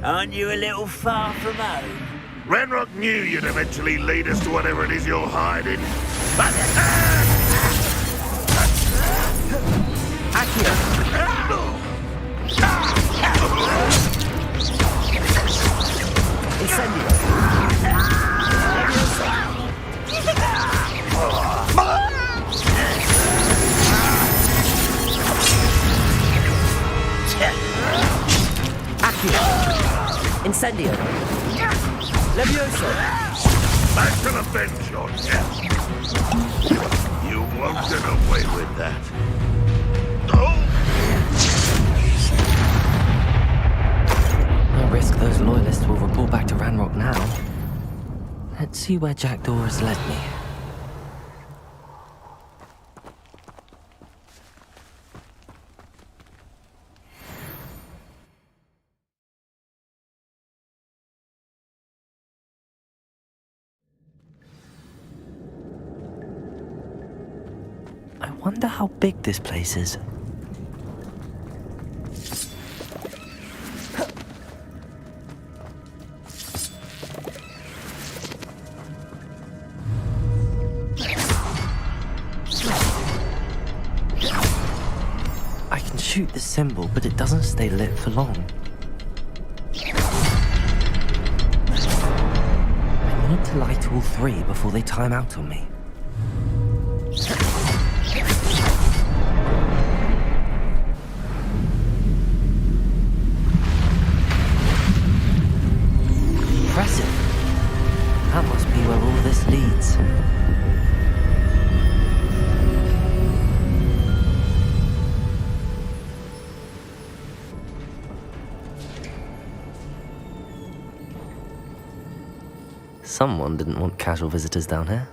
Aren't you a little far from home? Renrock knew you'd eventually lead us to whatever it is you're hiding. Incendio. Levioso. Back to the bench, your chest. You won't get away with that. No risk those loyalists will report back to Ranrock now. Let's see where Jackdaw has led me. I wonder how big this place is. I can shoot the symbol, but it doesn't stay lit for long. I need to light all three before they time out on me. Impressive. That must be where all this leads. Someone didn't want casual visitors down here.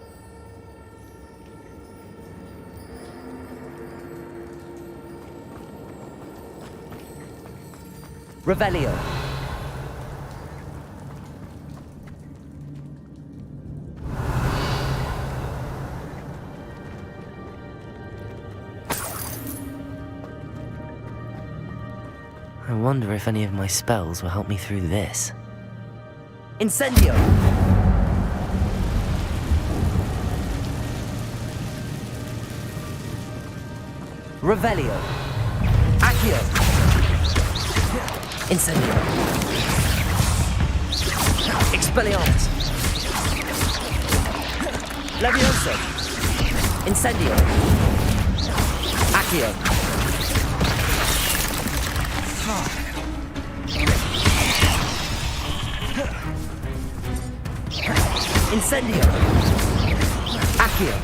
Revelio. I wonder if any of my spells will help me through this. Incendio. Revelio. Accio. Incendio. Expelliarmus. Levioso. Incendio. Accio. Incendio. Accio.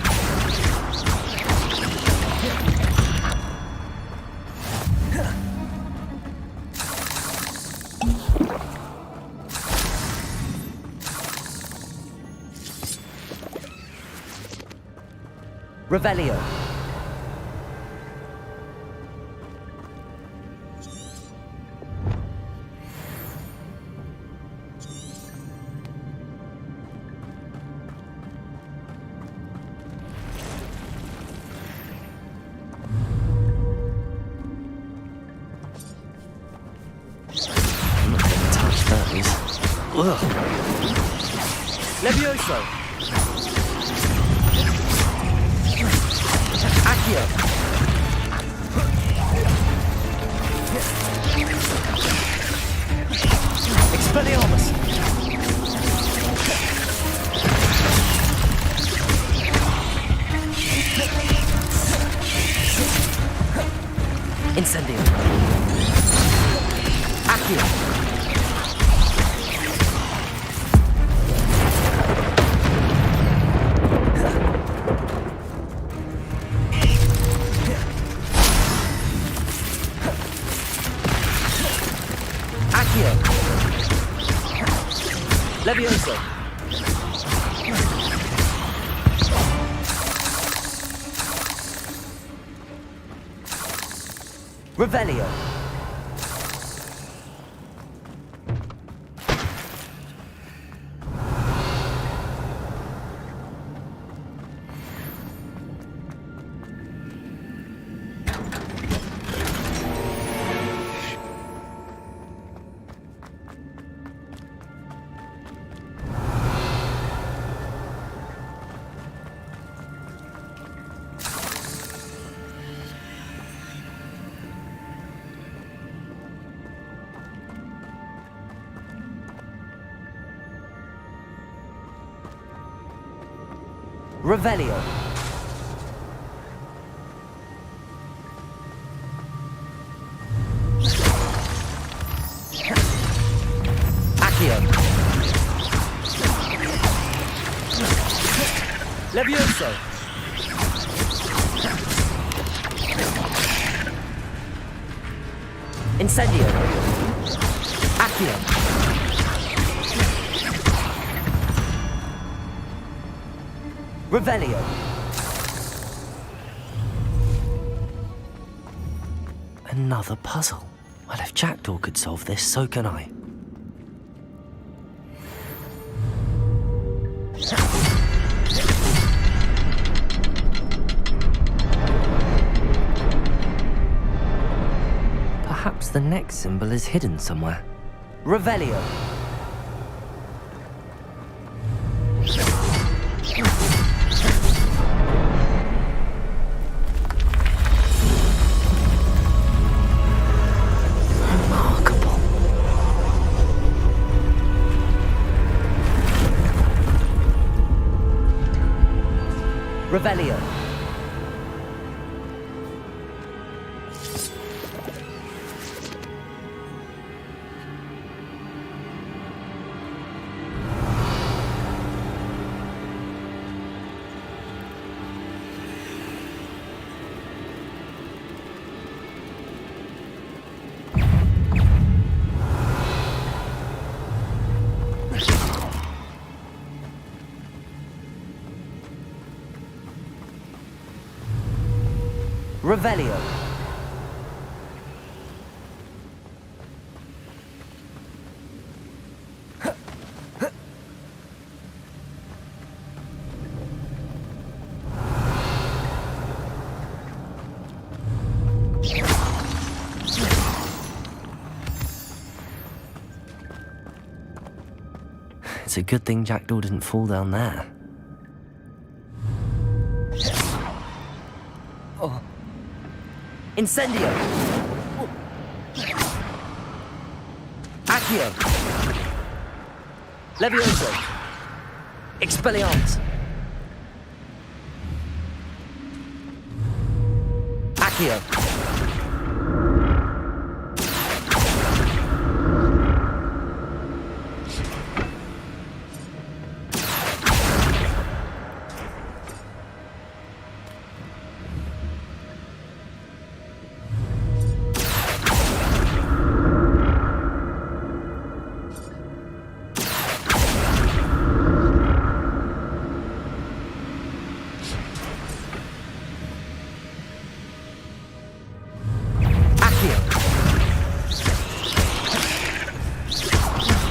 Revelio. I'm not going to touch those. Ugh. Levioso. Accio. Expelliarmus. Incendio. Accio. Levioso. Revelio. Revelio. Accio. Levioso. Incendio. Accio. Revelio. Another puzzle. Well, if Jackdaw could solve this, so can I. Perhaps the next symbol is hidden somewhere. Revelio. Remarkable. Revelio. Revelio. It's a good thing Jackdaw didn't fall down there. Oh. Incendio. Accio. Levioso. Expelliarmus. Accio.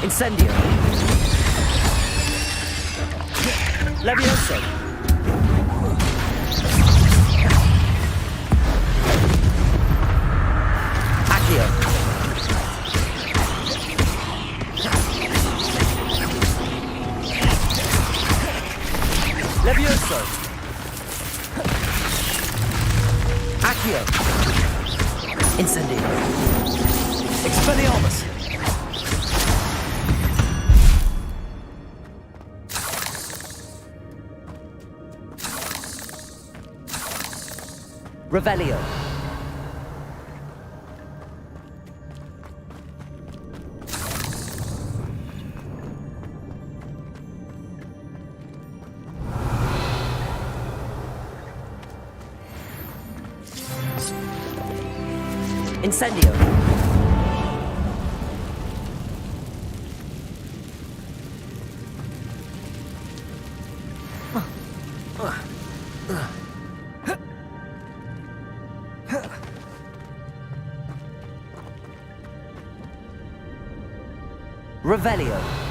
Incendio. Levioso. Accio. Levioso. Accio. Incendio. Expelliarmus. Revelio. Incendio. Revelio.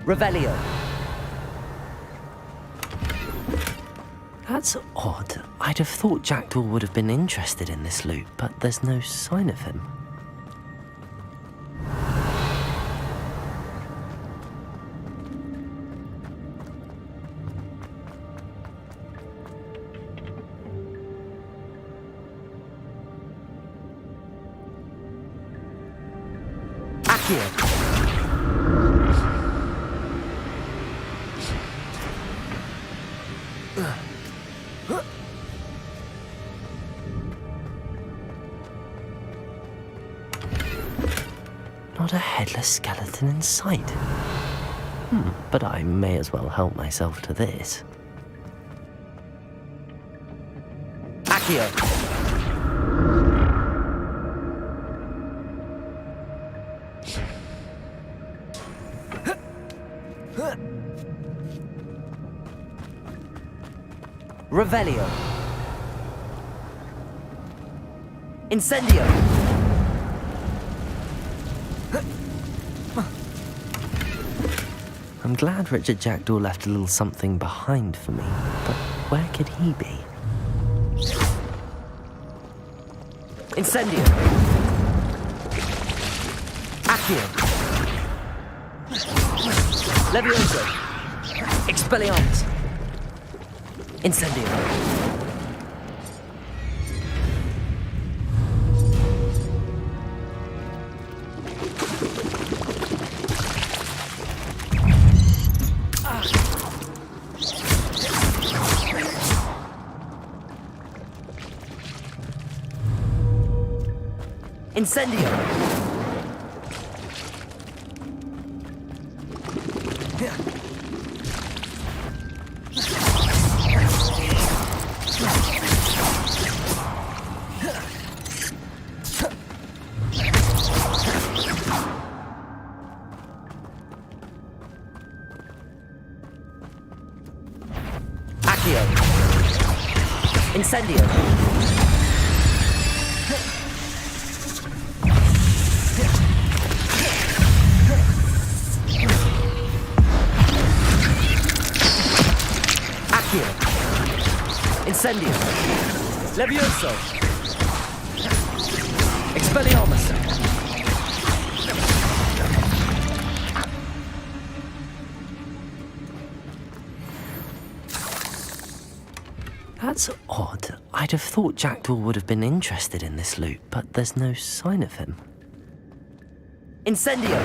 Revelio. That's odd. I'd have thought Jackdaw would have been interested in this loot, but there's no sign of him. Accio. Not a headless skeleton in sight. But I may as well help myself to this. Accio! Revelio. Incendio. I'm glad Richard Jackdaw left a little something behind for me, but where could he be? Incendio. Accio. Levioso. Expelliarmus. Incendio. Incendio! Accio! Incendio! Incendio. Levioso. Expelliarmus. That's odd. I'd have thought Jackdaw would have been interested in this loot, but there's no sign of him. Incendio.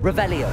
Revelio.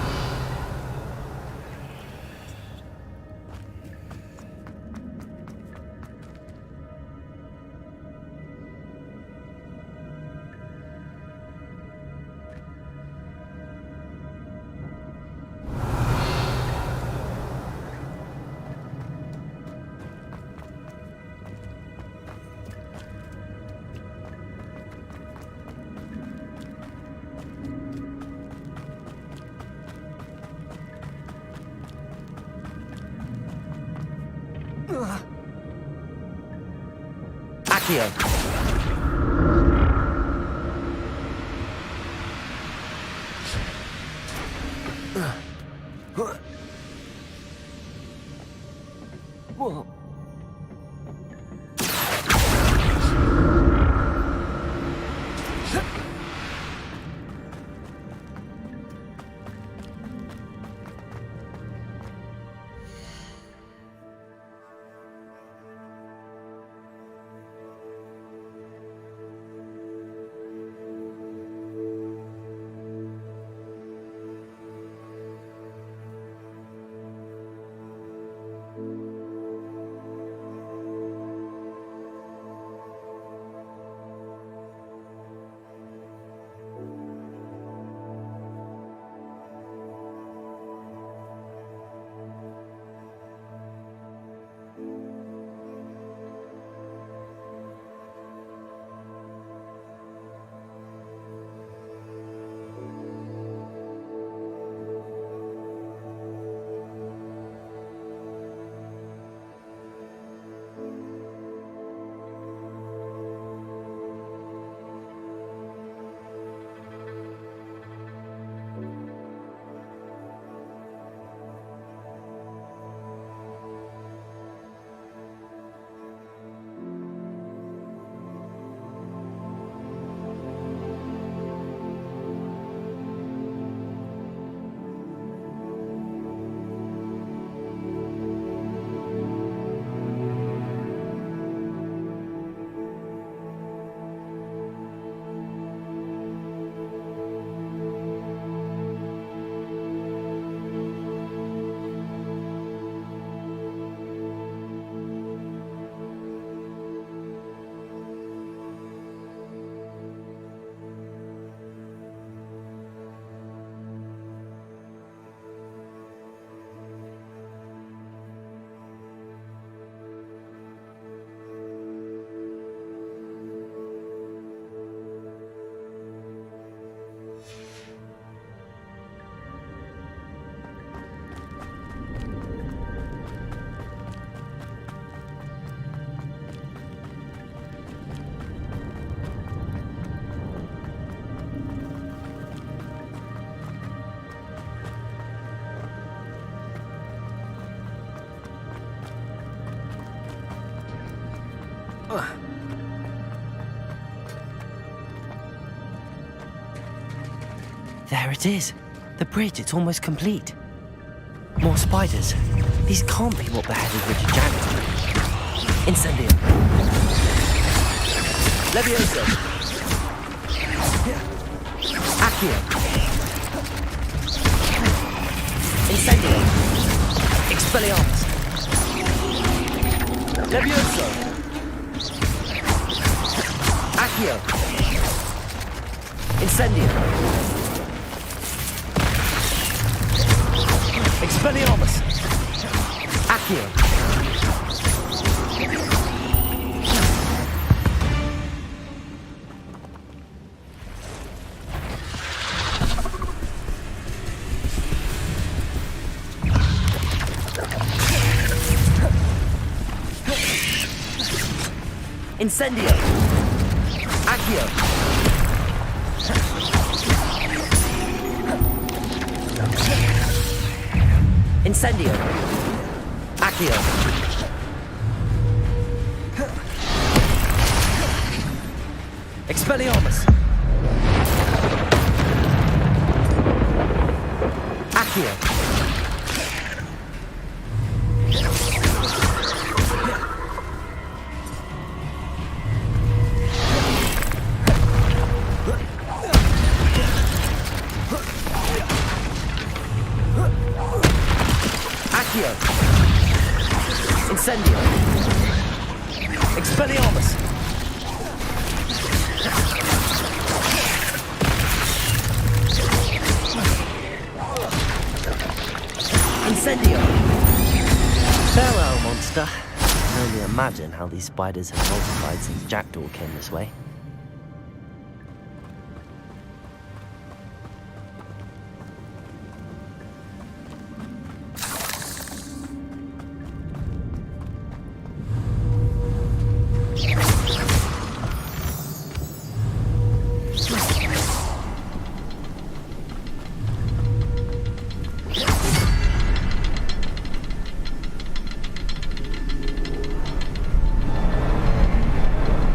Accio. Whoa. There it is. The bridge, it's almost complete. More spiders. These can't be what beheaded Richard Jackson. Incendio. Levioso. Accio. Incendio. Expelliarmus. Levioso. Accio. Incendio. Expelliarmus. Accio. Incendio. Accio. Incendio. Accio. Expelliarmus. Accio. Incendio. Expelliarmus. Incendio. Farewell, monster. I can only imagine how these spiders have multiplied since Jackdaw came this way.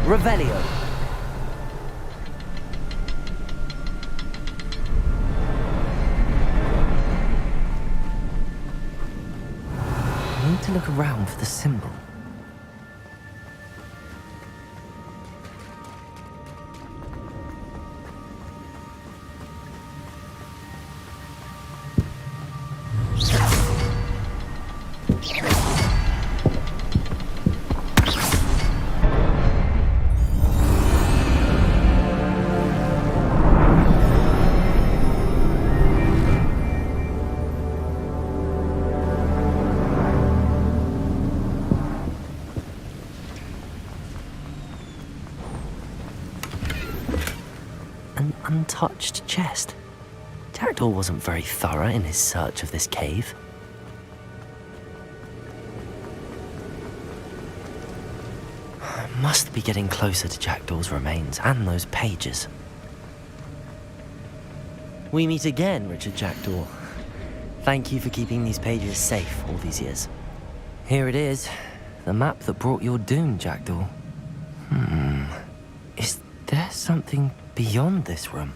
Revelio. I need to look around for the symbol. An untouched chest. Jackdaw wasn't very thorough in his search of this cave. I must be getting closer to Jackdaw's remains and those pages. We meet again, Richard Jackdaw. Thank you for keeping these pages safe all these years. Here it is, the map that brought your doom, Jackdaw. Is there something beyond this room?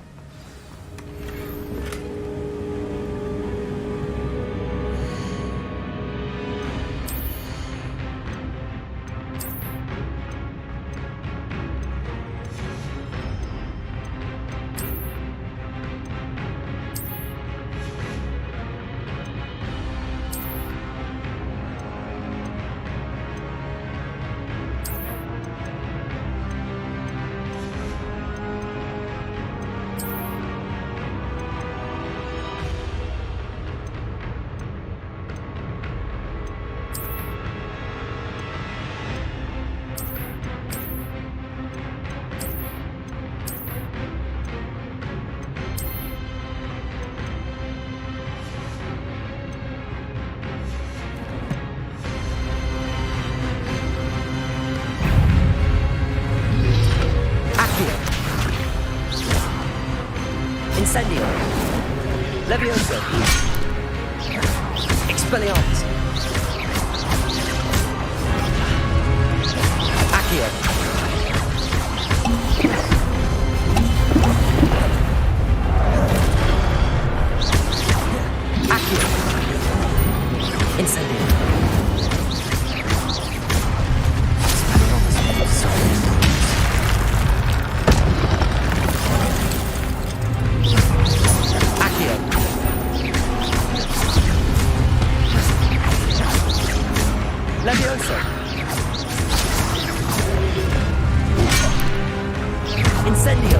Incendio. Levioso. Expelliarmus. Accio. Levioso. Incendio.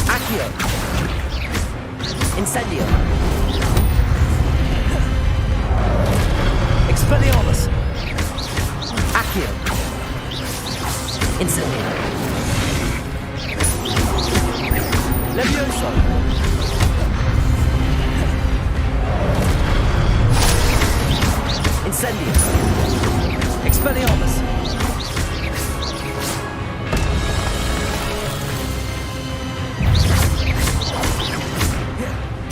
Accio. Incendio. Expelliarmus. Accio. Incendio. Levioso. Incendio. Expelliarmus.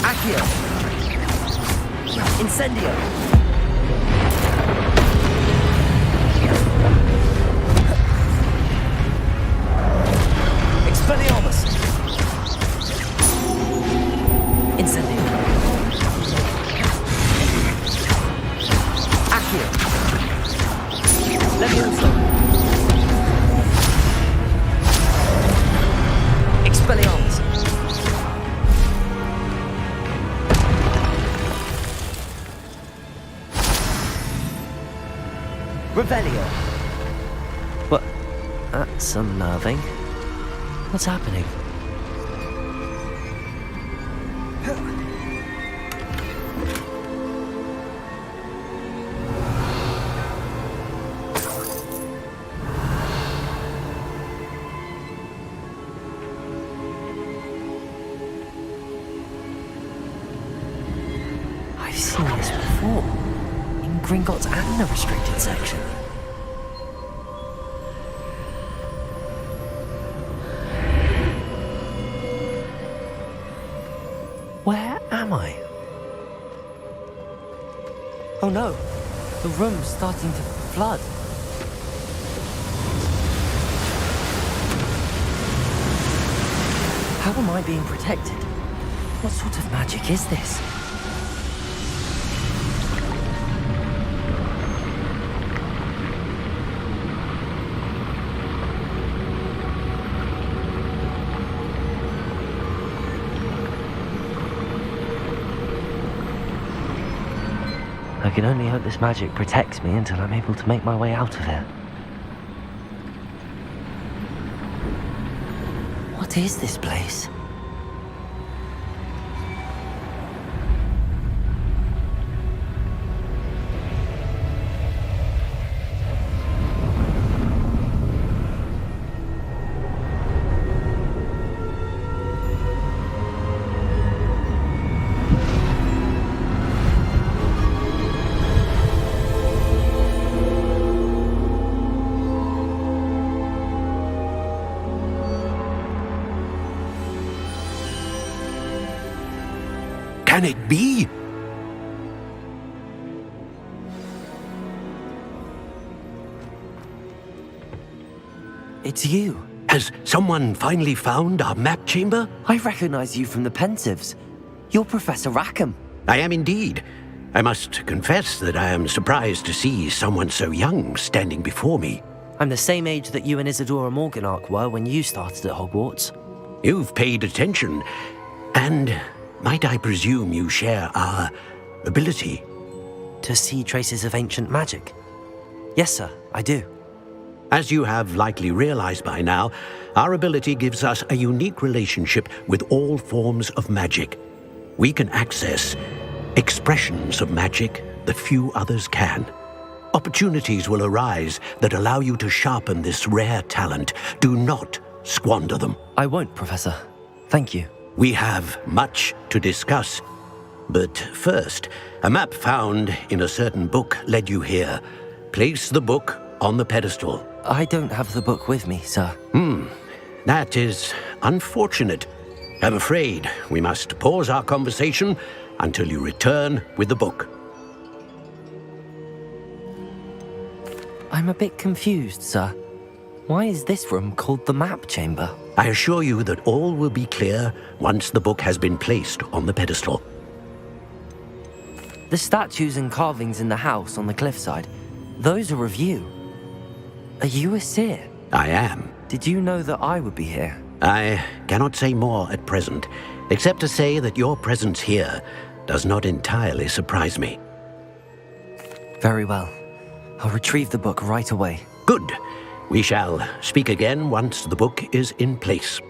Accio. Incendio. Expelliarmus. Incendio. Accio. Levioso. Expelliarmus. Revelio. What? That's unnerving. What's happening? I've seen this before. In Gringotts and the restricted section. Where am I? Oh no, the room's starting to flood. How am I being protected? What sort of magic is this? I can only hope this magic protects me until I'm able to make my way out of here. What is this place? Can it be? It's you. Has someone finally found our map chamber? I recognize you from the Pensives. You're Professor Rackham. I am indeed. I must confess that I am surprised to see someone so young standing before me. I'm the same age that you and Isadora Morganach were when you started at Hogwarts. You've paid attention, and might I presume you share our ability? To see traces of ancient magic? Yes, sir, I do. As you have likely realized by now, our ability gives us a unique relationship with all forms of magic. We can access expressions of magic that few others can. Opportunities will arise that allow you to sharpen this rare talent. Do not squander them. I won't, Professor. Thank you. We have much to discuss. But first, a map found in a certain book led you here. Place the book on the pedestal. I don't have the book with me, sir. That is unfortunate. I'm afraid we must pause our conversation until you return with the book. I'm a bit confused, sir. Why is this room called the map chamber? I assure you that all will be clear once the book has been placed on the pedestal. The statues and carvings in the house on the cliffside, those are of you. Are you a seer? I am. Did you know that I would be here? I cannot say more at present, except to say that your presence here does not entirely surprise me. Very well. I'll retrieve the book right away. Good. We shall speak again once the book is in place.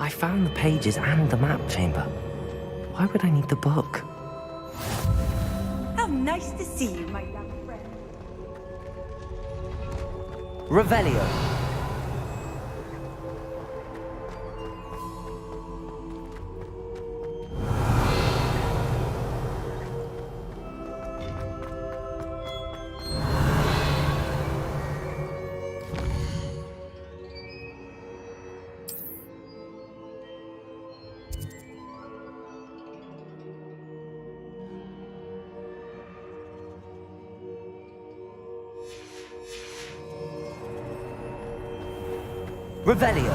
I found the pages and the map chamber. Why would I need the book? How nice to see you, my young friend. Revelio. Revelio.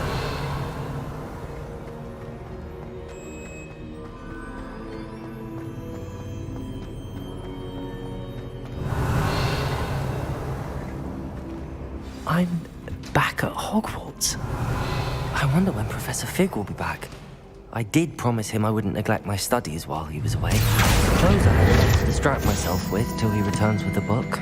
I'm back at Hogwarts. I wonder when Professor Fig will be back. I did promise him I wouldn't neglect my studies while he was away. Those I had to distract myself with till he returns with the book.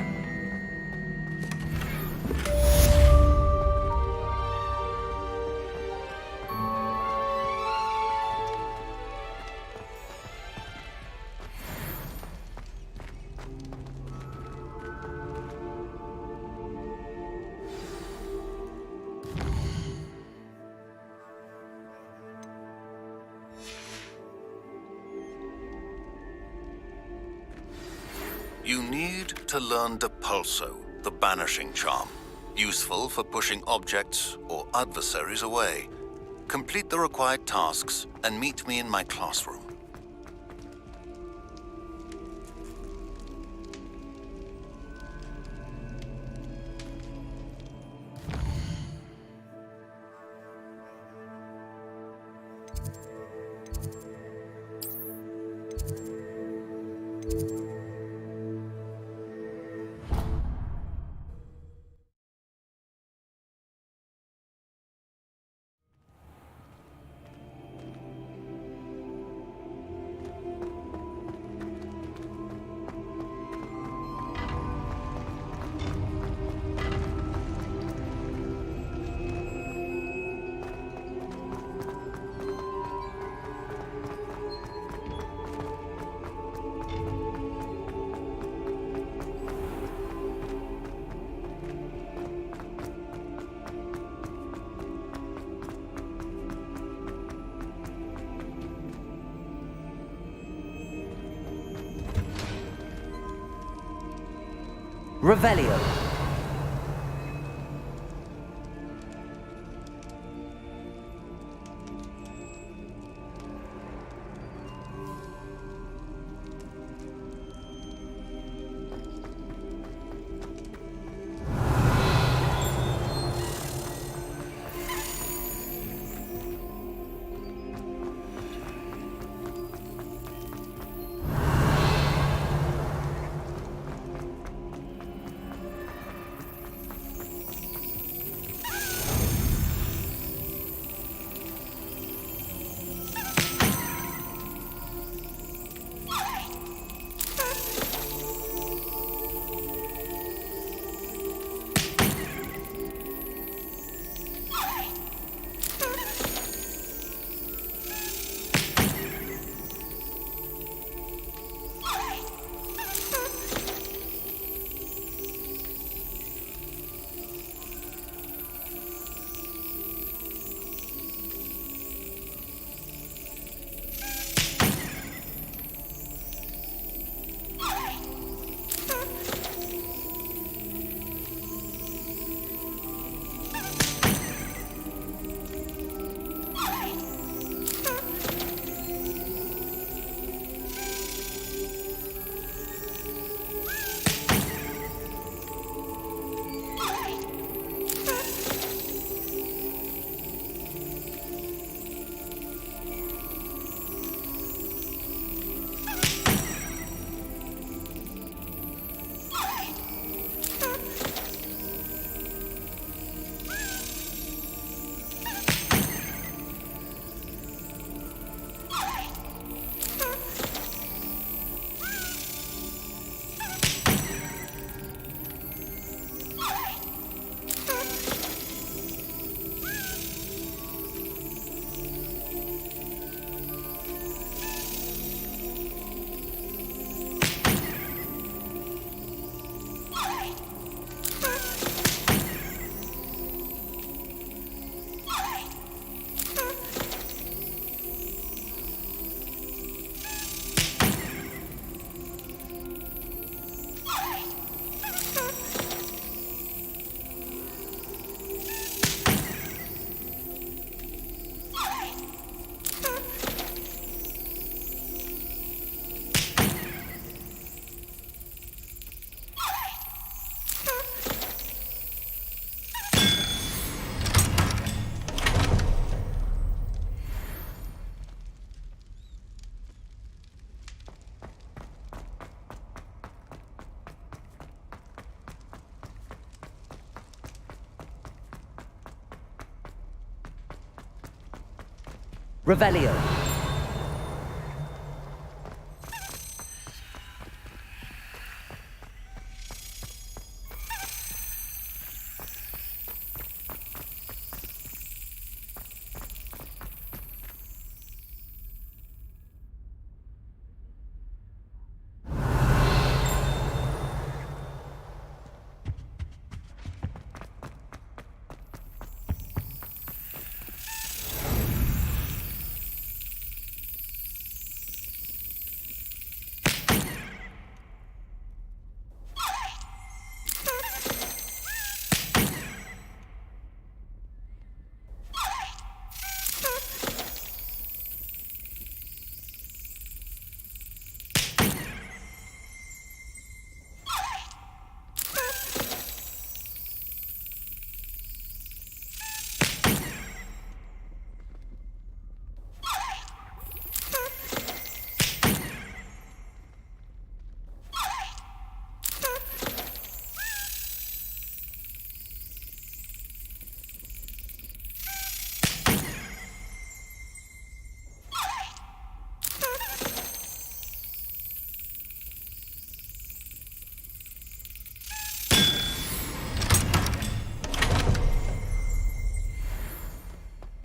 You need to learn Depulso, the banishing charm, useful for pushing objects or adversaries away. Complete the required tasks and meet me in my classroom. Revelio. Revelio.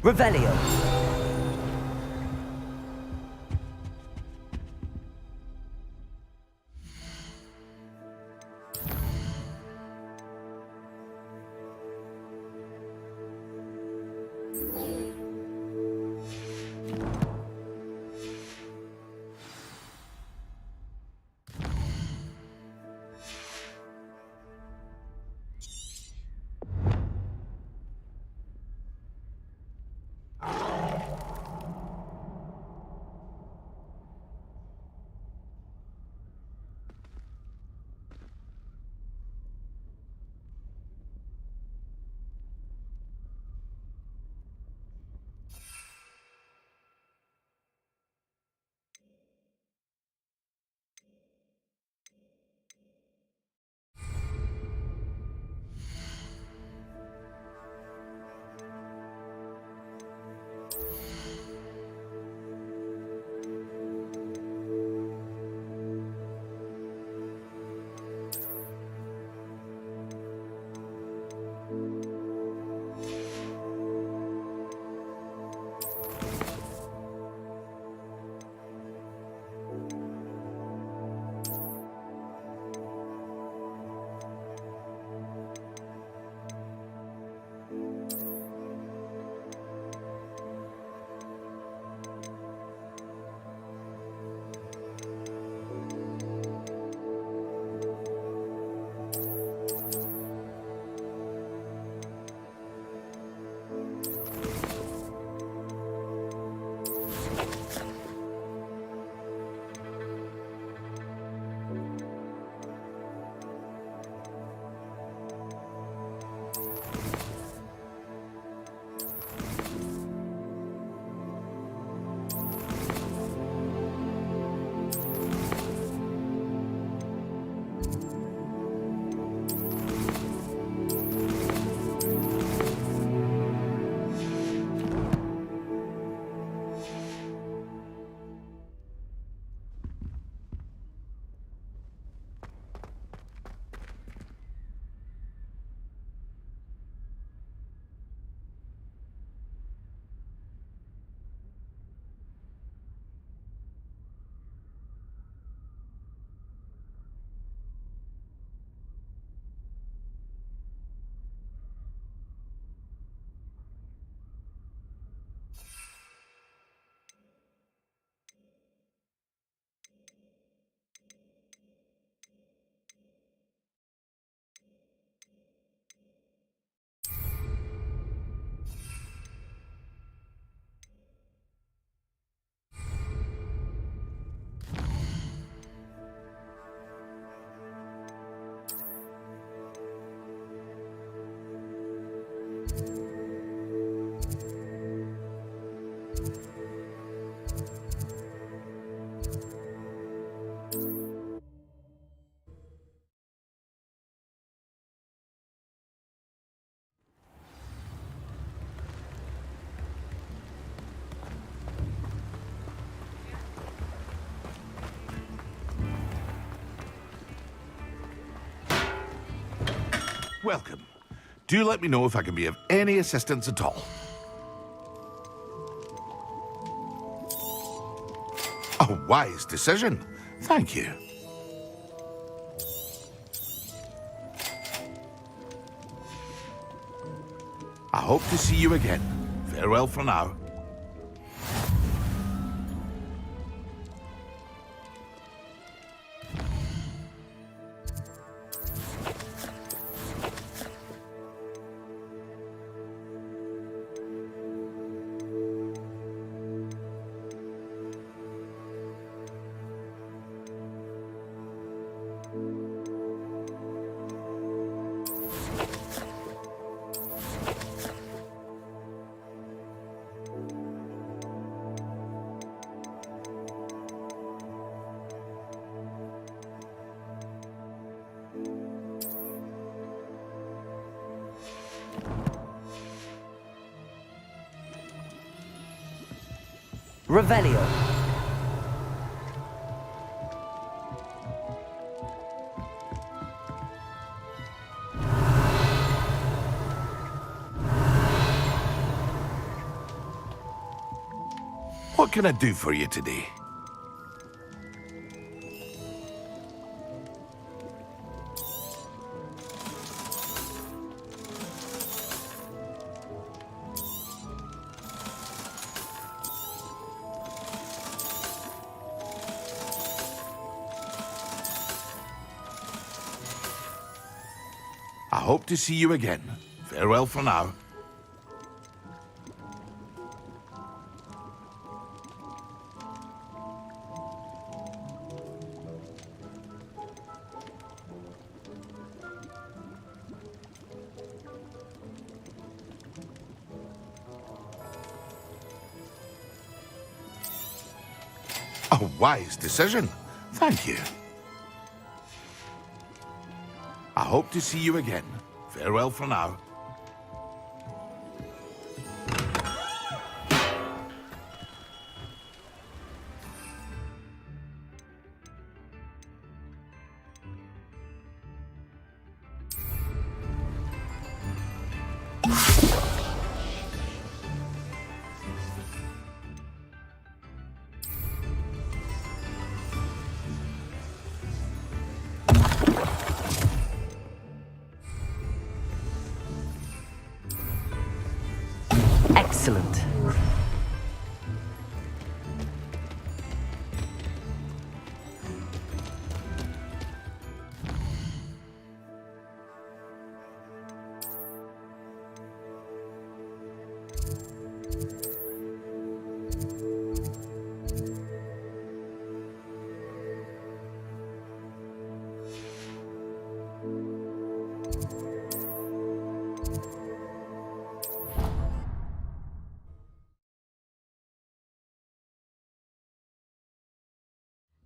Revelio. welcome. Do let me know if I can be of any assistance at all. A wise decision. Thank you. I hope to see you again. Farewell for now. Revelio. What can I do for you today? I hope to see you again. Farewell for now. A wise decision. Thank you. I hope to see you again. Farewell for now. Excellent.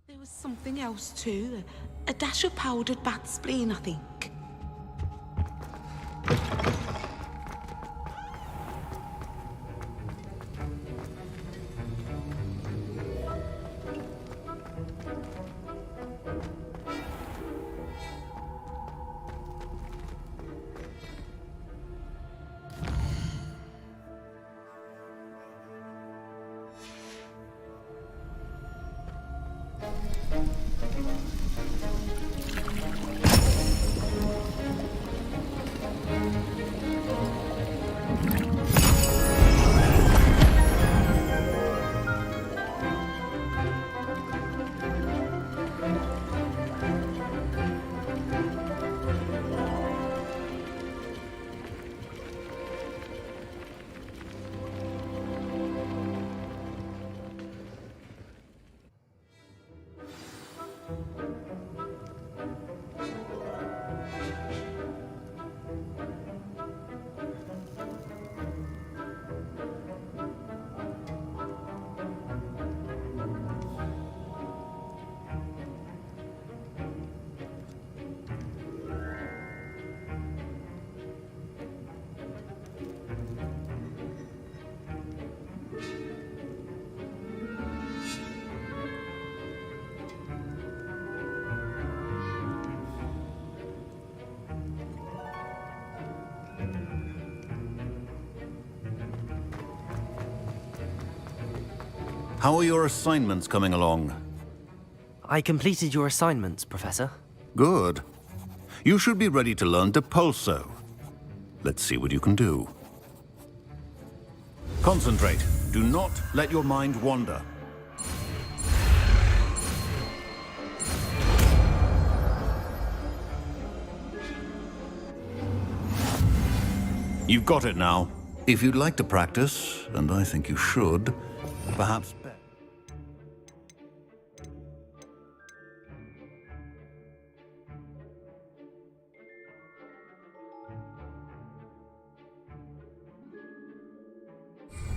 There was something else too. A dash of powdered bat spleen, I think. How are your assignments coming along? I completed your assignments, Professor. Good. You should be ready to learn Depulso. Let's see what you can do. Concentrate. Do not let your mind wander. You've got it now. If you'd like to practice, and I think you should, perhaps bet.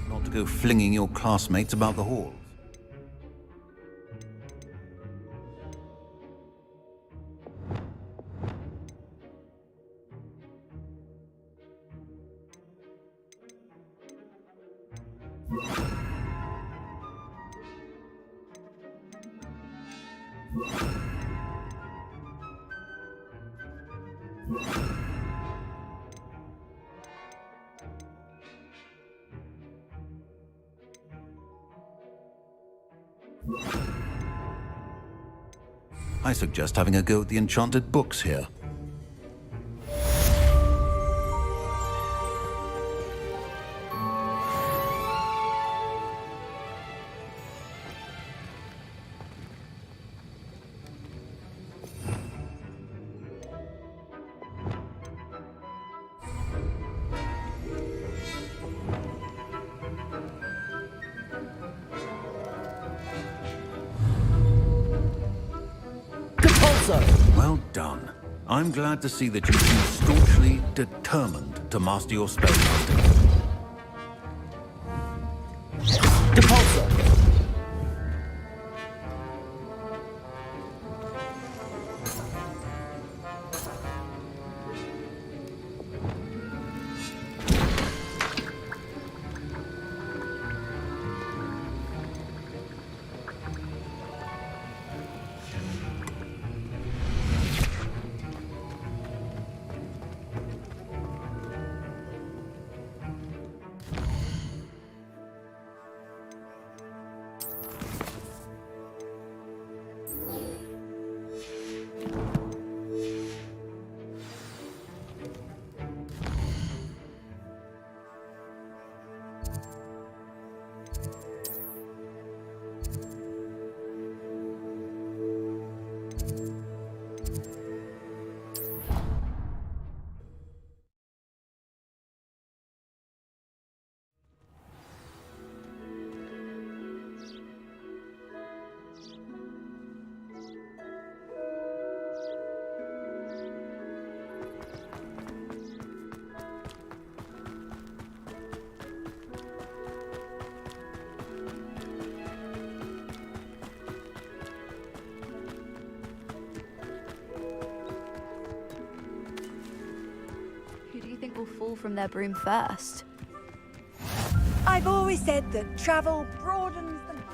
Not to go flinging your classmates about the halls. I suggest having a go at the enchanted books here. Well done. I'm glad to see that you seem staunchly determined to master your spellcasting. Depulso! Will fall from their broom first. I've always said that travel broadens the mind.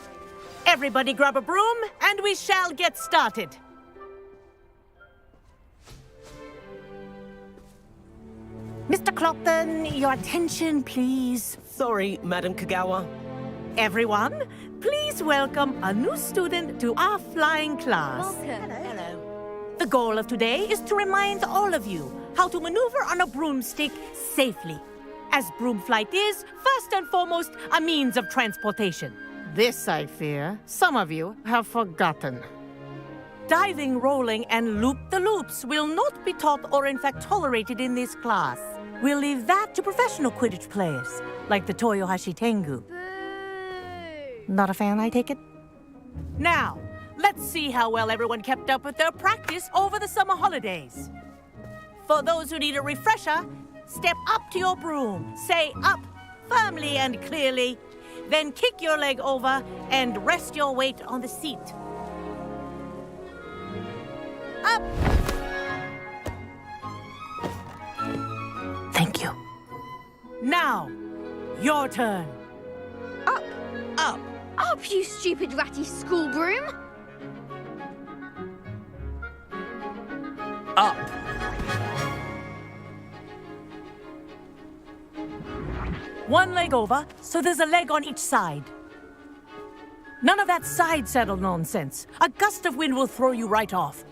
Everybody grab a broom, and we shall get started. Mr. Clopton, your attention, please. Sorry, Madam Kagawa. Everyone, please welcome a new student to our flying class. Welcome. Hello. The goal of today is to remind all of you how to maneuver on a broomstick safely, as broom flight is, first and foremost, a means of transportation. This, I fear, some of you have forgotten. Diving, rolling, and loop-the-loops will not be taught or in fact tolerated in this class. We'll leave that to professional Quidditch players, like the Toyohashi Tengu. Not a fan, I take it? Now, let's see how well everyone kept up with their practice over the summer holidays. For those who need a refresher, step up to your broom, say up firmly and clearly, then kick your leg over and rest your weight on the seat. Up! Thank you. Now, your turn. Up! Up! Up, you stupid ratty school broom! Up! One leg over, so there's a leg on each side. None of that side saddle nonsense. A gust of wind will throw you right off.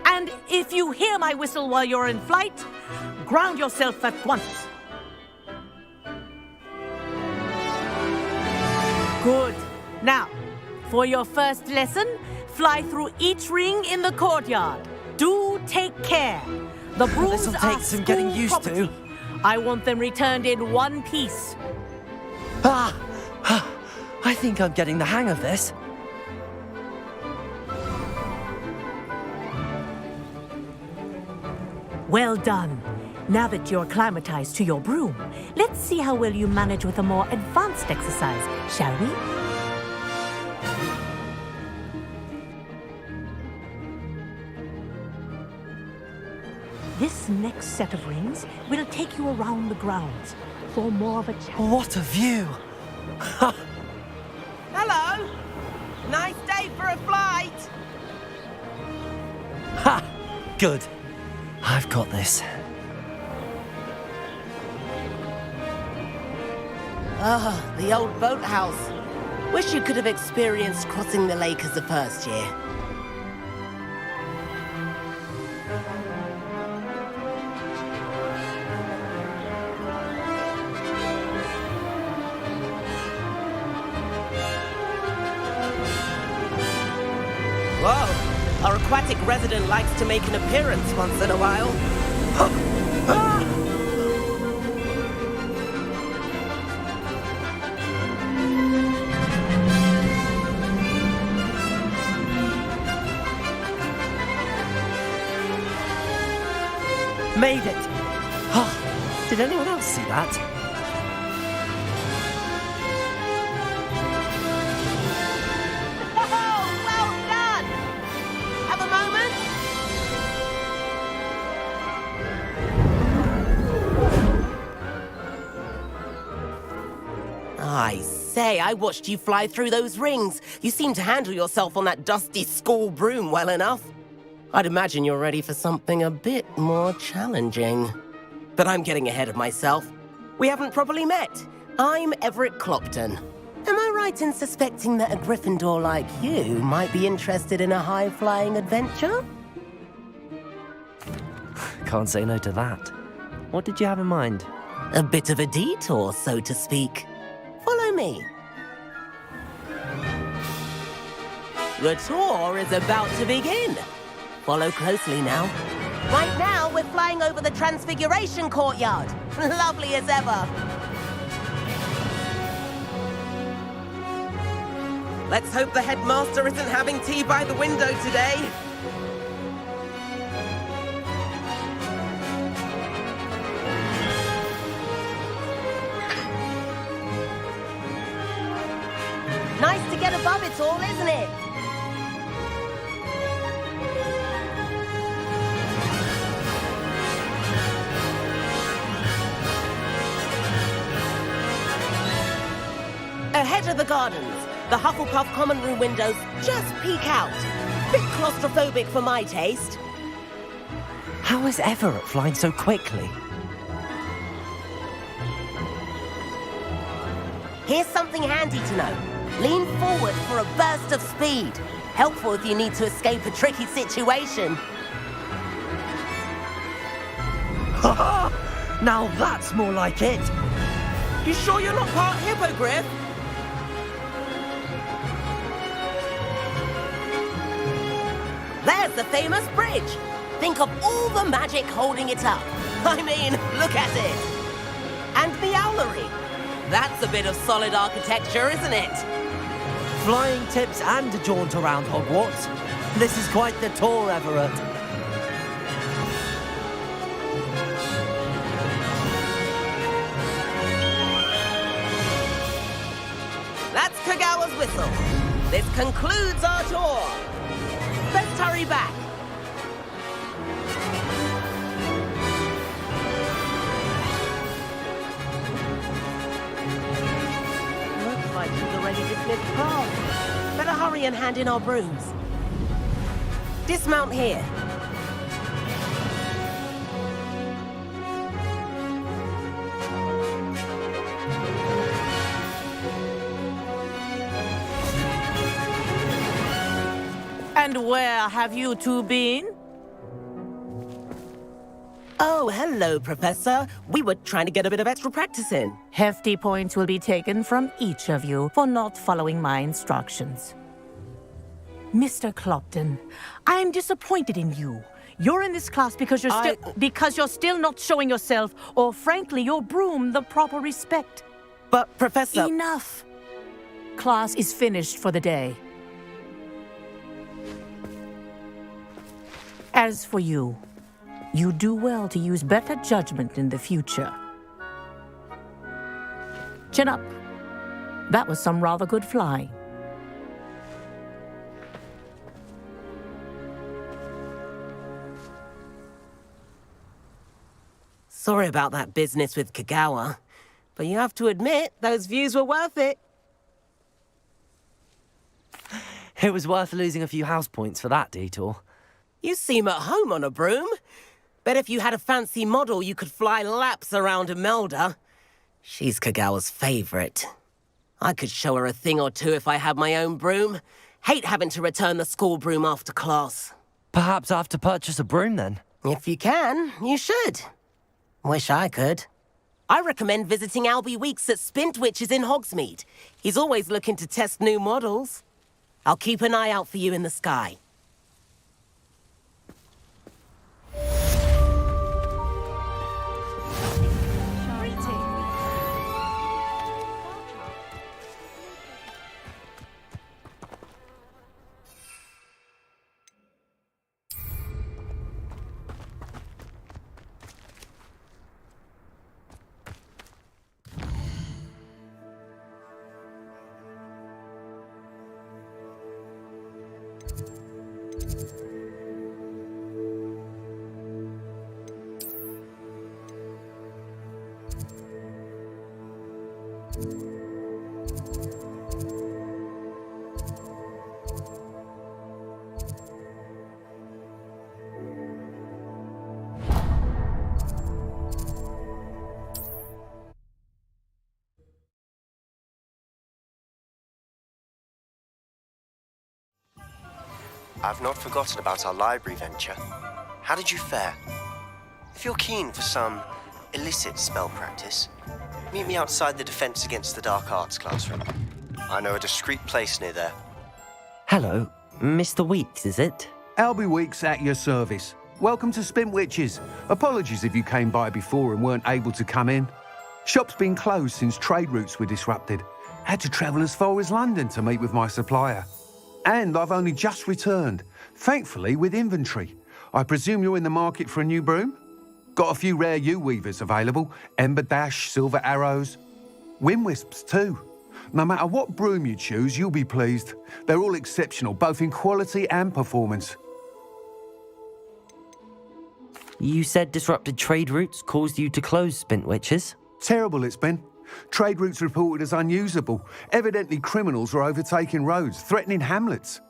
And if you hear my whistle while you're in flight, ground yourself at once. Good. Now, for your first lesson, fly through each ring in the courtyard. Do take care. The brooms This'll are take some getting school used property. to. I want them returned in one piece. I think I'm getting the hang of this. Well done. Now that you're acclimatized to your broom, let's see how well you manage with a more advanced exercise, shall we? This next set of rings will take you around the grounds for more of a challenge. What a view! Hello! Nice day for a flight! Ha! Good. I've got this. Ah, the old boathouse. Wish you could have experienced crossing the lake as a first year. Whoa! Our aquatic resident likes to make an appearance once in a while. Made it! Did anyone else see that? Oh, well done! Have a moment? I say, I watched you fly through those rings. You seem to handle yourself on that dusty school broom well enough. I'd imagine you're ready for something a bit more challenging. But I'm getting ahead of myself. We haven't properly met. I'm Everett Clopton. Am I right in suspecting that a Gryffindor like you might be interested in a high-flying adventure? Can't say no to that. What did you have in mind? A bit of a detour, so to speak. Follow me. The tour is about to begin. Follow closely now. Right now, we're flying over the Transfiguration Courtyard. Lovely as ever. Let's hope the headmaster isn't having tea by the window today. Nice to get above it all, isn't it? Ahead of the gardens, the Hufflepuff common room windows just peek out. Bit claustrophobic for my taste. How is Everett flying so quickly? Here's something handy to know. Lean forward for a burst of speed. Helpful if you need to escape a tricky situation. Ha! Now that's more like it! You sure you're not part hippogriff? There's the famous bridge. Think of all the magic holding it up. I mean, look at it. And the owlery. That's a bit of solid architecture, isn't it? Flying tips and a jaunt around Hogwarts. This is quite the tour, Everett. That's Kagawa's whistle. This concludes our tour. Let's hurry back. Looks like she's already dismissed class. Better hurry and hand in our brooms. Dismount here. And where have you two been? Oh, hello, Professor. We were trying to get a bit of extra practice in. Hefty points will be taken from each of you for not following my instructions. Mr. Clopton, I'm disappointed in you. You're in this class because you're still not showing yourself, or frankly, your broom the proper respect. But, Professor... Enough! Class is finished for the day. As for you, you do well to use better judgment in the future. Chin up. That was some rather good flying. Sorry about that business with Kagawa, but you have to admit, those views were worth it. It was worth losing a few house points for that detour. You seem at home on a broom. Bet if you had a fancy model, you could fly laps around Imelda. She's Kagawa's favorite. I could show her a thing or two if I had my own broom. Hate having to return the school broom after class. Perhaps I have to purchase a broom then? If you can, you should. Wish I could. I recommend visiting Albie Weeks at Spintwitches in Hogsmeade. He's always looking to test new models. I'll keep an eye out for you in the sky. I've not forgotten about our library venture. How did you fare? If you're keen for some illicit spell practice, meet me outside the Defense Against the Dark Arts classroom. I know a discreet place near there. Hello, Mr. Weeks, is it? Albie Weeks at your service. Welcome to Spintwitches. Apologies if you came by before and weren't able to come in. Shop's been closed since trade routes were disrupted. Had to travel as far as London to meet with my supplier. And I've only just returned, thankfully with inventory. I presume you're in the market for a new broom? Got a few rare U-weavers available, Ember Dash, Silver Arrows, Wind Wisps too. No matter what broom you choose, you'll be pleased. They're all exceptional, both in quality and performance. You said disrupted trade routes caused you to close Spintwitches? Terrible it's been. Trade routes reported as unusable. Evidently criminals are overtaking roads, threatening hamlets.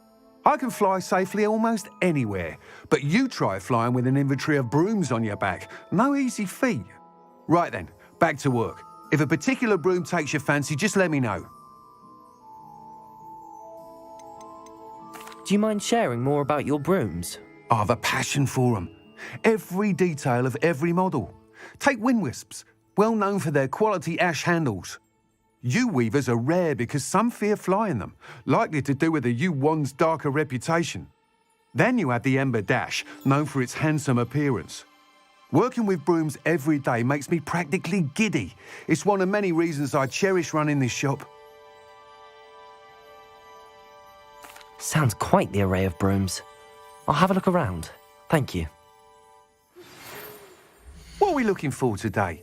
I can fly safely almost anywhere, but you try flying with an inventory of brooms on your back. No easy feat. Right then, back to work. If a particular broom takes your fancy, just let me know. Do you mind sharing more about your brooms? I have a passion for them. Every detail of every model. Take Wind Wisps, well known for their quality ash handles. U-weavers are rare because some fear flying them, likely to do with the U-wand's darker reputation. Then you have the Ember Dash, known for its handsome appearance. Working with brooms every day makes me practically giddy. It's one of many reasons I cherish running this shop. Sounds quite the array of brooms. I'll have a look around. Thank you. What are we looking for today?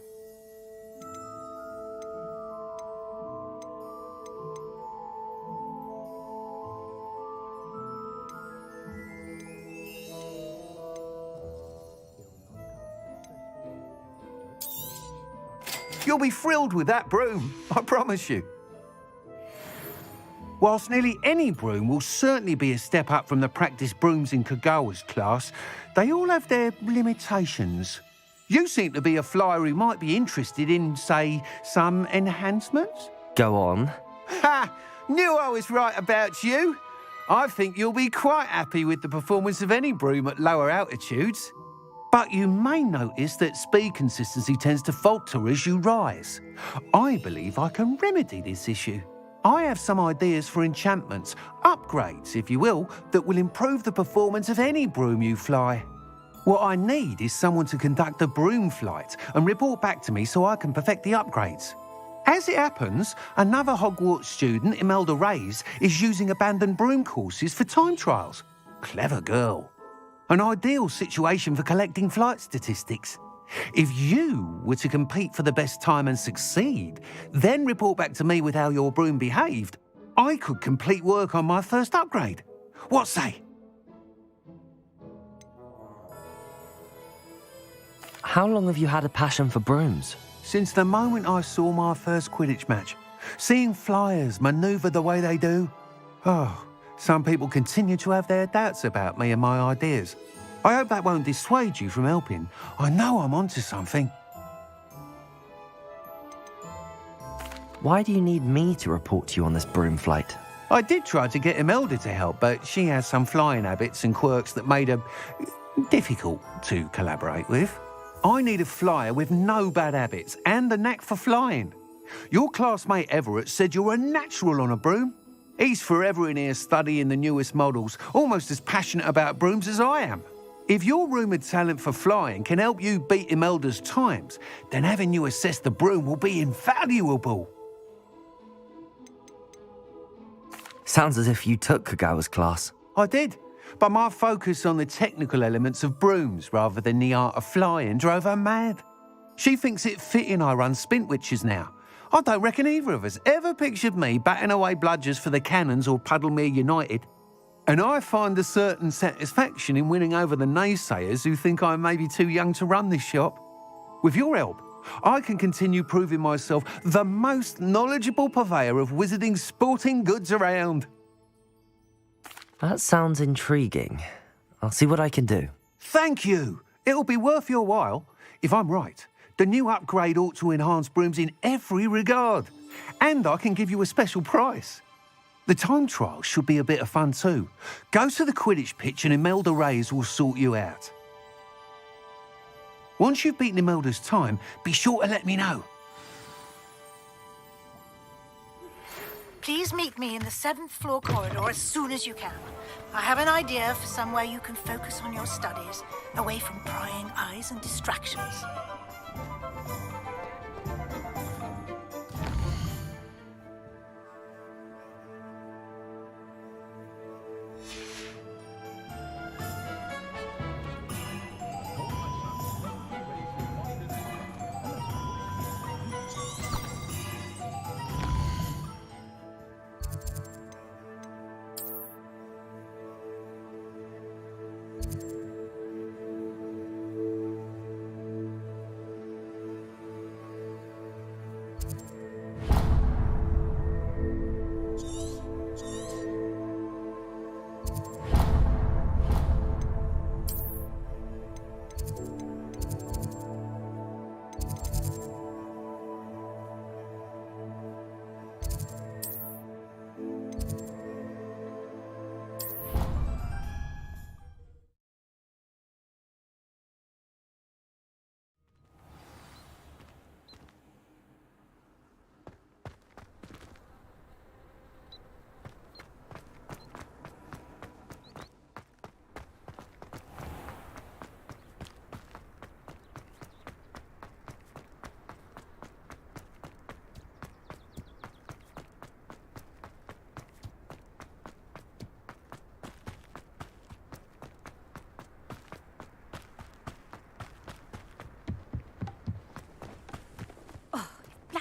You'll be thrilled with that broom, I promise you. Whilst nearly any broom will certainly be a step up from the practice brooms in Kagawa's class, they all have their limitations. You seem to be a flyer who might be interested in, say, some enhancements? Go on. Ha! Knew I was right about you. I think you'll be quite happy with the performance of any broom at lower altitudes. But you may notice that speed consistency tends to falter as you rise. I believe I can remedy this issue. I have some ideas for enchantments, upgrades, if you will, that will improve the performance of any broom you fly. What I need is someone to conduct a broom flight and report back to me so I can perfect the upgrades. As it happens, another Hogwarts student, Imelda Reyes, is using abandoned broom courses for time trials. Clever girl. An ideal situation for collecting flight statistics. If you were to compete for the best time and succeed, then report back to me with how your broom behaved, I could complete work on my first upgrade. What say? How long have you had a passion for brooms? Since the moment I saw my first Quidditch match. Seeing flyers manoeuvre the way they do. Oh, some people continue to have their doubts about me and my ideas. I hope that won't dissuade you from helping. I know I'm onto something. Why do you need me to report to you on this broom flight? I did try to get Imelda to help, but she has some flying habits and quirks that made her difficult to collaborate with. I need a flyer with no bad habits and a knack for flying. Your classmate Everett said you're a natural on a broom. He's forever in here studying the newest models, almost as passionate about brooms as I am. If your rumoured talent for flying can help you beat Imelda's times, then having you assess the broom will be invaluable. Sounds as if you took Kagawa's class. I did, but my focus on the technical elements of brooms rather than the art of flying drove her mad. She thinks it fitting I run Spintwitches now. I don't reckon either of us ever pictured me batting away bludgers for the Cannons or Puddlemere United. And I find a certain satisfaction in winning over the naysayers who think I may be too young to run this shop. With your help, I can continue proving myself the most knowledgeable purveyor of wizarding sporting goods around. That sounds intriguing. I'll see what I can do. Thank you. It'll be worth your while. If I'm right, the new upgrade ought to enhance brooms in every regard. And I can give you a special price. The time trial should be a bit of fun too. Go to the Quidditch pitch and Imelda Reyes will sort you out. Once you've beaten Imelda's time, be sure to let me know. Please meet me in the 7th floor corridor as soon as you can. I have an idea for somewhere you can focus on your studies, away from prying eyes and distractions.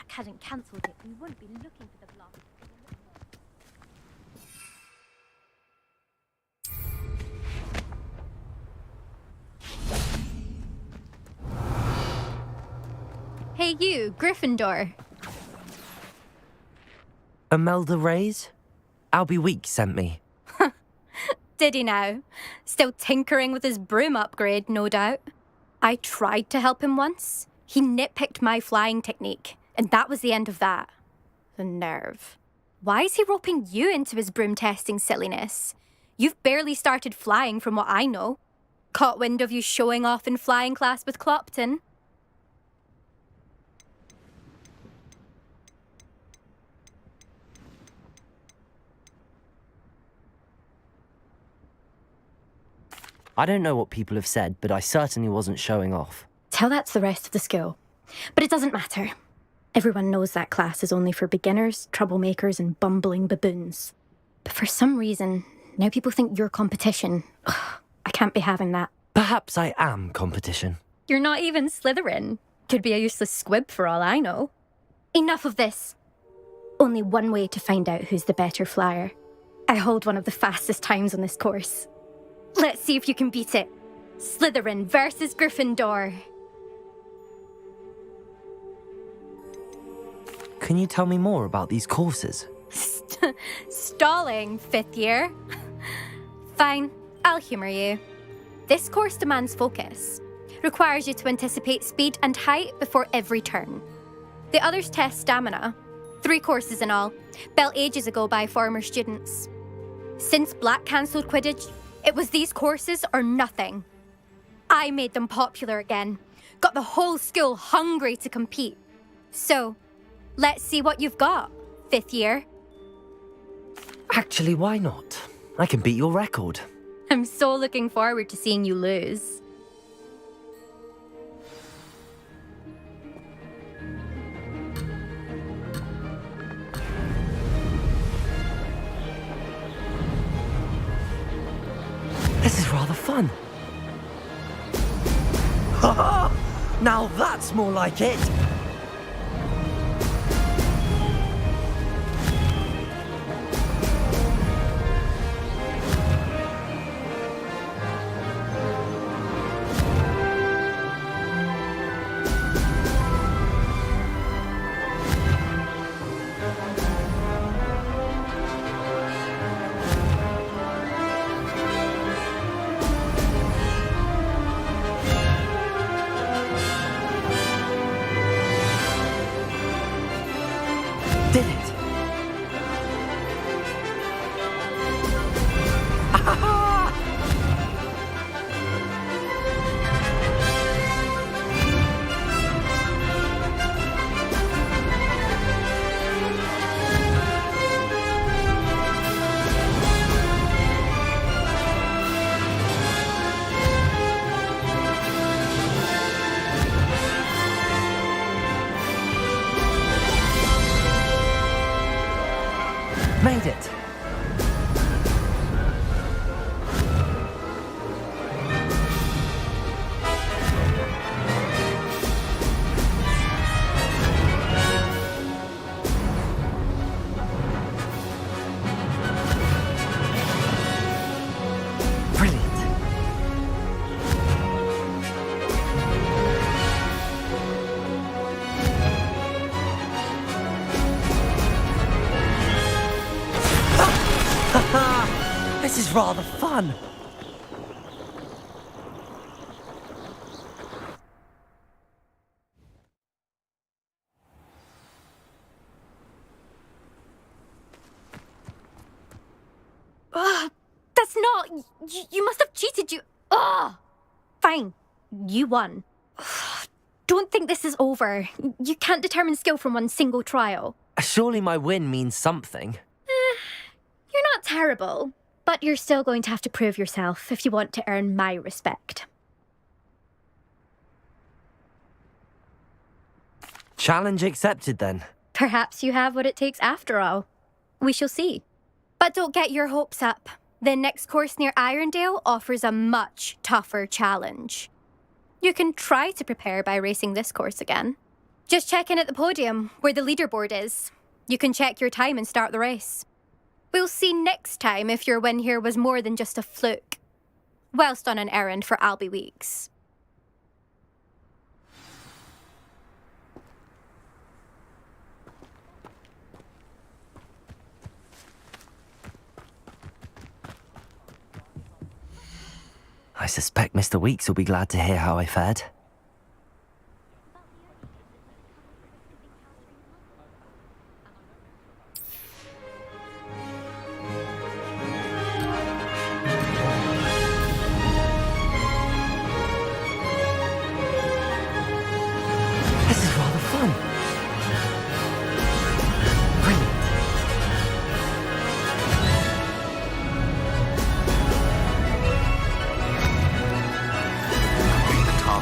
Hadn't cancelled it, we wouldn't be looking for the blast. Hey you, Gryffindor. Imelda Reyes? Albie Week sent me. Did he now? Still tinkering with his broom upgrade, no doubt. I tried to help him once. He nitpicked my flying technique. And that was the end of that. The nerve. Why is he roping you into his broom testing silliness? You've barely started flying from what I know. Caught wind of you showing off in flying class with Clopton. I don't know what people have said, but I certainly wasn't showing off. Tell that to the rest of the school. But it doesn't matter. Everyone knows that class is only for beginners, troublemakers, and bumbling baboons. But for some reason, now people think you're competition. Ugh, I can't be having that. Perhaps I am competition. You're not even Slytherin. Could be a useless squib for all I know. Enough of this. Only one way to find out who's the better flyer. I hold one of the fastest times on this course. Let's see if you can beat it. Slytherin versus Gryffindor. Can you tell me more about these courses? Stalling, 5th year. Fine, I'll humour you. This course demands focus. Requires you to anticipate speed and height before every turn. The others test stamina. 3 courses in all, built ages ago by former students. Since Black cancelled Quidditch, it was these courses or nothing. I made them popular again. Got the whole school hungry to compete. So, let's see what you've got, 5th year. Actually, why not? I can beat your record. I'm so looking forward to seeing you lose. This is rather fun. Now that's more like it. Did it? Made it. Brilliant. This is rather fun. That's not... You must have cheated, you... Ugh! Fine. You won. Don't think this is over. You can't determine skill from one single trial. Surely my win means something. You're not terrible, but you're still going to have to prove yourself if you want to earn my respect. Challenge accepted, then. Perhaps you have what it takes after all. We shall see. But don't get your hopes up. The next course near Irondale offers a much tougher challenge. You can try to prepare by racing this course again. Just check in at the podium, where the leaderboard is. You can check your time and start the race. We'll see next time if your win here was more than just a fluke. Whilst on an errand for Albie Weeks. I suspect Mr. Weeks will be glad to hear how I fared.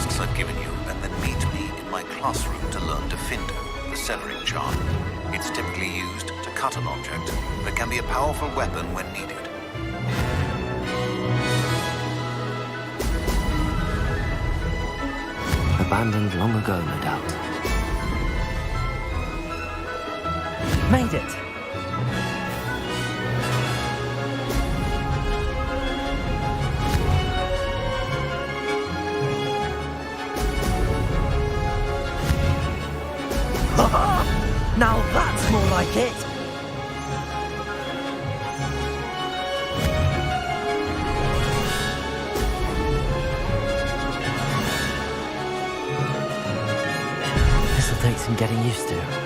tasks I've given you, and then meet me in my classroom to learn Defindo, the severing charm. It's typically used to cut an object, but can be a powerful weapon when needed. Abandoned long ago, no doubt. Made it! Now that's more like it! This'll take some getting used to.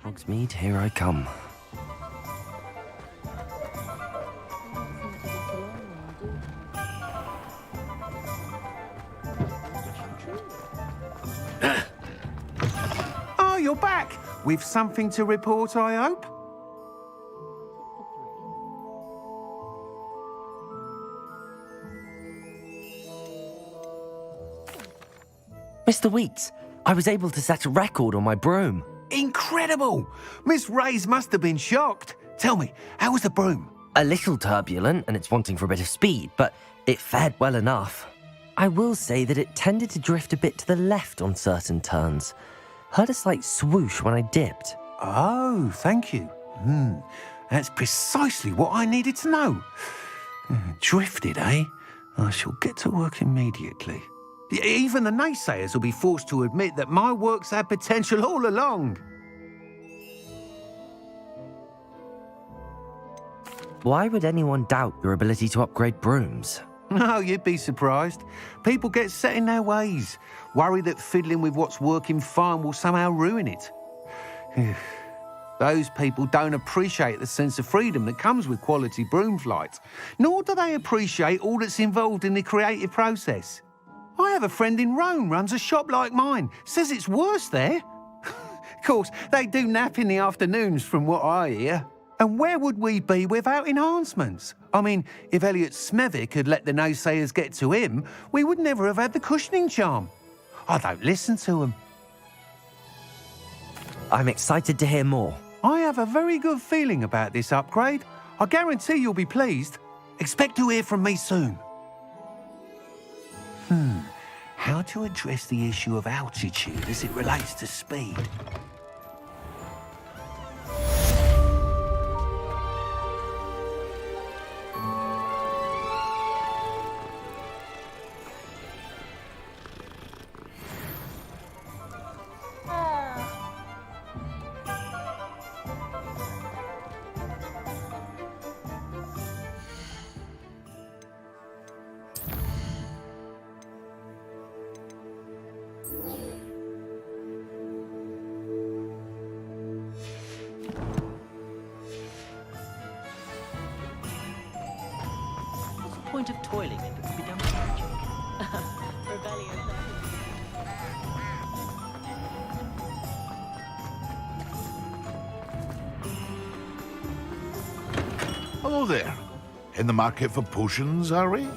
Hogsmeade, here I come. Oh, you're back! With something to report, I hope? Mr. Weeks, I was able to set a record on my broom. Incredible! Miss Reyes must have been shocked. Tell me, how was the broom? A little turbulent, and it's wanting for a bit of speed, but it fared well enough. I will say that it tended to drift a bit to the left on certain turns. Heard a slight swoosh when I dipped. Oh, thank you. That's precisely what I needed to know. Drifted, eh? I shall get to work immediately. Even the naysayers will be forced to admit that my work's had potential all along. Why would anyone doubt your ability to upgrade brooms? No, you'd be surprised. People get set in their ways, worry that fiddling with what's working fine will somehow ruin it. Those people don't appreciate the sense of freedom that comes with quality broom flight, nor do they appreciate all that's involved in the creative process. I have a friend in Rome runs a shop like mine, says it's worse there. Of course, they do nap in the afternoons from what I hear. And where would we be without enhancements? I mean, if Elliot Smethwick had let the naysayers get to him, we would never have had the cushioning charm. I don't listen to them. I'm excited to hear more. I have a very good feeling about this upgrade. I guarantee you'll be pleased. Expect to hear from me soon. How to address the issue of altitude as it relates to speed? Point of toiling if it could be done with magic. Rebellion. Hello there. In the market for potions, are we?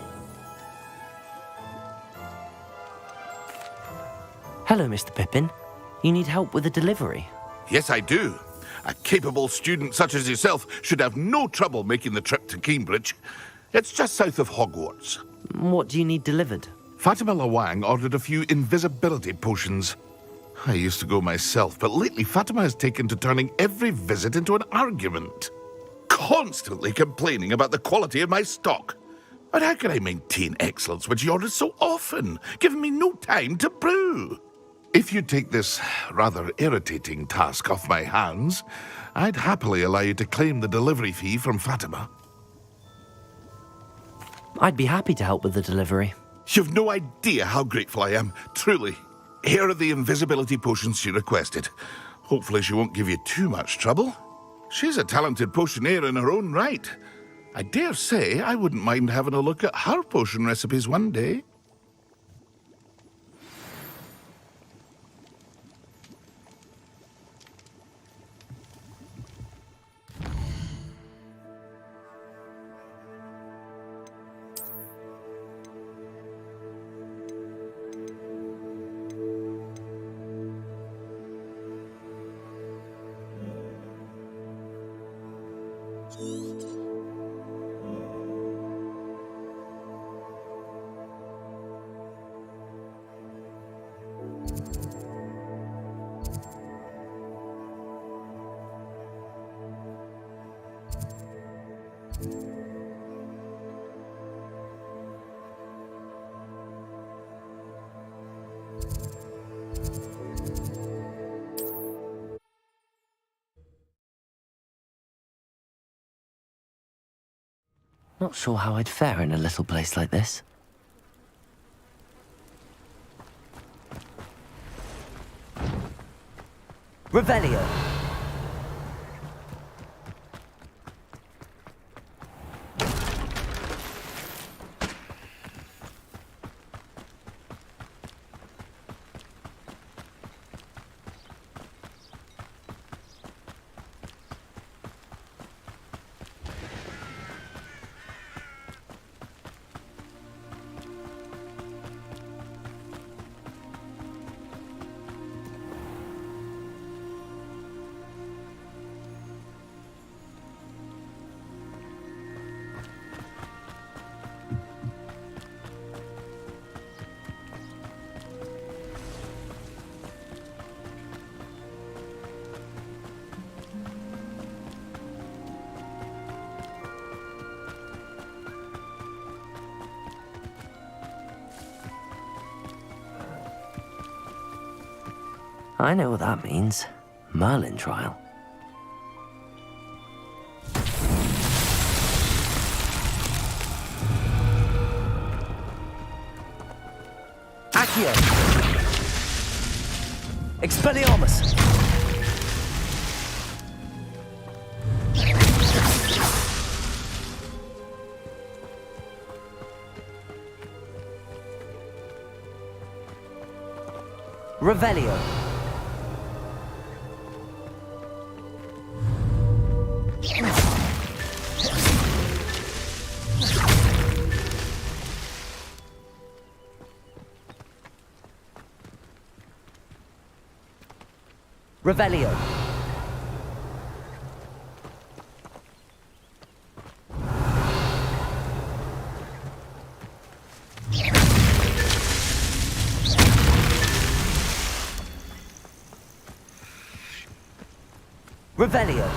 Hello, Mr. Pippin. You need help with a delivery? Yes, I do. A capable student such as yourself should have no trouble making the trip to Cambridge. It's just south of Hogwarts. What do you need delivered? Fatima Lawang ordered a few invisibility potions. I used to go myself, but lately Fatima has taken to turning every visit into an argument. Constantly complaining about the quality of my stock. But how can I maintain excellence when she orders so often, giving me no time to brew? If you take this rather irritating task off my hands, I'd happily allow you to claim the delivery fee from Fatima. I'd be happy to help with the delivery. You've no idea how grateful I am, truly. Here are the invisibility potions she requested. Hopefully she won't give you too much trouble. She's a talented potioneer in her own right. I dare say I wouldn't mind having a look at her potion recipes one day. Not sure how I'd fare in a little place like this. Revelio! I know what that means. Merlin trial. Accio! Expelliarmus! Revelio. Revelio. Revelio.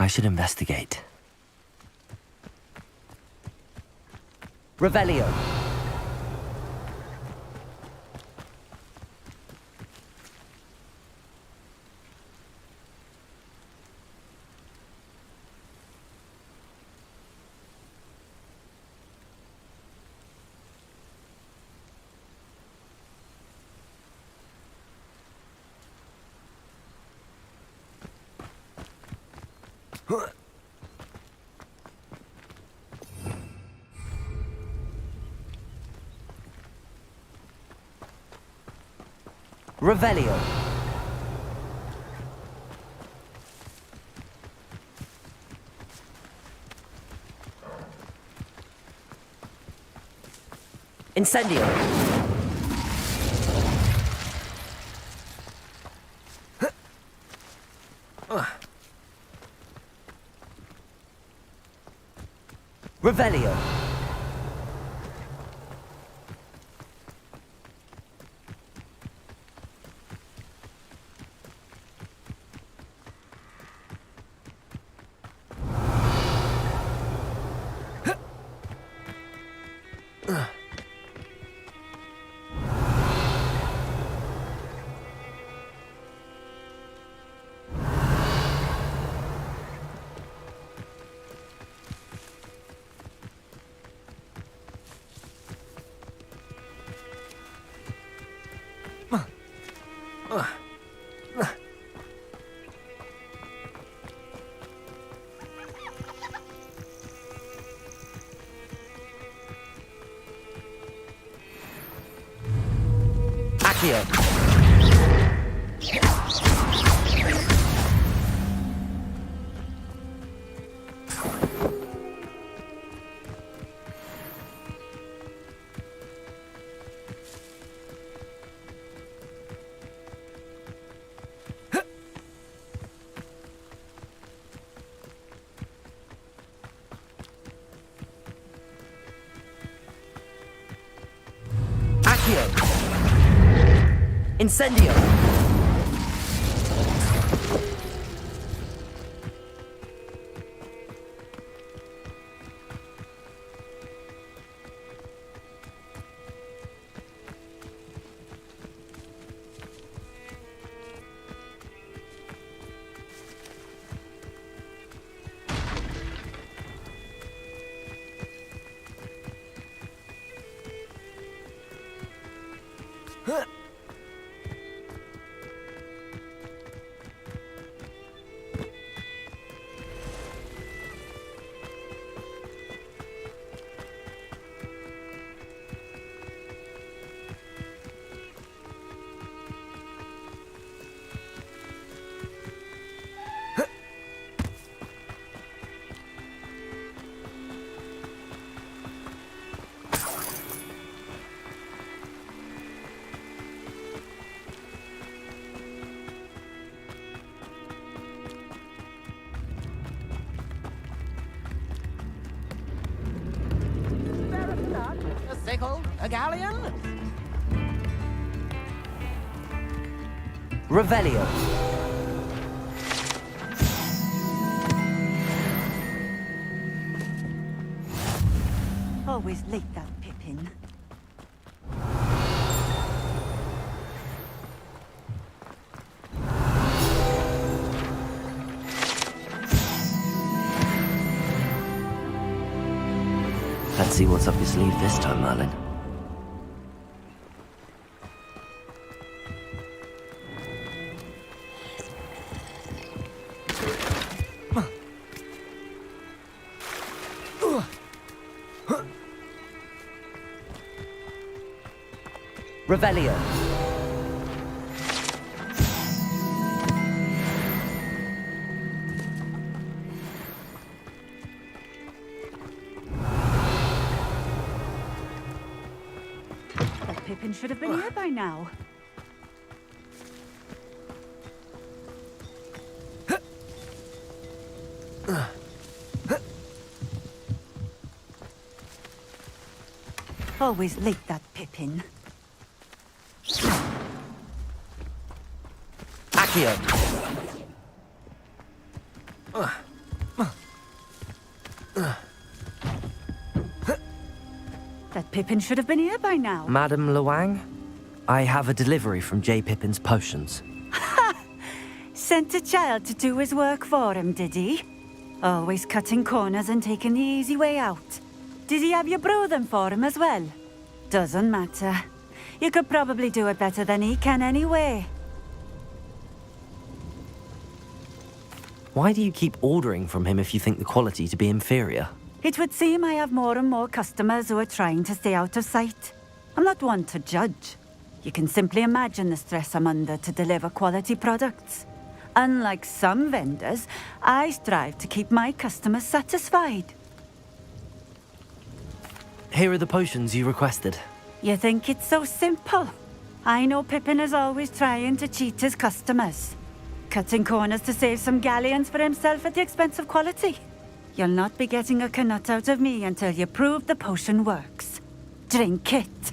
I should investigate. Revelio. Revelio. Incendio. Revelio. Accio. Incendio! they called? A galleon? Revelio. Always late, that Pippin. Let's see what's up your sleeve this time, Merlin. Revelio. That Pippin should have been here by now. Always late, that Pippin. Accio. That Pippin should have been here by now. Madame Luang, I have a delivery from J. Pippin's potions. Sent a child to do his work for him, did he? Always cutting corners and taking the easy way out. Did he have you brew them for him as well? Doesn't matter. You could probably do it better than he can anyway. Why do you keep ordering from him if you think the quality to be inferior? It would seem I have more and more customers who are trying to stay out of sight. I'm not one to judge. You can simply imagine the stress I'm under to deliver quality products. Unlike some vendors, I strive to keep my customers satisfied. Here are the potions you requested. You think it's so simple? I know Pippin is always trying to cheat his customers. Cutting corners to save some galleons for himself at the expense of quality. You'll not be getting a canut out of me until you prove the potion works. Drink it.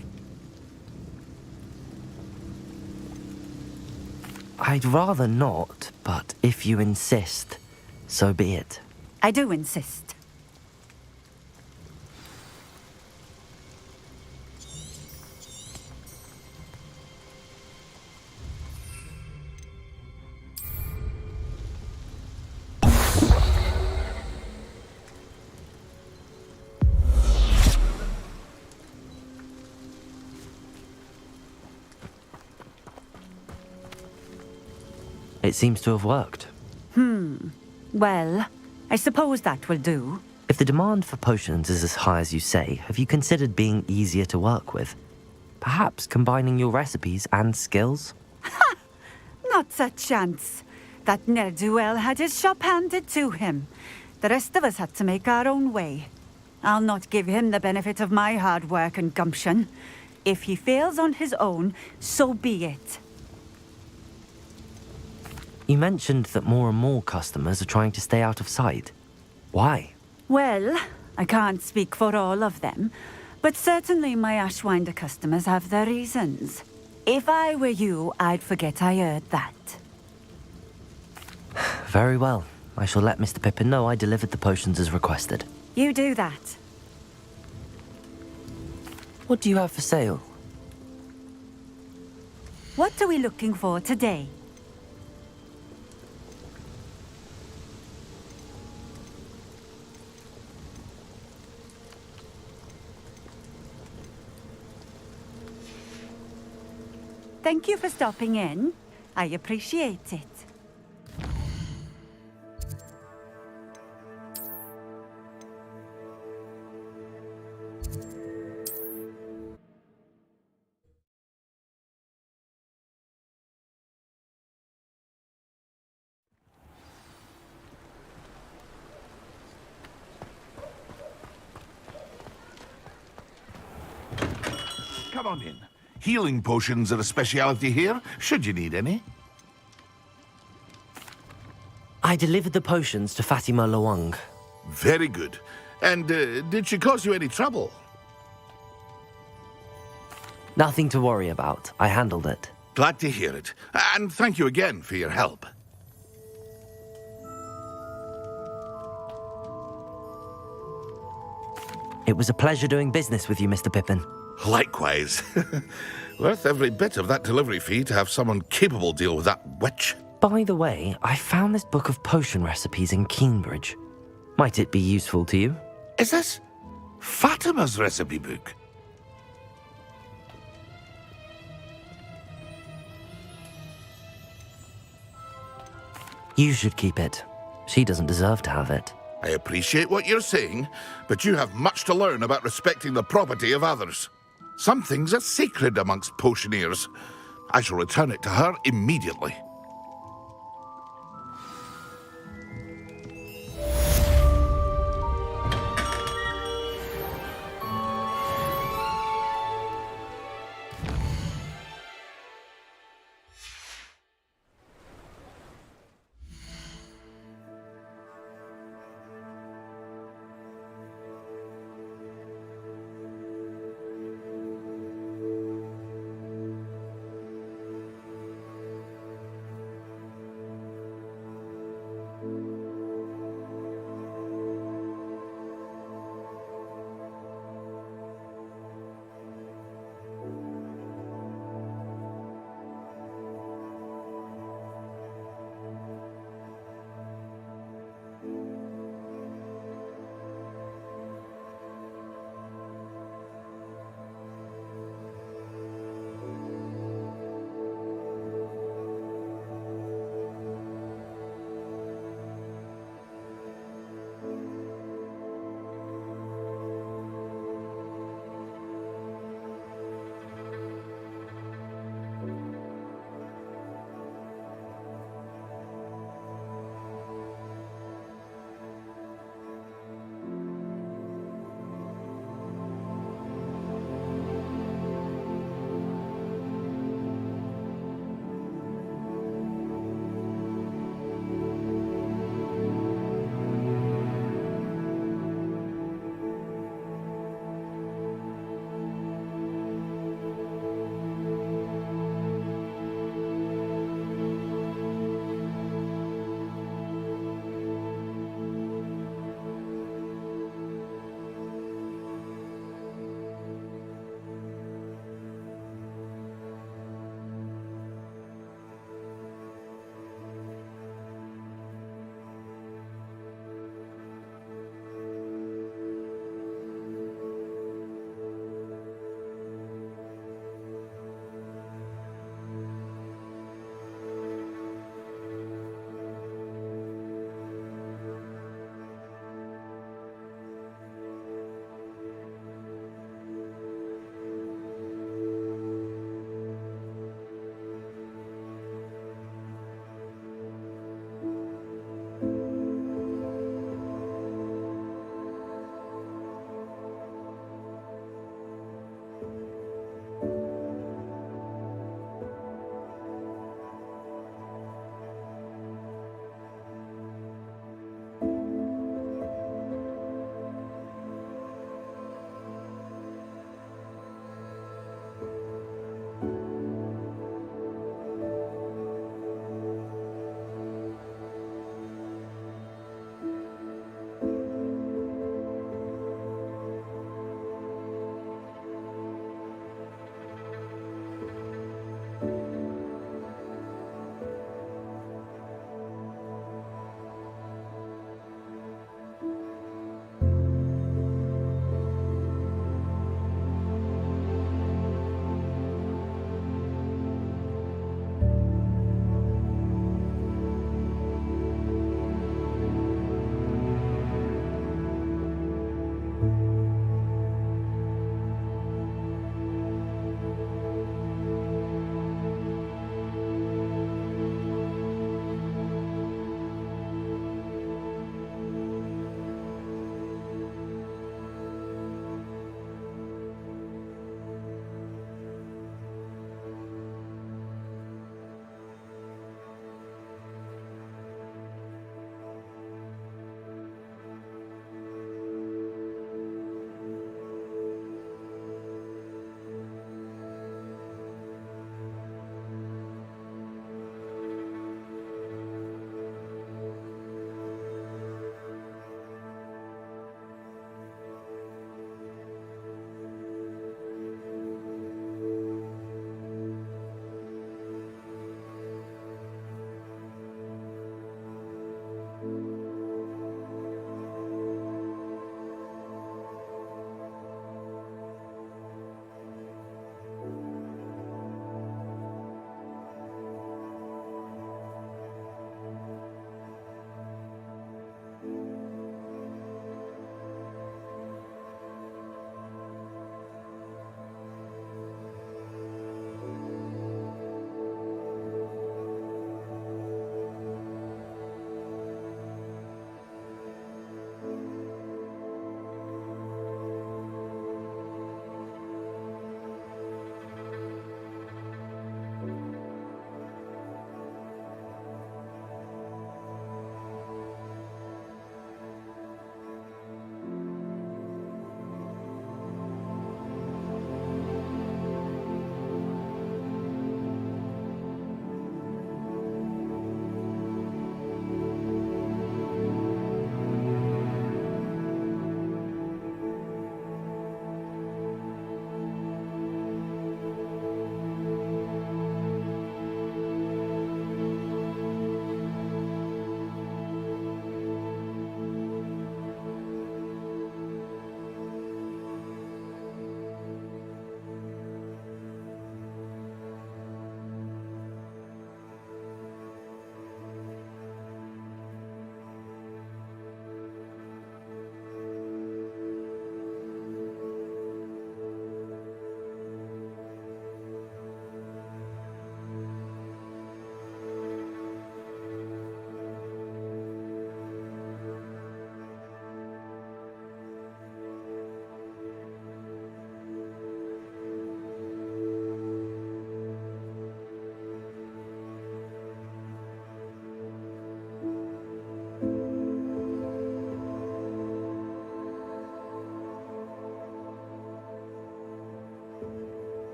I'd rather not, but if you insist, so be it. I do insist. It seems to have worked. Well, I suppose that will do. If the demand for potions is as high as you say, have you considered being easier to work with? Perhaps combining your recipes and skills? Not a chance. That ne'er-do-well had his shop handed to him. The rest of us had to make our own way. I'll not give him the benefit of my hard work and gumption. If he fails on his own, so be it. You mentioned that more and more customers are trying to stay out of sight. Why? Well, I can't speak for all of them, but certainly my Ashwinder customers have their reasons. If I were you, I'd forget I heard that. Very well. I shall let Mr. Pippin know I delivered the potions as requested. You do that. What do you have for sale? What are we looking for today? Thank you for stopping in. I appreciate it. Come on in. Healing potions are a speciality here, should you need any. I delivered the potions to Fatima Luang. Very good. And did she cause you any trouble? Nothing to worry about. I handled it. Glad to hear it. And thank you again for your help. It was a pleasure doing business with you, Mr. Pippin. Likewise. Worth every bit of that delivery fee to have someone capable deal with that witch. By the way, I found this book of potion recipes in Cambridge. Might it be useful to you? Is this Fatima's recipe book? You should keep it. She doesn't deserve to have it. I appreciate what you're saying, but you have much to learn about respecting the property of others. Some things are sacred amongst potioneers. I shall return it to her immediately.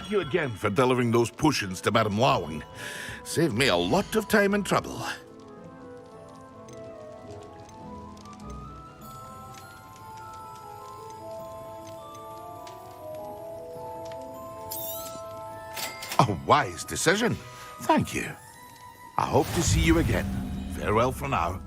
Thank you again for delivering those potions to Madame Lawing. Saved me a lot of time and trouble. A wise decision. Thank you. I hope to see you again. Farewell for now.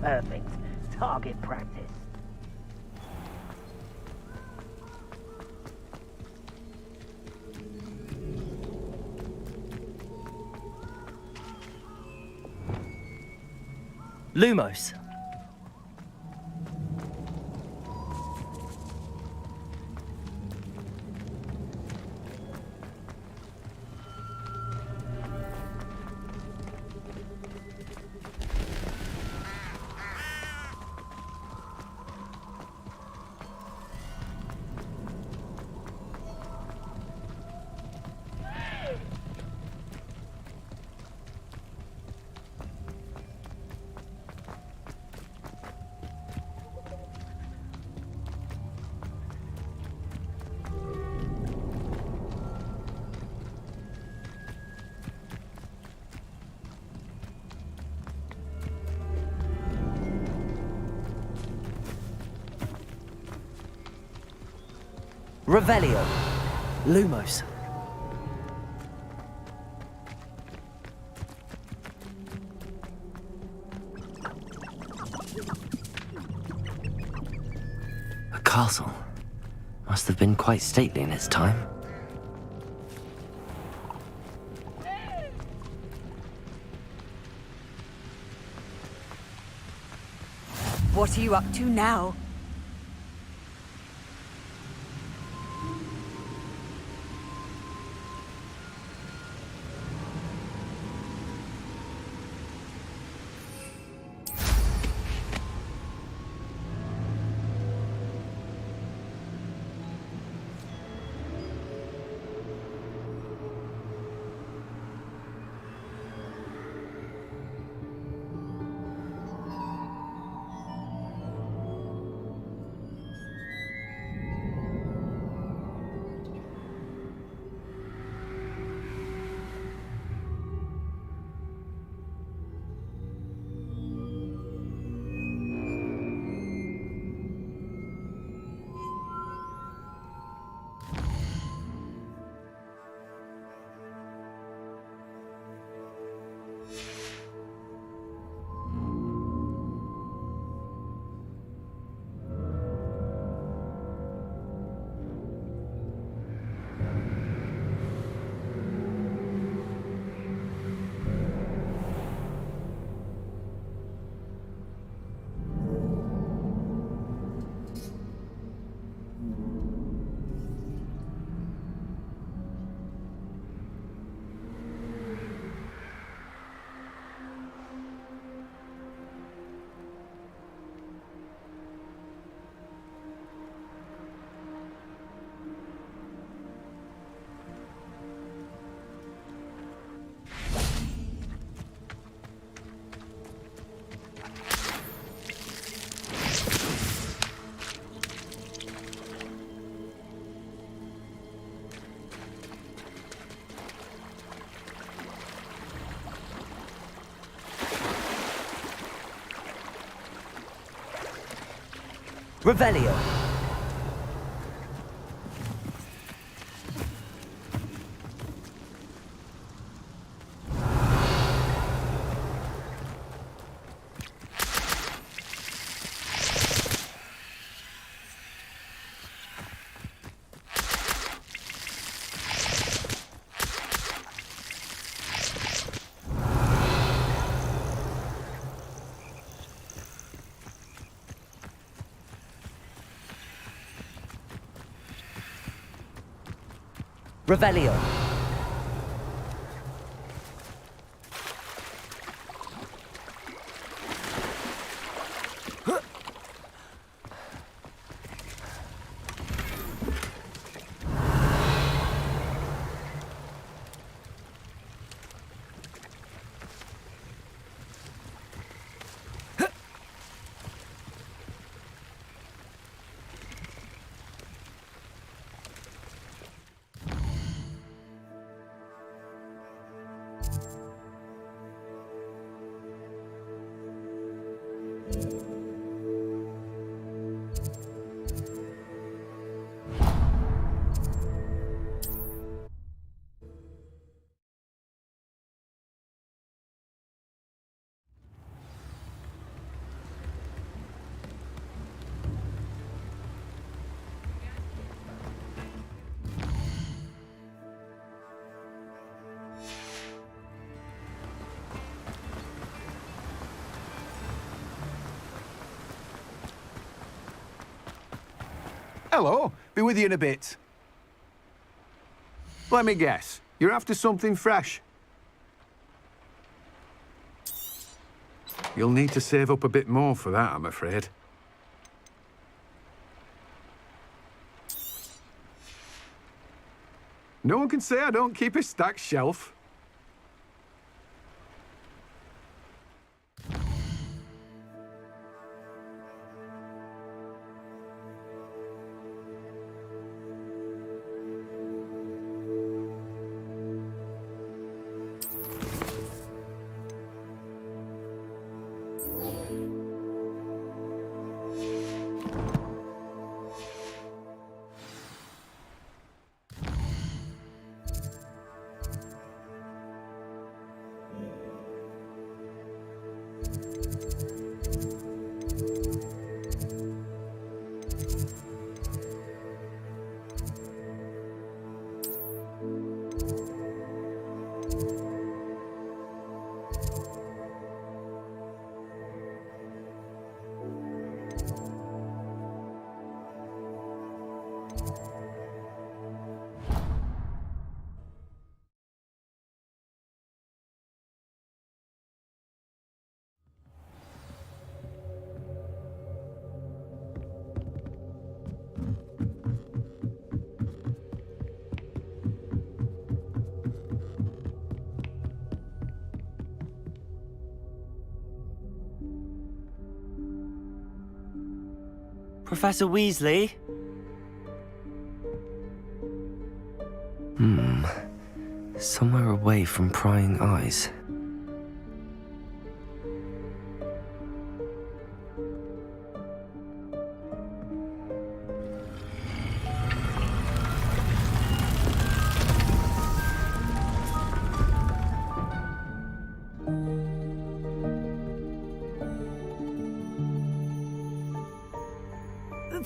Perfect. Target practice. Lumos. Revelio. Lumos. A castle. Must have been quite stately in its time. What are you up to now? Revelio. Revelio. Hello. Be with you in a bit. Let me guess. You're after something fresh? You'll need to save up a bit more for that, I'm afraid. No one can say I don't keep a stacked shelf. Professor Weasley? Somewhere away from prying eyes.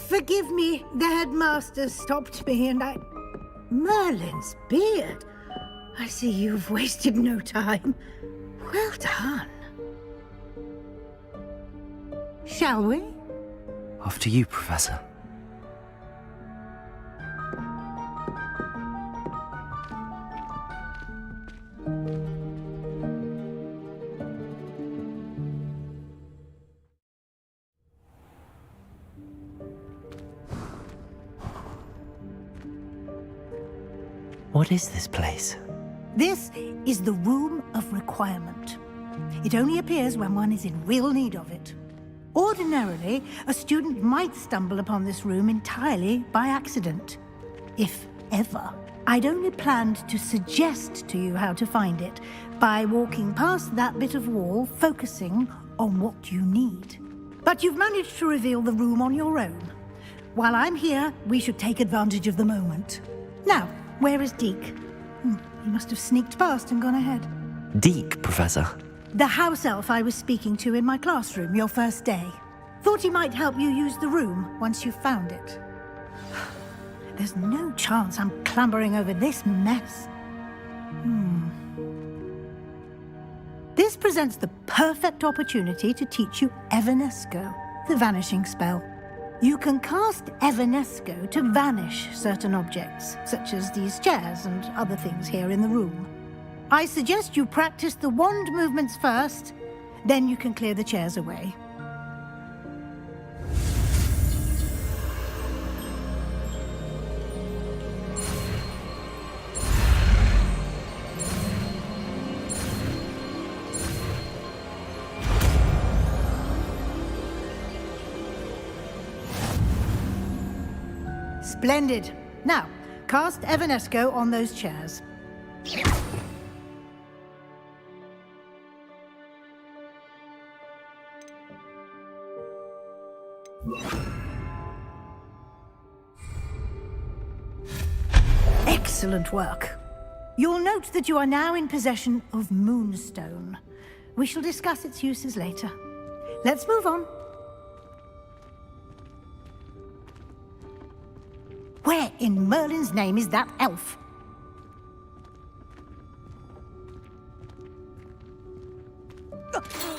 Forgive me, the headmaster stopped me and I... Merlin's beard. I see you've wasted no time. Well done. Shall we? After you, Professor. What is this place? This is the Room of Requirement. It only appears when one is in real need of it. Ordinarily, a student might stumble upon this room entirely by accident. If ever. I'd only planned to suggest to you how to find it by walking past that bit of wall, focusing on what you need. But you've managed to reveal the room on your own. While I'm here, we should take advantage of the moment. Now, where is Deke? He must have sneaked past and gone ahead. Deke, Professor. The house elf I was speaking to in my classroom your first day. Thought he might help you use the room once you found it. There's no chance I'm clambering over this mess. This presents the perfect opportunity to teach you Evanesco, the vanishing spell. You can cast Evanesco to vanish certain objects, such as these chairs and other things here in the room. I suggest you practice the wand movements first, then you can clear the chairs away. Splendid. Now, cast Evanesco on those chairs. Excellent work. You'll note that you are now in possession of Moonstone. We shall discuss its uses later. Let's move on. Where in Merlin's name is that elf?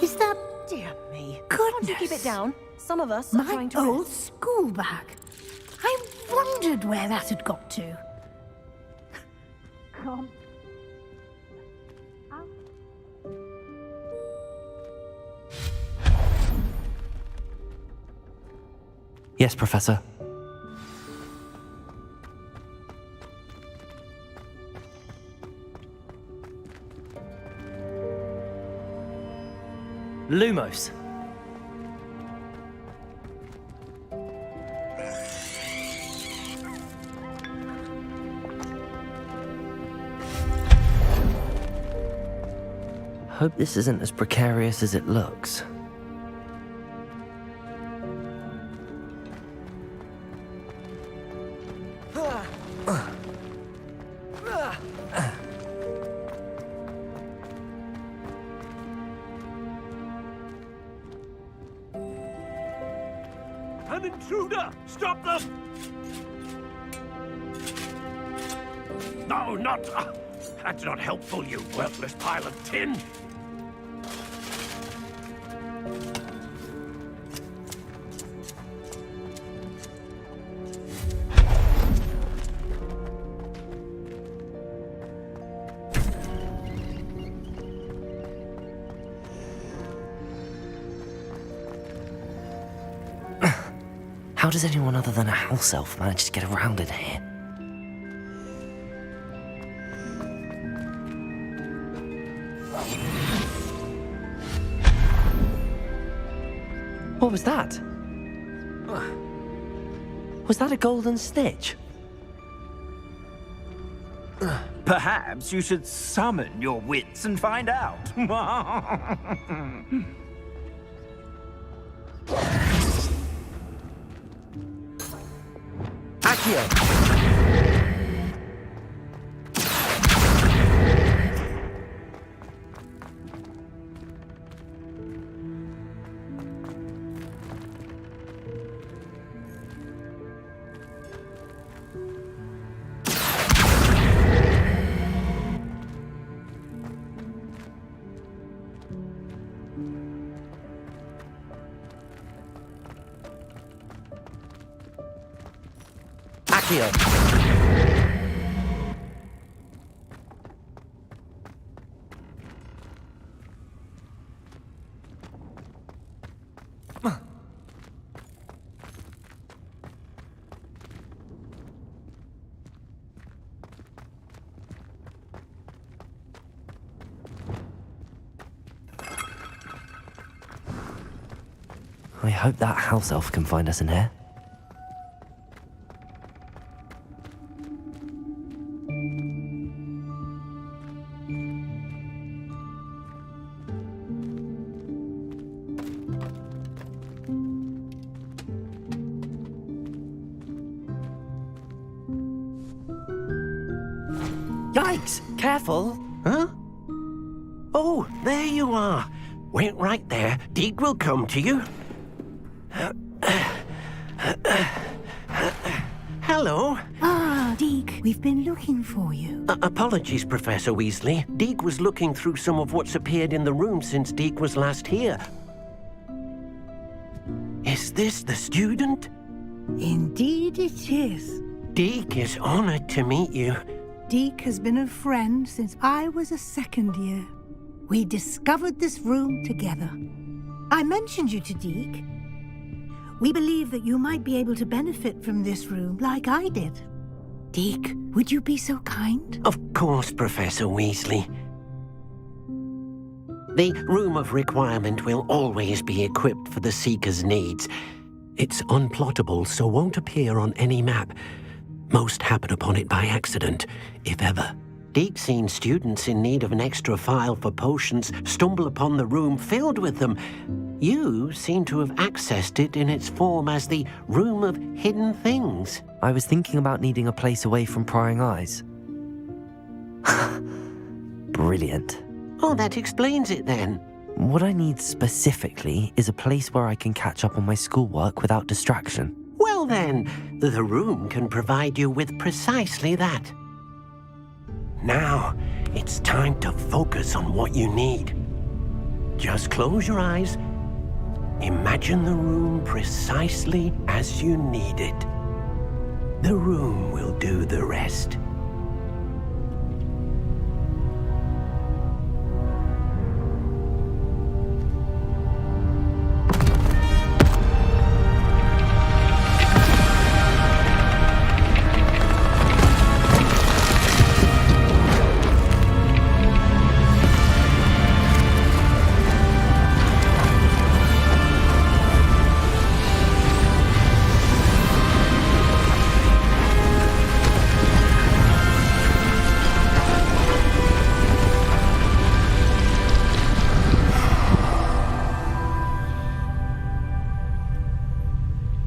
Is that... Dear me. Goodness. Can't you keep it down? Some of us are My trying to old rest. school bag. I'm wondered where that had got to. Come. Yes, Professor. Lumos. Hope this isn't as precarious as it looks. An intruder! Stop them! No, not... that's not helpful, you worthless pile of tin! How does anyone other than a house elf manage to get around in here? What was that? Was that a golden snitch? Perhaps you should summon your wits and find out. Accio! I hope that house elf can find us in here. Yikes! Careful! Huh? Oh, there you are. Wait right there. Deke will come to you. Hello. Ah, Deke, we've been looking for you. Apologies, Professor Weasley. Deke was looking through some of what's appeared in the room since Deke was last here. Is this the student? Indeed it is. Deke is honored to meet you. Deke has been a friend since I was a second year. We discovered this room together. I mentioned you to Deke. We believe that you might be able to benefit from this room like I did. Deke, would you be so kind? Of course, Professor Weasley. The Room of Requirement will always be equipped for the Seeker's needs. It's unplottable, so won't appear on any map. Most happen upon it by accident, if ever. Deke's seen students in need of an extra file for potions stumble upon the room filled with them. You seem to have accessed it in its form as the Room of Hidden Things. I was thinking about needing a place away from prying eyes. Brilliant. Oh, that explains it then. What I need specifically is a place where I can catch up on my schoolwork without distraction. Well then, the room can provide you with precisely that. Now, it's time to focus on what you need. Just close your eyes. Imagine the room precisely as you need it. The room will do the rest.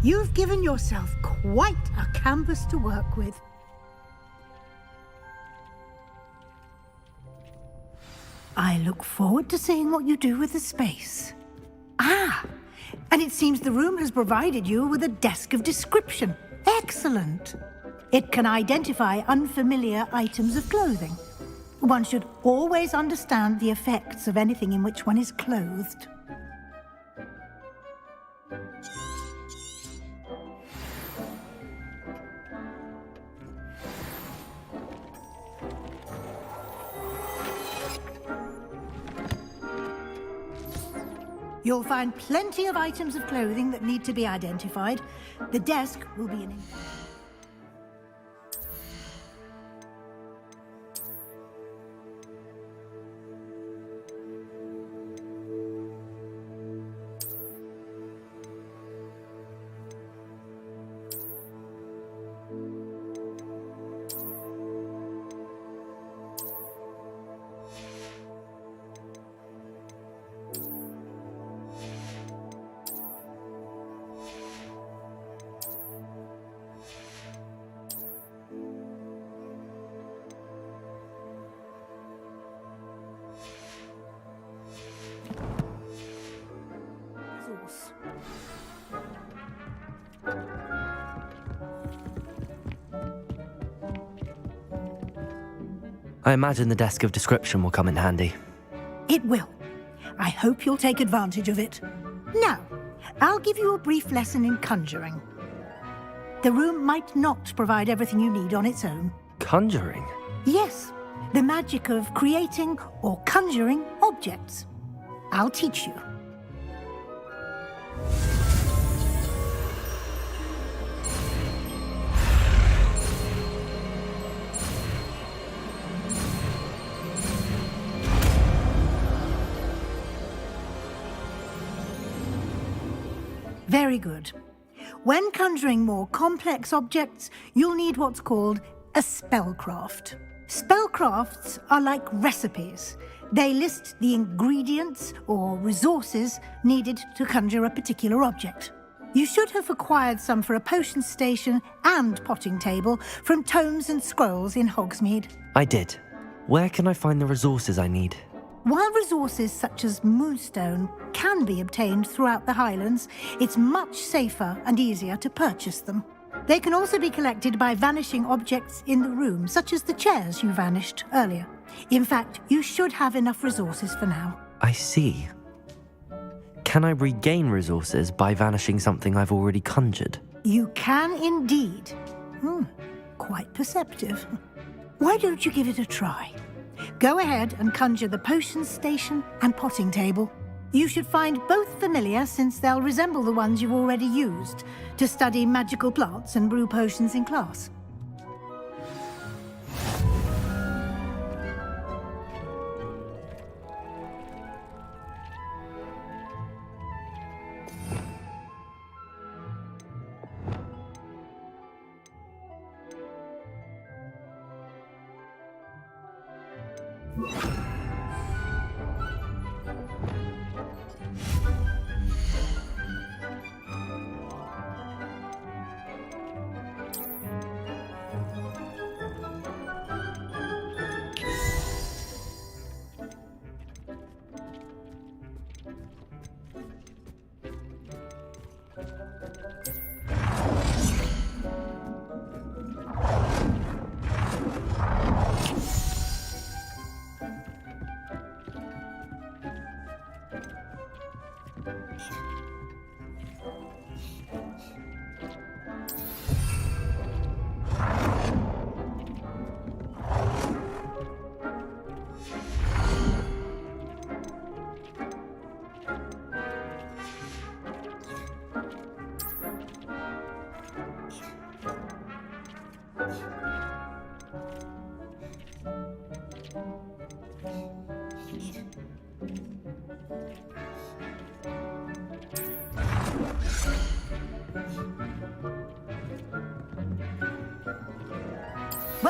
You've given yourself quite a canvas to work with. I look forward to seeing what you do with the space. Ah, and it seems the room has provided you with a desk of description. Excellent. It can identify unfamiliar items of clothing. One should always understand the effects of anything in which one is clothed. You'll find plenty of items of clothing that need to be identified. The desk will be an... I imagine the desk of description will come in handy. It will. I hope you'll take advantage of it. Now, I'll give you a brief lesson in conjuring. The room might not provide everything you need on its own. Conjuring? Yes, the magic of creating or conjuring objects. I'll teach you. Very good. When conjuring more complex objects, you'll need what's called a spellcraft. Spellcrafts are like recipes. They list the ingredients or resources needed to conjure a particular object. You should have acquired some for a potion station and potting table from tomes and scrolls in Hogsmeade. I did. Where can I find the resources I need? While resources such as moonstone can be obtained throughout the Highlands, it's much safer and easier to purchase them. They can also be collected by vanishing objects in the room, such as the chairs you vanished earlier. In fact, you should have enough resources for now. I see. Can I regain resources by vanishing something I've already conjured? You can indeed. Quite perceptive. Why don't you give it a try? Go ahead and conjure the potion station and potting table. You should find both familiar, since they'll resemble the ones you've already used to study magical plants and brew potions in class.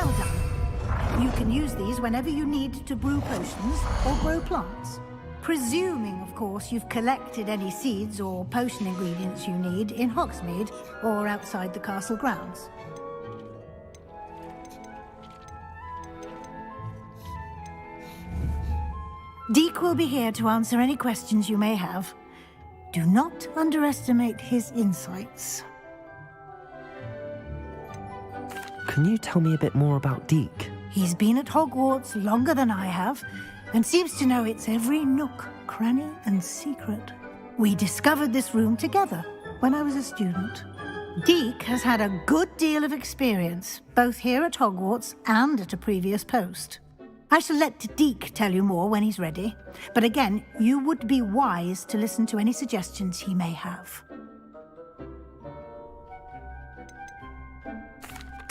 Well done. You can use these whenever you need to brew potions or grow plants. Presuming, of course, you've collected any seeds or potion ingredients you need in Hogsmeade or outside the castle grounds. Deek will be here to answer any questions you may have. Do not underestimate his insights. Can you tell me a bit more about Deek? He's been at Hogwarts longer than I have, and seems to know its every nook, cranny, and secret. We discovered this room together when I was a student. Deek has had a good deal of experience, both here at Hogwarts and at a previous post. I shall let Deek tell you more when he's ready, but again, you would be wise to listen to any suggestions he may have.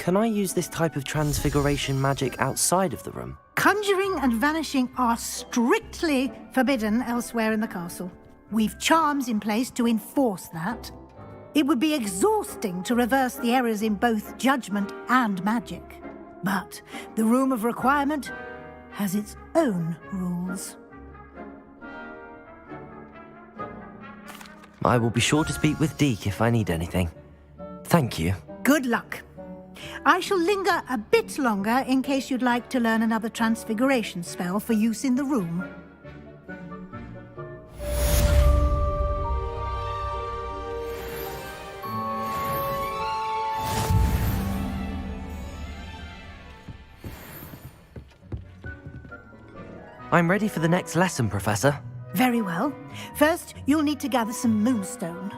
Can I use this type of transfiguration magic outside of the room? Conjuring and vanishing are strictly forbidden elsewhere in the castle. We've charms in place to enforce that. It would be exhausting to reverse the errors in both judgment and magic. But the Room of Requirement has its own rules. I will be sure to speak with Deek if I need anything. Thank you. Good luck. I shall linger a bit longer in case you'd like to learn another transfiguration spell for use in the room. I'm ready for the next lesson, Professor. Very well. First, you'll need to gather some moonstone.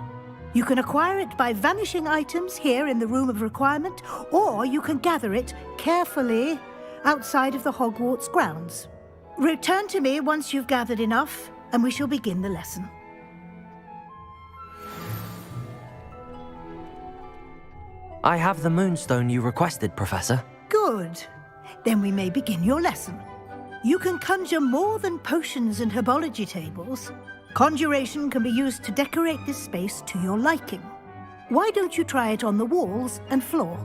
You can acquire it by vanishing items here in the Room of Requirement, or you can gather it carefully outside of the Hogwarts grounds. Return to me once you've gathered enough, and we shall begin the lesson. I have the moonstone you requested, Professor. Good. Then we may begin your lesson. You can conjure more than potions and herbology tables. Conjuration can be used to decorate this space to your liking. Why don't you try it on the walls and floor?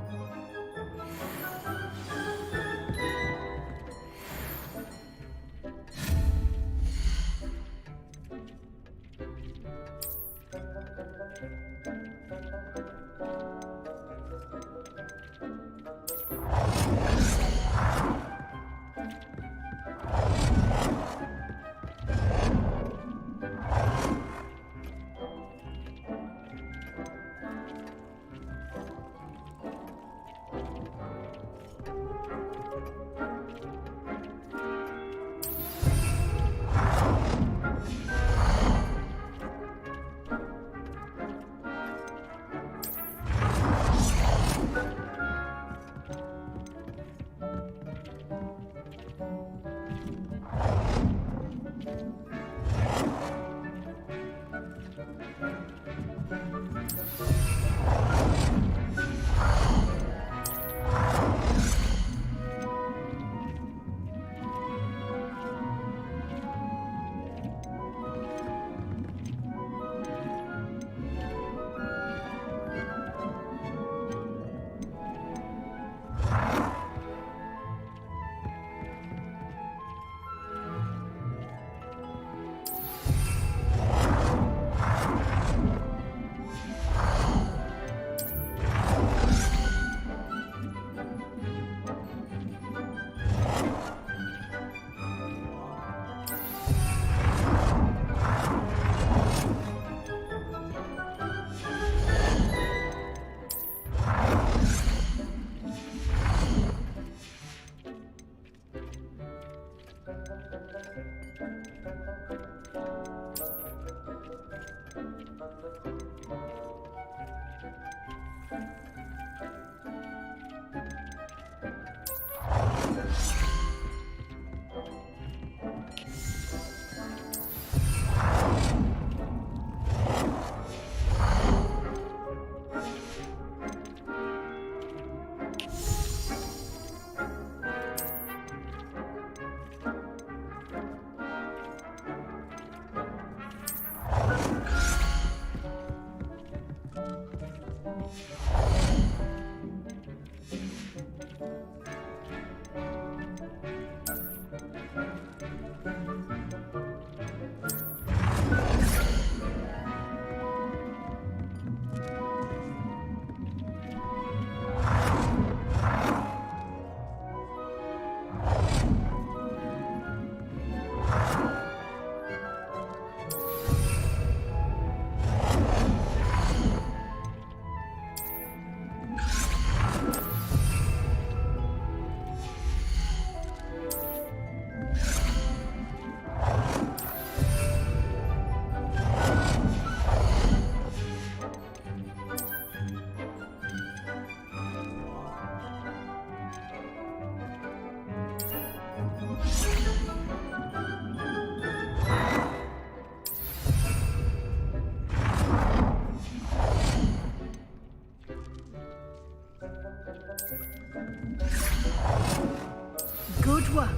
Good work.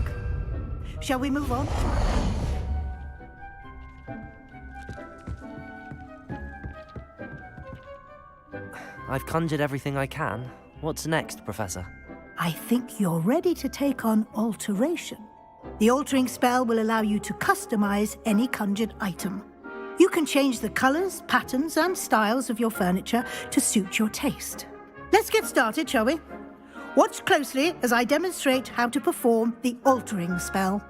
Shall we move on? I've conjured everything I can. What's next, Professor? I think you're ready to take on alteration. The altering spell will allow you to customize any conjured item. You can change the colors, patterns, and styles of your furniture to suit your taste. Let's get started, shall we? Watch closely as I demonstrate how to perform the altering spell.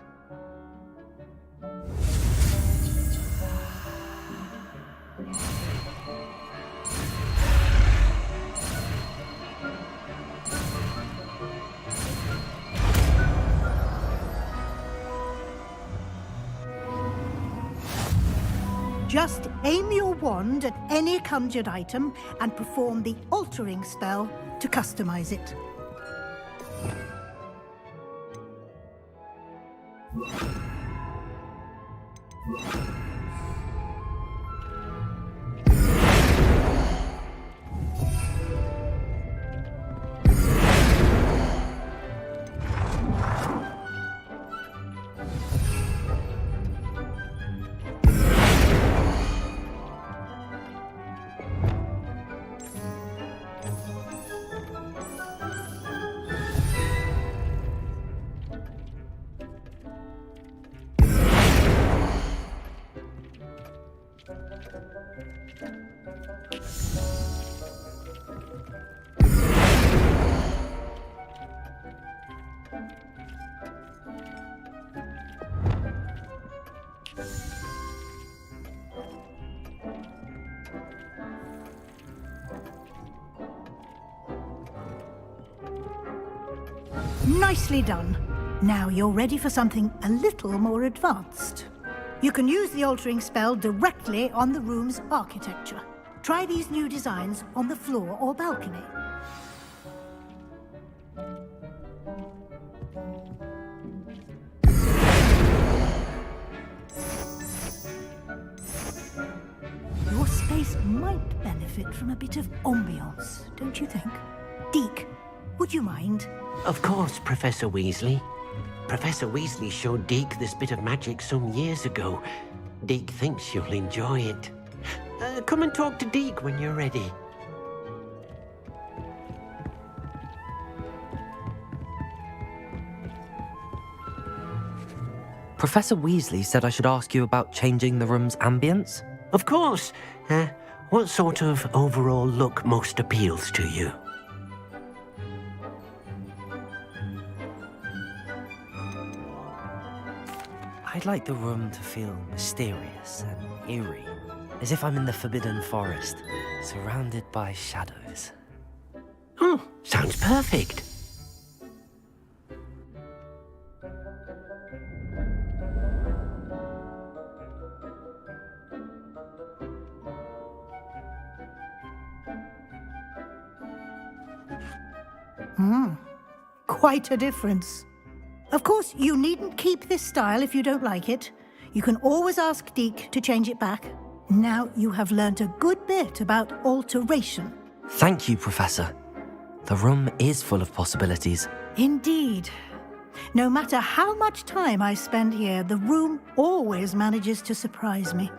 Just aim your wand at any conjured item and perform the altering spell to customize it. Nicely done. Now you're ready for something a little more advanced. You can use the altering spell directly on the room's architecture. Try these new designs on the floor or balcony. Your space might benefit from a bit of ambiance, don't you think? Deke, would you mind? Of course, Professor Weasley. Professor Weasley showed Deke this bit of magic some years ago. Deke thinks you'll enjoy it. Come and talk to Deke when you're ready. Professor Weasley said I should ask you about changing the room's ambience? Of course. What sort of overall look most appeals to you? I'd like the room to feel mysterious and eerie, as if I'm in the Forbidden Forest, surrounded by shadows. Oh, sounds perfect. Quite a difference. Of course, you needn't keep this style if you don't like it. You can always ask Deke to change it back. Now you have learnt a good bit about alteration. Thank you, Professor. The room is full of possibilities. Indeed. No matter how much time I spend here, the room always manages to surprise me.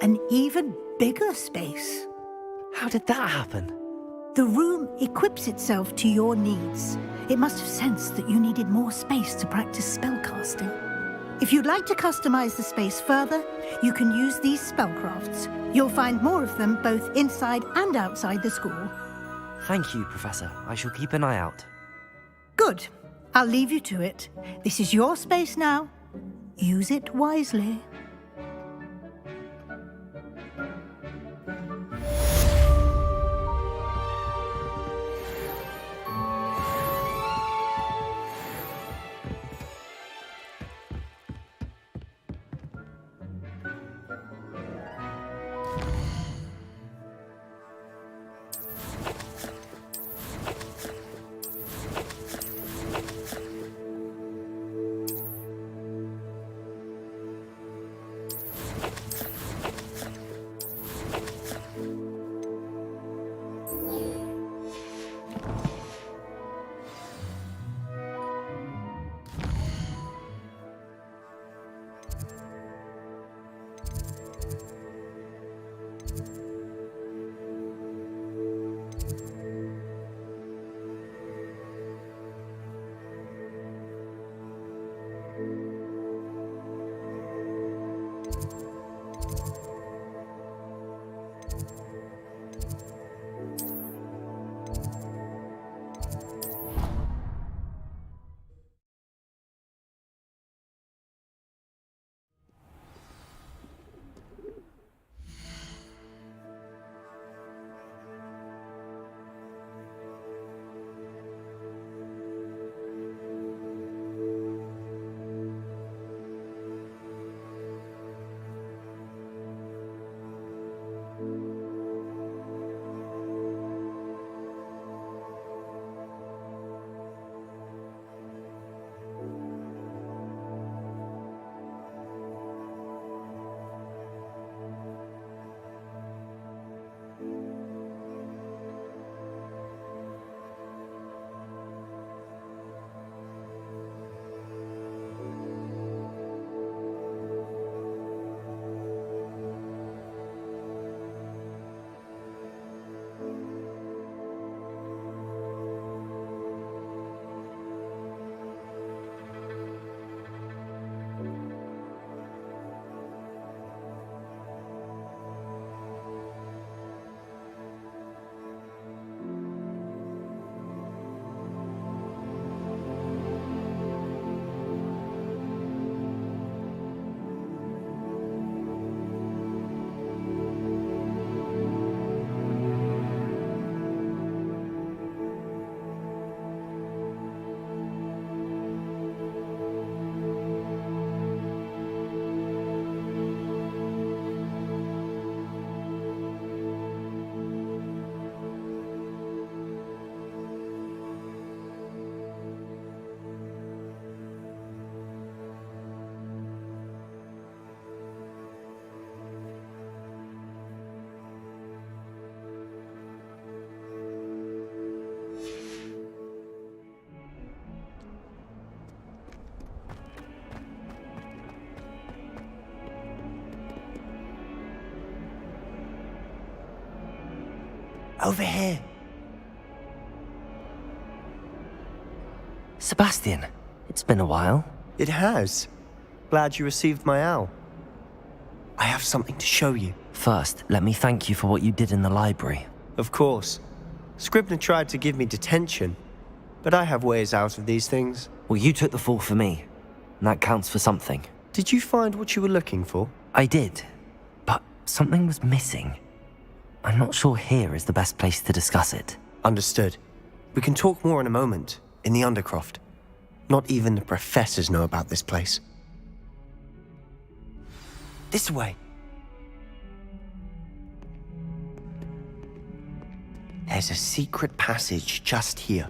An even bigger space. How did that happen? The room equips itself to your needs. It must have sensed that you needed more space to practice spellcasting. If you'd like to customize the space further, you can use these spellcrafts. You'll find more of them both inside and outside the school. Thank you, Professor. I shall keep an eye out. Good. I'll leave you to it. This is your space now. Use it wisely. Over here. Sebastian, it's been a while. It has. Glad you received my owl. I have something to show you. First, let me thank you for what you did in the library. Of course. Scribner tried to give me detention, but I have ways out of these things. Well, you took the fall for me, and that counts for something. Did you find what you were looking for? I did, but something was missing. I'm not sure here is the best place to discuss it. Understood. We can talk more in a moment, in the Undercroft. Not even the professors know about this place. This way. There's a secret passage just here.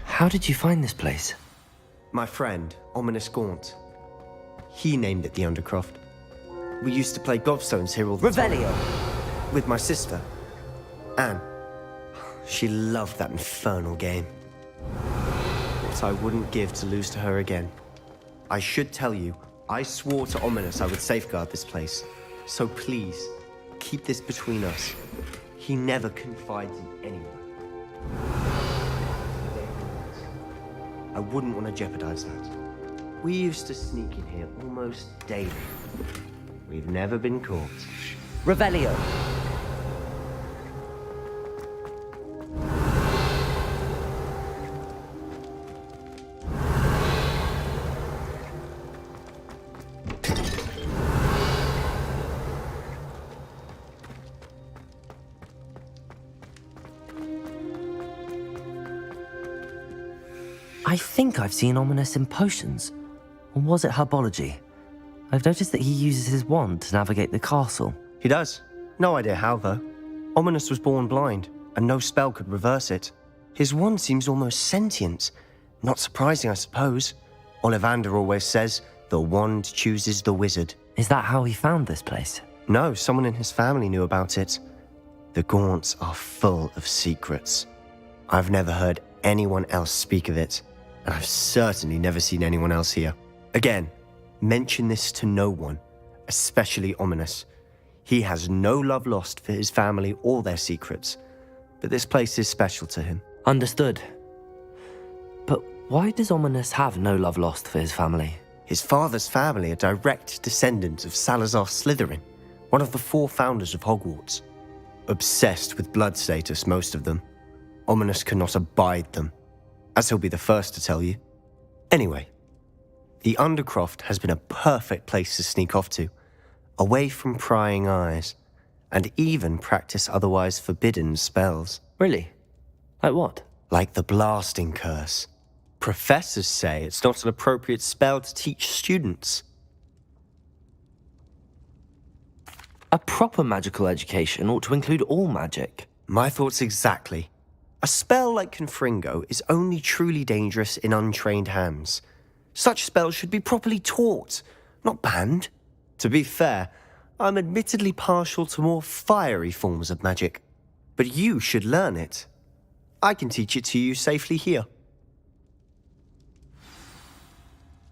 How did you find this place? My friend, Ominous Gaunt. He named it the Undercroft. We used to play gobstones here all the time. Revelio! With my sister, Anne. She loved that infernal game. What I wouldn't give to lose to her again. I should tell you, I swore to Ominous I would safeguard this place. So please, keep this between us. He never confides in anyone. I wouldn't want to jeopardize that. We used to sneak in here almost daily. We've never been caught. Revelio! I think I've seen Ominous in potions. Or was it herbology? I've noticed that he uses his wand to navigate the castle. He does. No idea how, though. Ominous was born blind, and no spell could reverse it. His wand seems almost sentient. Not surprising, I suppose. Ollivander always says, the wand chooses the wizard. Is that how he found this place? No, someone in his family knew about it. The Gaunts are full of secrets. I've never heard anyone else speak of it, and I've certainly never seen anyone else here. Again, mention this to no one, especially Ominous. He has no love lost for his family or their secrets, but this place is special to him. Understood. But why does Ominous have no love lost for his family? His father's family are direct descendants of Salazar Slytherin, one of the 4 founders of Hogwarts. Obsessed with blood status, most of them. Ominous cannot abide them, as he'll be the first to tell you. Anyway, the Undercroft has been a perfect place to sneak off to, away from prying eyes, and even practice otherwise forbidden spells. Really? Like what? Like the Blasting Curse. Professors say it's not an appropriate spell to teach students. A proper magical education ought to include all magic. My thoughts exactly. A spell like Confringo is only truly dangerous in untrained hands. Such spells should be properly taught, not banned. To be fair, I'm admittedly partial to more fiery forms of magic. But you should learn it. I can teach it to you safely here.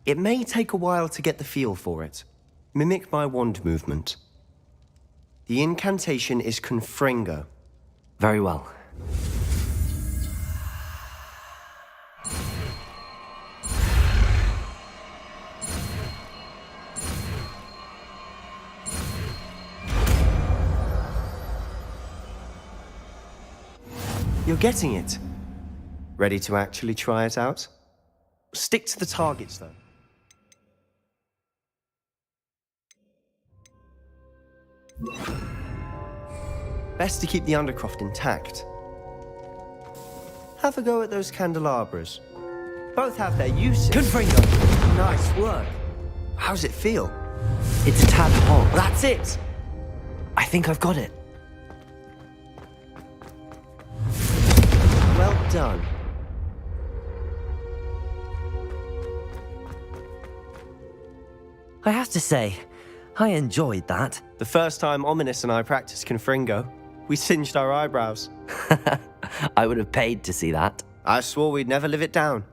It may take a while to get the feel for it. Mimic my wand movement. The incantation is Confringo. Very well. You're getting it. Ready to actually try it out? Stick to the targets, though. Best to keep the Undercroft intact. Have a go at those candelabras. Both have their uses. Confringo! Nice work. How's it feel? It's a tad hot. That's it! I think I've got it. Well done. I have to say, I enjoyed that. The first time Ominous and I practiced Confringo, we singed our eyebrows. I would have paid to see that. I swore we'd never live it down.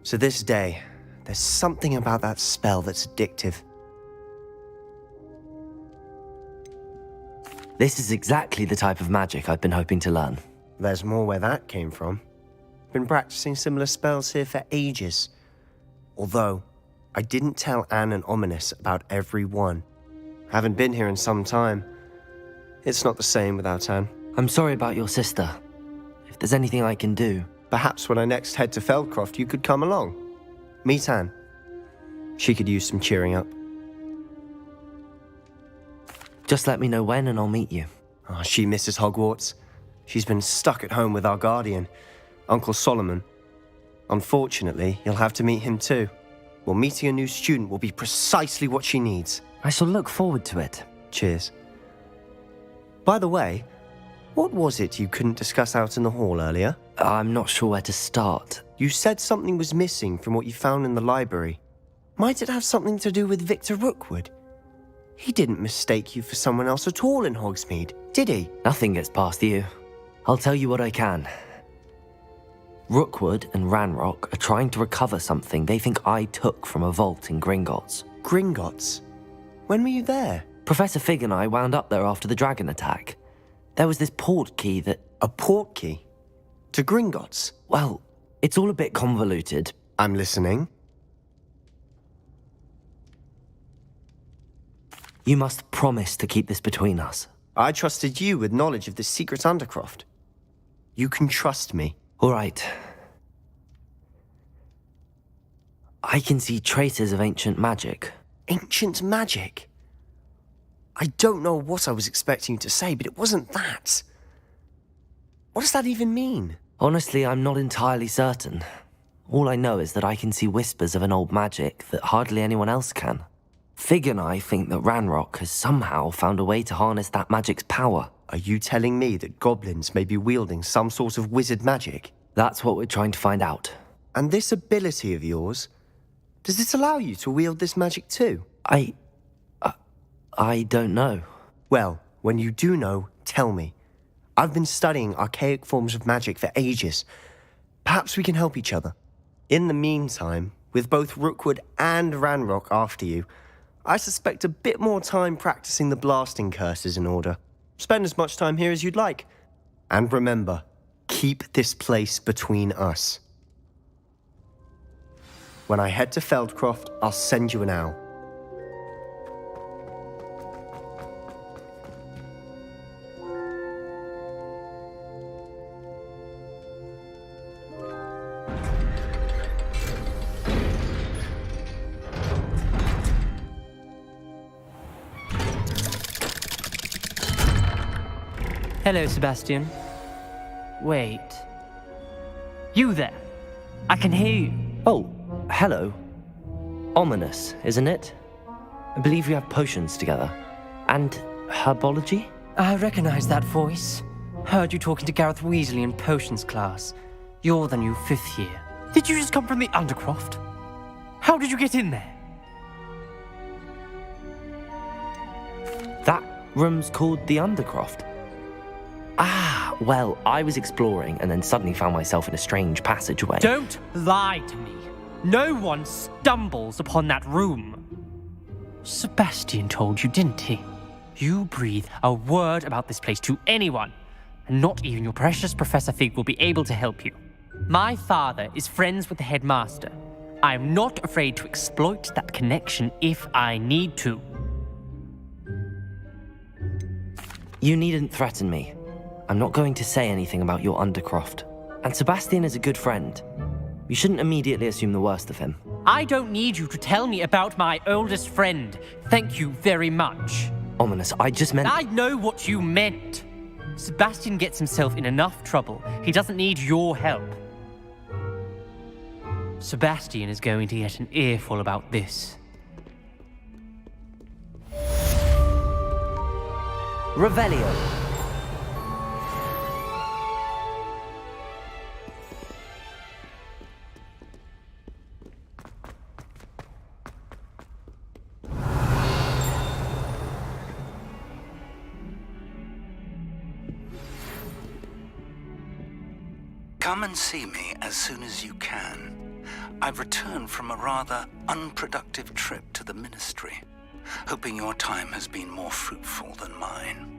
To this day, there's something about that spell that's addictive. This is exactly the type of magic I've been hoping to learn. There's more where that came from. Been practicing similar spells here for ages. Although, I didn't tell Anne and Ominous about every one. Haven't been here in some time. It's not the same without Anne. I'm sorry about your sister. If there's anything I can do... Perhaps when I next head to Feldcroft, you could come along. Meet Anne. She could use some cheering up. Just let me know when and I'll meet you. Oh, she misses Hogwarts. She's been stuck at home with our guardian, Uncle Solomon. Unfortunately, you'll have to meet him too. Well, meeting a new student will be precisely what she needs. I shall look forward to it. Cheers. By the way, what was it you couldn't discuss out in the hall earlier? I'm not sure where to start. You said something was missing from what you found in the library. Might it have something to do with Victor Rookwood? He didn't mistake you for someone else at all in Hogsmeade, did he? Nothing gets past you. I'll tell you what I can. Rookwood and Ranrock are trying to recover something they think I took from a vault in Gringotts. Gringotts? When were you there? Professor Fig and I wound up there after the dragon attack. There was this port key that... A port key? To Gringotts? Well, it's all a bit convoluted. I'm listening. You must promise to keep this between us. I trusted you with knowledge of the secret Undercroft. You can trust me. All right. I can see traces of ancient magic. Ancient magic? I don't know what I was expecting you to say, but it wasn't that. What does that even mean? Honestly, I'm not entirely certain. All I know is that I can see whispers of an old magic that hardly anyone else can. Fig and I think that Ranrock has somehow found a way to harness that magic's power. Are you telling me that goblins may be wielding some sort of wizard magic? That's what we're trying to find out. And this ability of yours, does it allow you to wield this magic too? I don't know. Well, when you do know, tell me. I've been studying archaic forms of magic for ages. Perhaps we can help each other. In the meantime, with both Rookwood and Ranrock after you, I suspect a bit more time practicing the blasting curse is in order. Spend as much time here as you'd like. And remember, keep this place between us. When I head to Feldcroft, I'll send you an owl. Hello, Sebastian. Wait. You there? I can hear you. Oh, hello. Ominous, isn't it? I believe we have potions together. And herbology? I recognize that voice. Heard you talking to Gareth Weasley in potions class. You're the new 5th year. Did you just come from the Undercroft? How did you get in there? That room's called the Undercroft. Ah, well, I was exploring and then suddenly found myself in a strange passageway. Don't lie to me. No one stumbles upon that room. Sebastian told you, didn't he? You breathe a word about this place to anyone, and not even your precious Professor Fig will be able to help you. My father is friends with the headmaster. I am not afraid to exploit that connection if I need to. You needn't threaten me. I'm not going to say anything about your Undercroft. And Sebastian is a good friend. You shouldn't immediately assume the worst of him. I don't need you to tell me about my oldest friend. Thank you very much. Ominous, I just meant... I know what you meant. Sebastian gets himself in enough trouble. He doesn't need your help. Sebastian is going to get an earful about this. Revelio. Come and see me as soon as you can. I've returned from a rather unproductive trip to the Ministry, hoping your time has been more fruitful than mine.